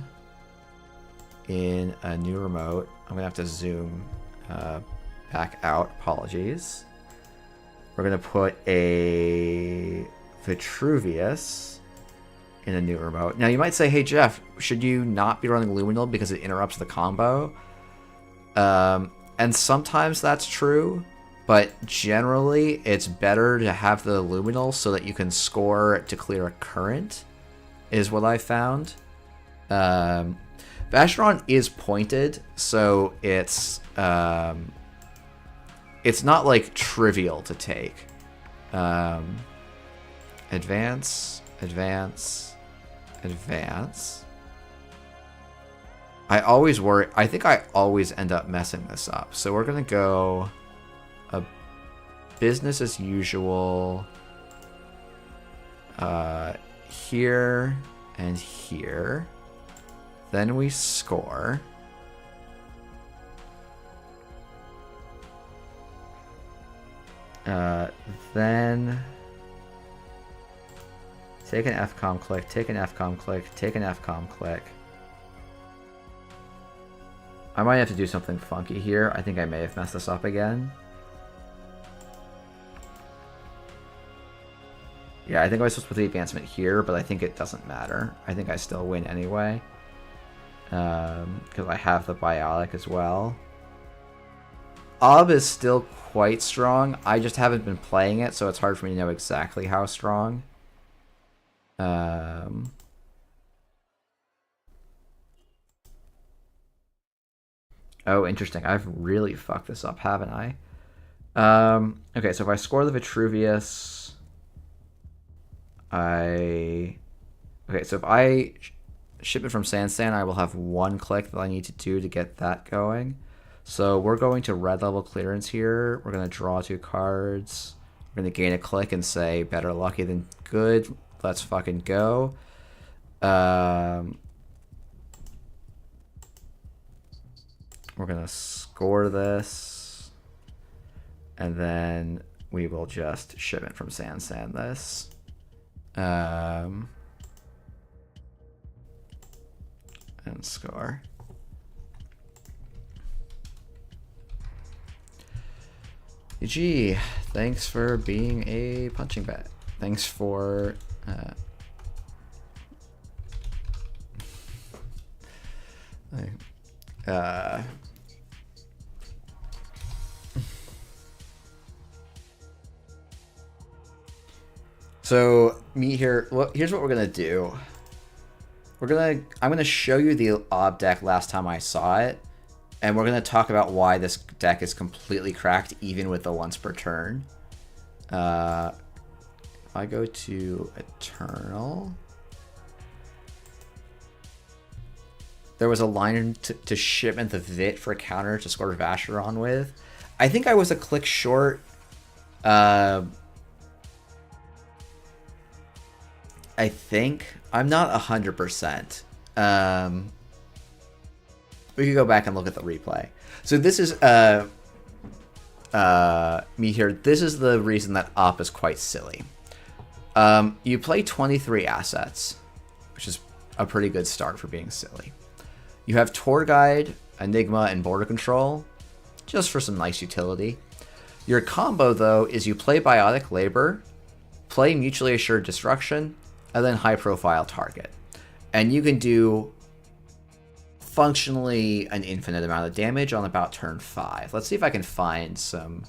in a new remote. I'm going to have to zoom back out. Apologies. We're going to put a Vitruvius in a new remote. Now, you might say, hey, Jeff, should you not be running Luminal because it interrupts the combo? And sometimes that's true, but generally it's better to have the Luminal so that you can score to clear a current, is what I found. Vacheron is pointed, so it's not like trivial to take. Advance, advance, advance. I always worry. I think I always end up messing this up. So we're gonna go a business as usual. Here and here. Then we score. Then take an FCOM click, take an FCOM click, take an FCOM click. I might have to do something funky here. I think I may have messed this up again. Yeah, I think I was supposed to put the advancement here, but I think it doesn't matter. I think I still win anyway. Because I have the Biotic as well. Ob is still quite strong. I just haven't been playing it, so it's hard for me to know exactly how strong. Oh, interesting. I've really fucked this up, haven't I? Okay, so if I score the Vitruvius, I... Okay, so if I ship it from Sand, I will have one click that I need to do to get that going. So we're going to red level clearance here. We're going to draw 2 cards. We're going to gain a click and say better lucky than good. Let's fucking go. We're going to score this. And then we will just ship it from Sand this. And score. Gee, thanks for being a punching bag. Thanks for so me here. Well, here's what we're gonna do. I'm gonna show you the ob deck last time I saw it, and we're gonna talk about why this deck is completely cracked, even with the once per turn. If I go to Eternal, there was a line to shipment the Vit for a counter to score Vacheron with. I think I was a click short. I think I'm not 100%. We could go back and look at the replay. So this is me here. This is the reason that op is quite silly. You play 23 assets, which is a pretty good start for being silly. You have Tour Guide, Enigma, and Border Control, just for some nice utility. Your combo, though, is you play Biotic Labor, play Mutually Assured Destruction, and then High Profile Target. And you can do functionally an infinite amount of damage on about turn 5. Let's see if I can find some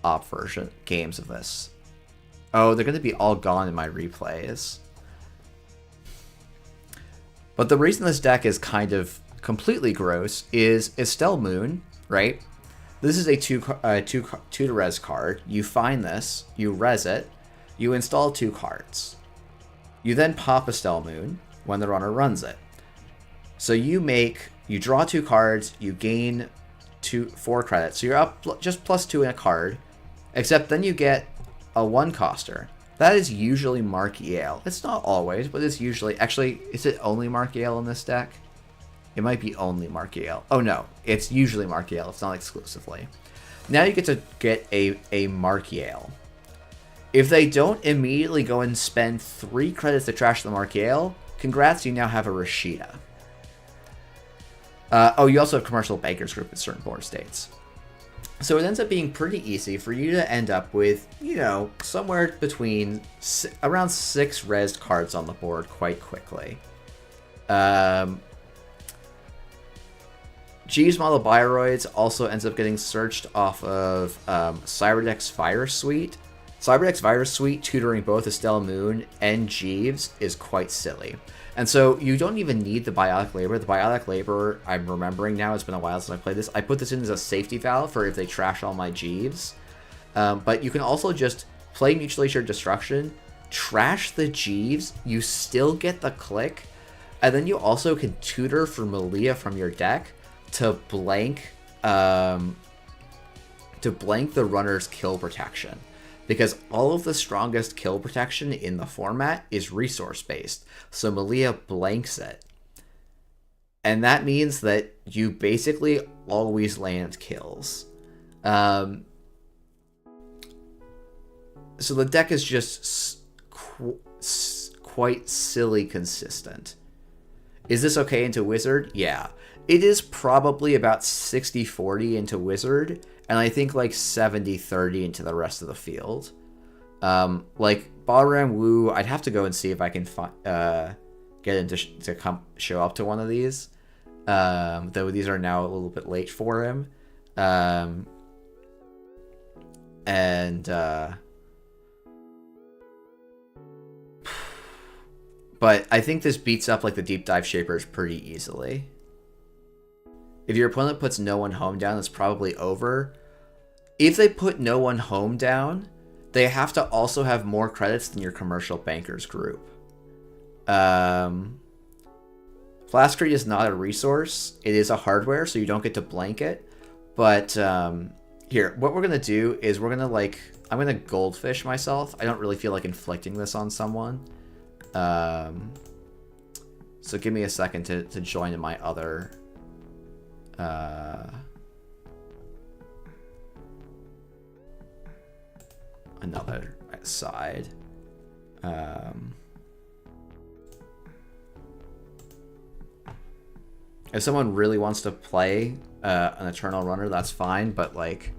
op version games of this. Oh, they're going to be all gone in my replays. But the reason this deck is kind of completely gross is Estelle Moon, right? This is a 2 to res card. You find this, you res it, you install 2 cards. You then pop Estelle Moon when the runner runs it. So you draw 2 cards, you gain 4 credits. So you're up just +2 in a card, except then you get a 1-coster. That is usually Mark Yale. It's not always, but it's usually... Actually, is it only Mark Yale in this deck? It might be only Mark Yale. Oh no, it's usually Mark Yale. It's not exclusively. Now you get to get a Mark Yale. If they don't immediately go and spend 3 credits to trash the Mark Yale, congrats, you now have a Rashida. Oh, you also have Commercial Bankers Group in certain board states. So it ends up being pretty easy for you to end up with, you know, somewhere between around 6 res cards on the board quite quickly. Jeeves Model Bioroids also ends up getting searched off of Cyberdeck's Fire Suite. Cyberdeck's Fire Suite tutoring both Estelle Moon and Jeeves is quite silly. And so you don't even need the Biotic Labor. The Biotic Labor, I'm remembering now, it's been a while since I played this. I put this in as a safety valve for if they trash all my Jeeves. But you can also just play Mutually Assured Destruction, trash the Jeeves, you still get the click, and then you also can tutor for Malia from your deck to blank the runner's kill protection. Because all of the strongest kill protection in the format is resource-based. So Malia blanks it. And that means that you basically always land kills. So the deck is just quite silly consistent. Is this okay into Wizard? Yeah. It is probably about 60-40 into Wizard, and I think like 70-30 into the rest of the field. Like Ballroom Wu, I'd have to go and see if I can get him to come show up to one of these. Though these are now a little bit late for him. But I think this beats up like the deep dive shapers pretty easily. If your opponent puts no one home down, it's probably over. If they put no one home down, they have to also have more credits than your commercial bankers group. Plasticrete is not a resource. It is a hardware, so you don't get to blank it. But here, what we're going to do is we're going to like... I'm going to goldfish myself. I don't really feel like inflicting this on someone. So give me a second to join in my other... another side. If someone really wants to play an Eternal Runner, that's fine, but like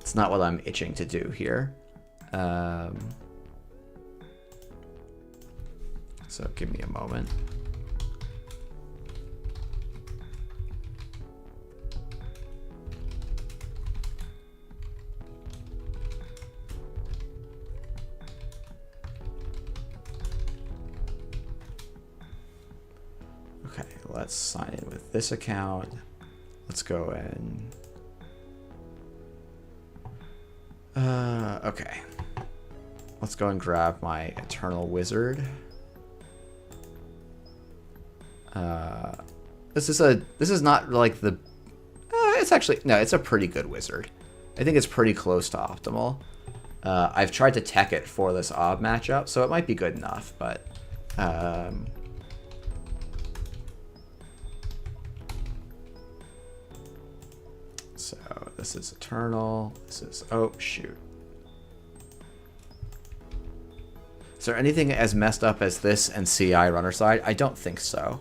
it's not what I'm itching to do here. So give me a moment. Okay, let's sign in with this account. Let's go in. Okay. Let's go and grab my Eternal Wizard. This is not like the... it's actually... No, it's a pretty good wizard. I think it's pretty close to optimal. I've tried to tech it for this Ob matchup, so it might be good enough, but... So this is Eternal. This is... Oh, shoot. Is there anything as messed up as this and CI runner side? I don't think so.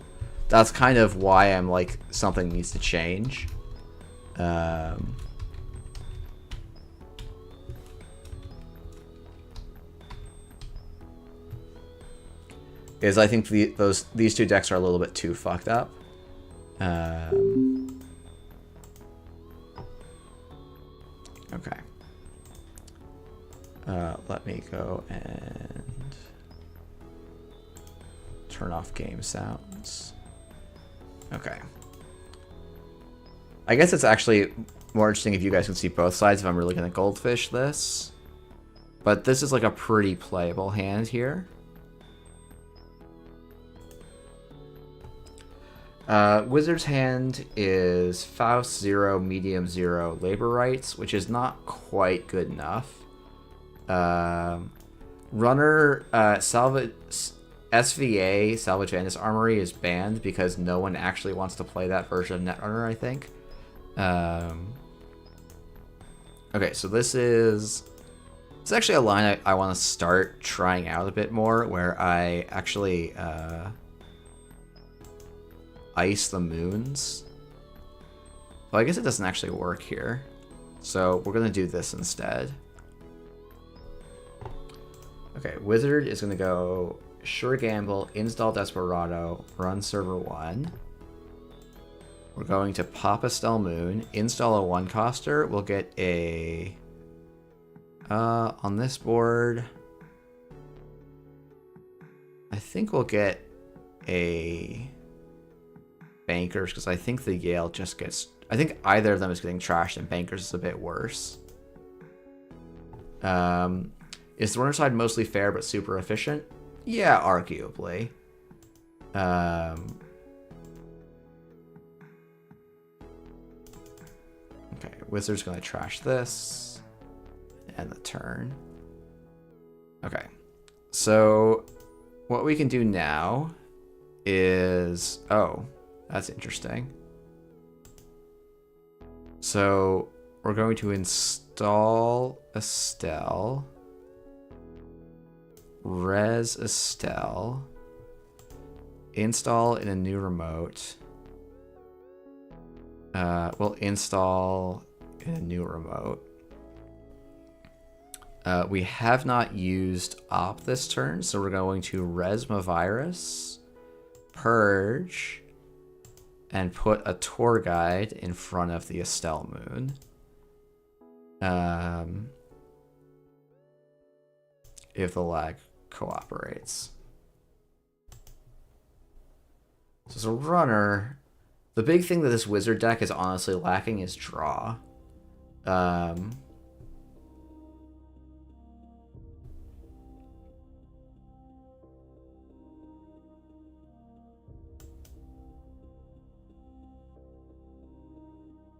That's kind of why I'm like, something needs to change. Is I think these two decks are a little bit too fucked up. Okay. Let me go and turn off game sounds. Okay. I guess it's actually more interesting if you guys can see both sides if I'm really going to goldfish this. But this is like a pretty playable hand here. Wizard's hand is Faust 0, Medium 0, Labor Rights, which is not quite good enough. Runner, SVA, Salvage Vandus Armory, is banned because no one actually wants to play that version of Netrunner, I think. Okay, so this is... It's actually a line I want to start trying out a bit more, where I actually... ice the moons. Well, I guess it doesn't actually work here. So we're going to do this instead. Okay, Wizard is going to go Sure Gamble, install Desperado, run server 1. We're going to pop a Stell Moon, install a 1-coster. We'll get a... on this board... I think we'll get a... Bankers, because I think the Yale just gets... I think either of them is getting trashed, and Bankers is a bit worse. Is the runner side mostly fair but super efficient? Yeah, arguably. Okay, Wizard's going to trash this. And the turn. Okay. So, what we can do now is... Oh... That's interesting. So we're going to install Estelle, res Estelle, install in a new remote. We'll install in a new remote. We have not used Op this turn, so we're going to Resma Virus, Purge, and put a tour guide in front of the Estelle Moon. If the lag cooperates. So as a runner, the big thing that this wizard deck is honestly lacking is draw.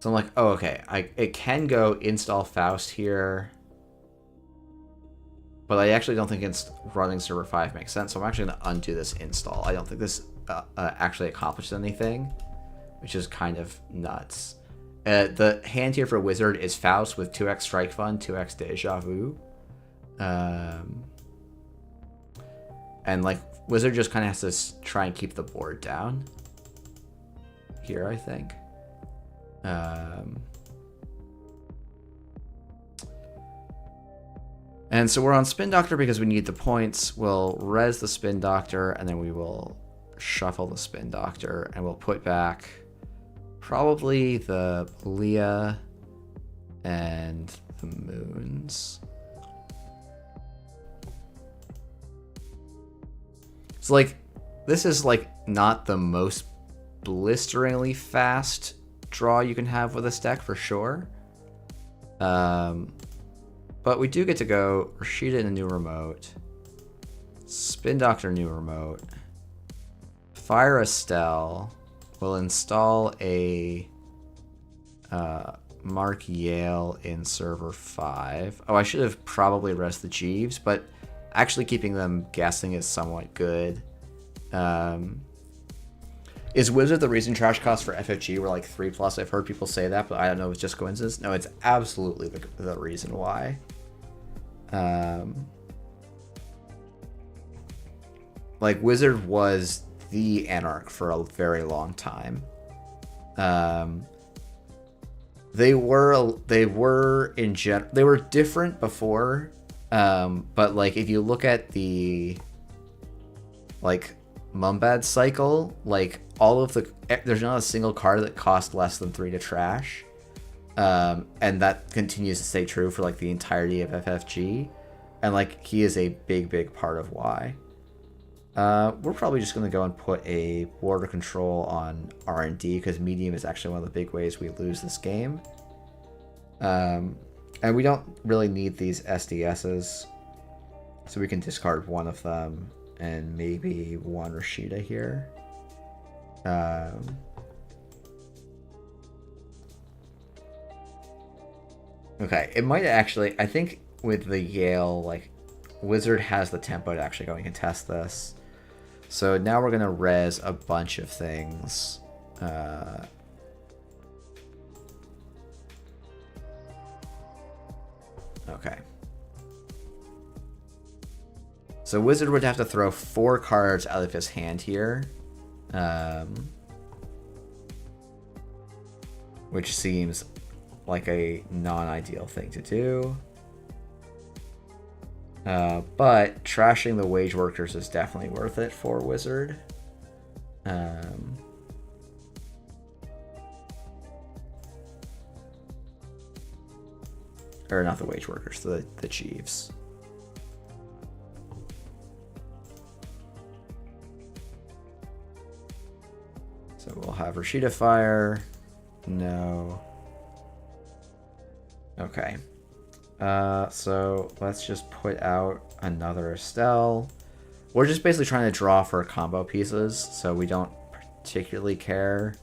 So I'm like, oh, okay, it can go install Faust here, but I actually don't think it's running server 5 makes sense, so I'm actually going to undo this install. I don't think this actually accomplished anything, which is kind of nuts. The hand here for Wizard is Faust with 2x Strike Fund, 2x Deja Vu. And like, Wizard just kind of has to try and keep the board down here, I think. And so we're on Spin Doctor because we need the points. We'll res the Spin Doctor, and then we will shuffle the Spin Doctor, and we'll put back probably the Leah and the Moons. So like, this is like not the most blisteringly fast draw you can have with this deck for sure. But we do get to go Rashida in a new remote, Spin Doctor new remote, fire Estelle. We'll install a Mark Yale in server 5. Oh, I should have probably rest the Jeeves, but actually keeping them guessing is somewhat good. Is Wizard the reason trash costs for FFG were like 3+? I've heard people say that, but I don't know if it's just coincidence. No, it's absolutely the reason why. Like, Wizard was the Anarch for a very long time. They were different before, but like if you look at the like Mumbad cycle, like all of the there's not a single card that costs less than 3 to trash, and that continues to stay true for like the entirety of FFG, and like he is a big part of why. We're probably just going to go and put a border control on R&D because medium is actually one of the big ways we lose this game. And we don't really need these SDSs, so we can discard one of them and maybe one Rashida here. Okay, it might actually, I think with the Yale, like, Wizard has the tempo to actually go and contest this. So now we're going to res a bunch of things. Okay. So Wizard would have to throw 4 cards out of his hand here. Which seems like a non-ideal thing to do. But trashing the Wage Workers is definitely worth it for Wizard. Or not the Wage Workers, the Chiefs. So we'll have Rashida Fire. No. Okay. So let's just put out another Estelle. We're just basically trying to draw for combo pieces, so we don't particularly care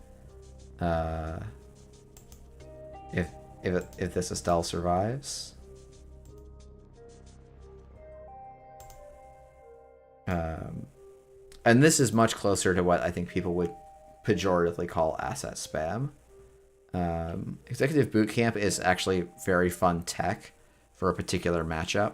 if this Estelle survives. And this is much closer to what I think people would pejoratively call asset spam. Executive Boot Camp is actually very fun tech for a particular matchup.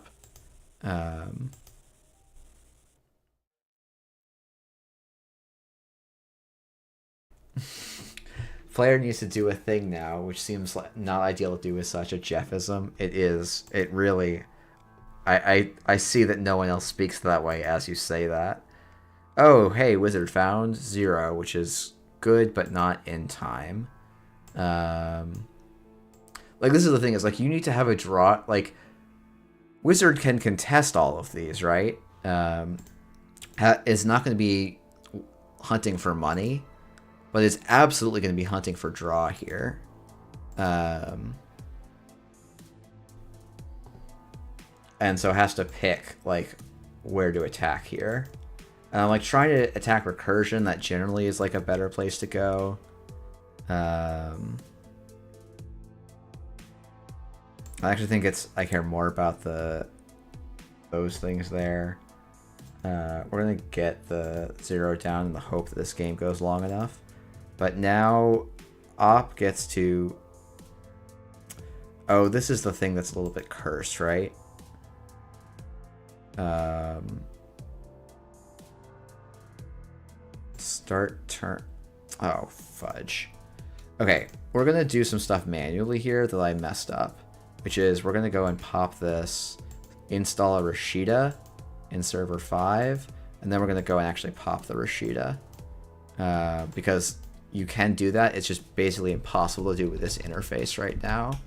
Player needs to do a thing now, which seems like not ideal to do with such a Jeffism. It is. It really... I see that no one else speaks that way as you say that. Oh, hey, Wizard found 0, which is good, but not in time. Like, this is the thing, is like, you need to have a draw. Like, Wizard can contest all of these, right? It's not going to be hunting for money, but it's absolutely going to be hunting for draw here. And so it has to pick, like, where to attack here. Like, trying to attack recursion, that generally is, like, a better place to go. I actually think I care more about those things there. We're going to get the 0 down in the hope that this game goes long enough. But now, Op gets to... Oh, this is the thing that's a little bit cursed, right? Start turn... Oh, fudge. Okay, we're going to do some stuff manually here that I messed up. Which is, we're going to go and pop this, install a Rashida in server 5, and then we're going to go and actually pop the Rashida. Because you can do that, it's just basically impossible to do with this interface right now.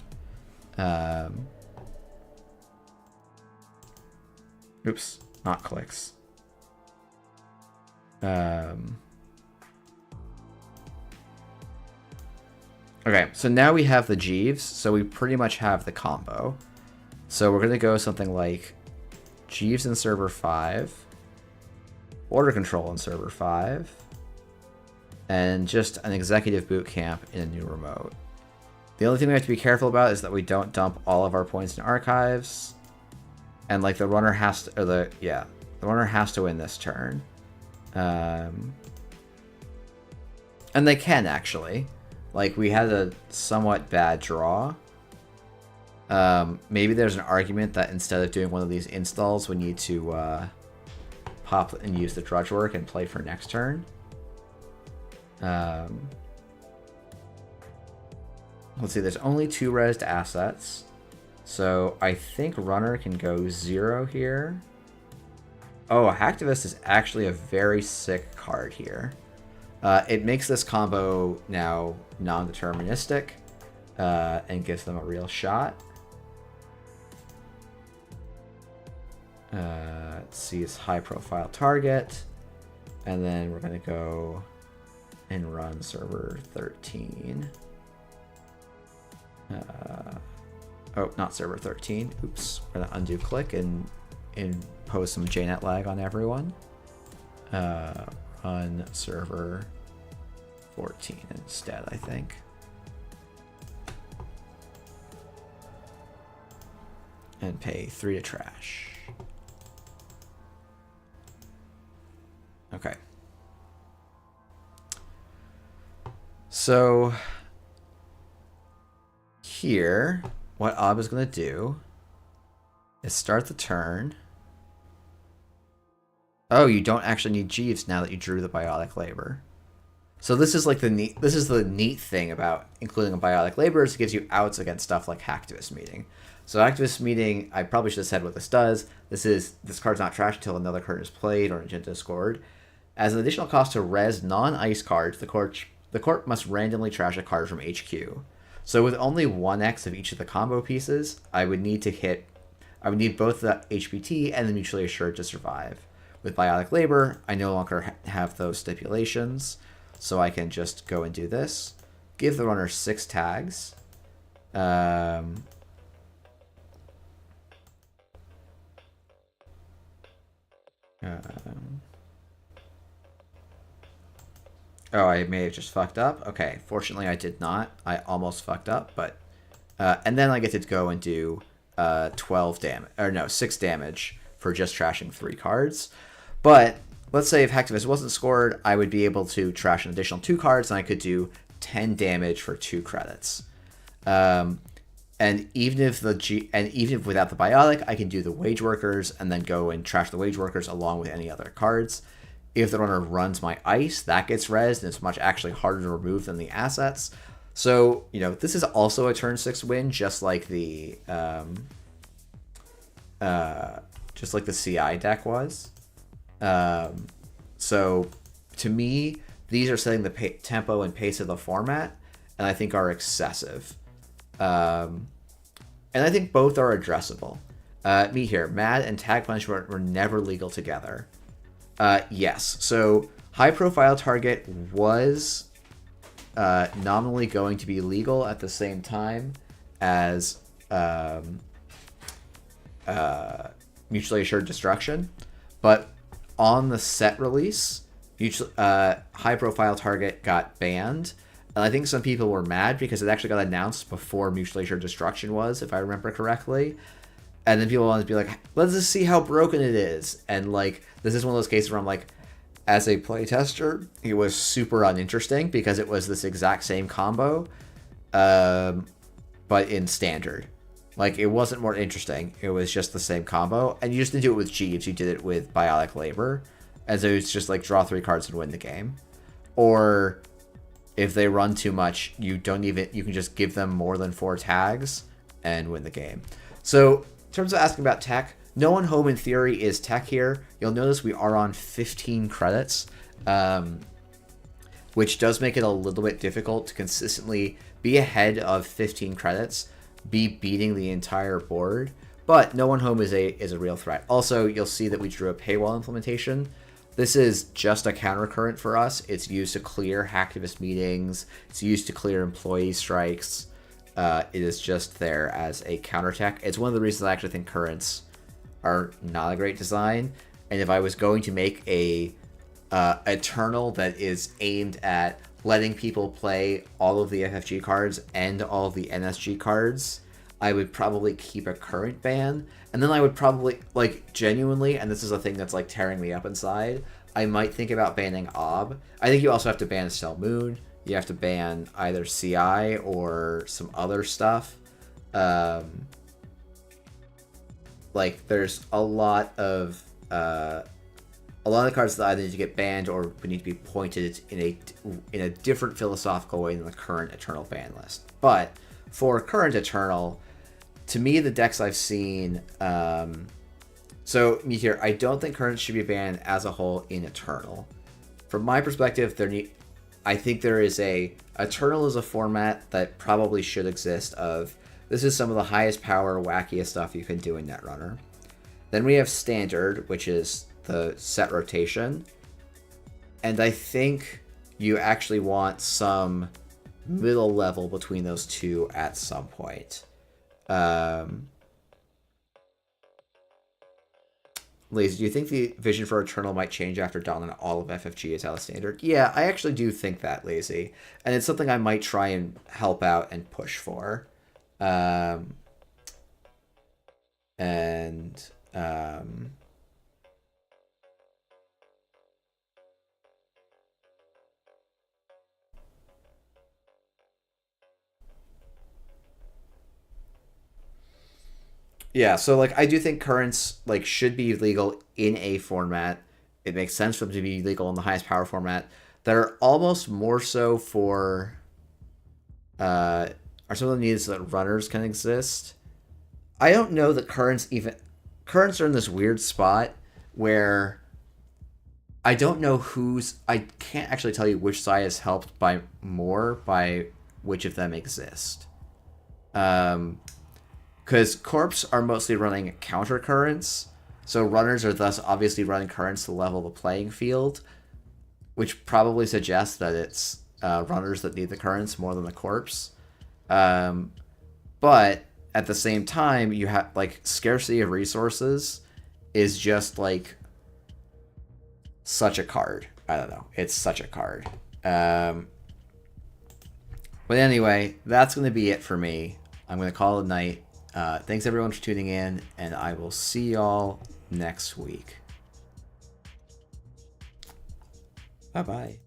Oops, not clicks. Okay, so now we have the Jeeves, so we pretty much have the combo. So we're going to go something like Jeeves in server 5, Order Control in server 5, and just an Executive Boot Camp in a new remote. The only thing we have to be careful about is that we don't dump all of our points in archives, and like the runner has to, the runner has to win this turn. And they can actually. Like, we had a somewhat bad draw. Maybe there's an argument that instead of doing one of these installs, we need to pop and use the Drudge Work and play for next turn. Let's see, there's only 2 rezzed assets. So I think Runner can go 0 here. Oh, Hacktivist is actually a very sick card here. It makes this combo now non-deterministic and gives them a real shot. Let's see, it's high-profile target. And then we're going to go and run server 13. Oh, not server 13. Oops. We're going to undo click and impose some JNet lag on everyone. Run server 14 instead, I think. And pay 3 to trash. Okay. So here, what Ob is going to do is start the turn. Oh, you don't actually need Jeeves now that you drew the Biotic Labor. So this is like the neat thing about including a Biotic Labor is it gives you outs against stuff like Hacktivist Meeting. So Hacktivist Meeting, I probably should have said what this does. This card's not trashed until another card is played or an agenda is scored. As an additional cost to res non-ice cards, the court must randomly trash a card from HQ. So with only 1x of each of the combo pieces, I would need both the HPT and the Mutually Assured to survive. With Biotic Labor, I no longer have those stipulations, so I can just go and do this. Give the runner 6 tags. Oh, I may have just fucked up. Okay, fortunately I did not. I almost fucked up, but... and then I get to go and do 12 damage, or no, 6 damage for just trashing 3 cards. But let's say if Hacktivist wasn't scored, I would be able to trash an additional 2 cards, and I could do 10 damage for 2 credits. And even if without the Biotic, I can do the Wage Workers and then go and trash the Wage Workers along with any other cards. If the runner runs my ice, that gets rezzed, and it's much actually harder to remove than the assets. So, you know, this is also a turn 6 win, just like the CI deck was. So, to me, these are setting the tempo and pace of the format, and I think are excessive. And I think both are addressable. Me here, Mad and Tag Punishment were never legal together. Yes, so High profile target was nominally going to be legal at the same time as mutually assured destruction, but on the set release, high profile target got banned, and I think some people were mad because it actually got announced before mutually assured destruction was, if I remember correctly. And then people wanted to be like, let's just see how broken it is. And like, this is one of those cases where I'm like, as a playtester, it was super uninteresting because it was this exact same combo, but in standard. Like, it wasn't more interesting. It was just the same combo. And you just didn't do it with Jeeves. You did it with Biotic Labor. And so it's just like draw 3 cards and win the game. Or if they run too much, you can just give them more than 4 tags and win the game. So in terms of asking about tech, No One Home in theory is tech here. You'll notice we are on 15 credits, which does make it a little bit difficult to consistently be ahead of 15 credits, be beating the entire board. But No One Home is a real threat. Also, you'll see that we drew a paywall implementation. This is just a countercurrent for us. It's used to clear hacktivist meetings. It's used to clear employee strikes. It is just there as a counter tech. It's one of the reasons I actually think currents are not a great design. And if I was going to make a Eternal that is aimed at letting people play all of the FFG cards and all of the NSG cards, I would probably keep a current ban. And then I would probably, like, genuinely, and this is a thing that's, like, tearing me up inside, I might think about banning Ob. I think you also have to ban Stell Moon. You have to ban either CI or some other stuff. Like, there's a lot of cards that either need to get banned or would need to be pointed in a different philosophical way than the current Eternal ban list. But for current Eternal, to me, the decks I've seen, so Meteor, I don't think currents should be banned as a whole in Eternal. From my perspective, I think there is Eternal is a format that probably should exist of, this is some of the highest power, wackiest stuff you can do in Netrunner. Then we have Standard, which is the set rotation. And I think you actually want some middle level between those two at some point. Lazy, do you think the vision for Eternal might change after Dawn and all of FFG is out of Standard? Yeah, I actually do think that, Lazy. And it's something I might try and help out and push for. Yeah, so like I do think currents like should be legal in a format. It makes sense for them to be legal in the highest power format. That are almost more so for are some of the needs that runners can exist. I don't know that currents are in this weird spot where I don't know I can't actually tell you which side is helped by which of them exist. Because Corps are mostly running counter currents, so runners are thus obviously running currents to level the playing field, which probably suggests that it's runners that need the currents more than the Corps. But at the same time, you have like scarcity of resources is just like such a card. I don't know. It's such a card. But anyway, that's going to be it for me. I'm going to call it a night. Thanks everyone for tuning in, and I will see y'all next week. Bye-bye.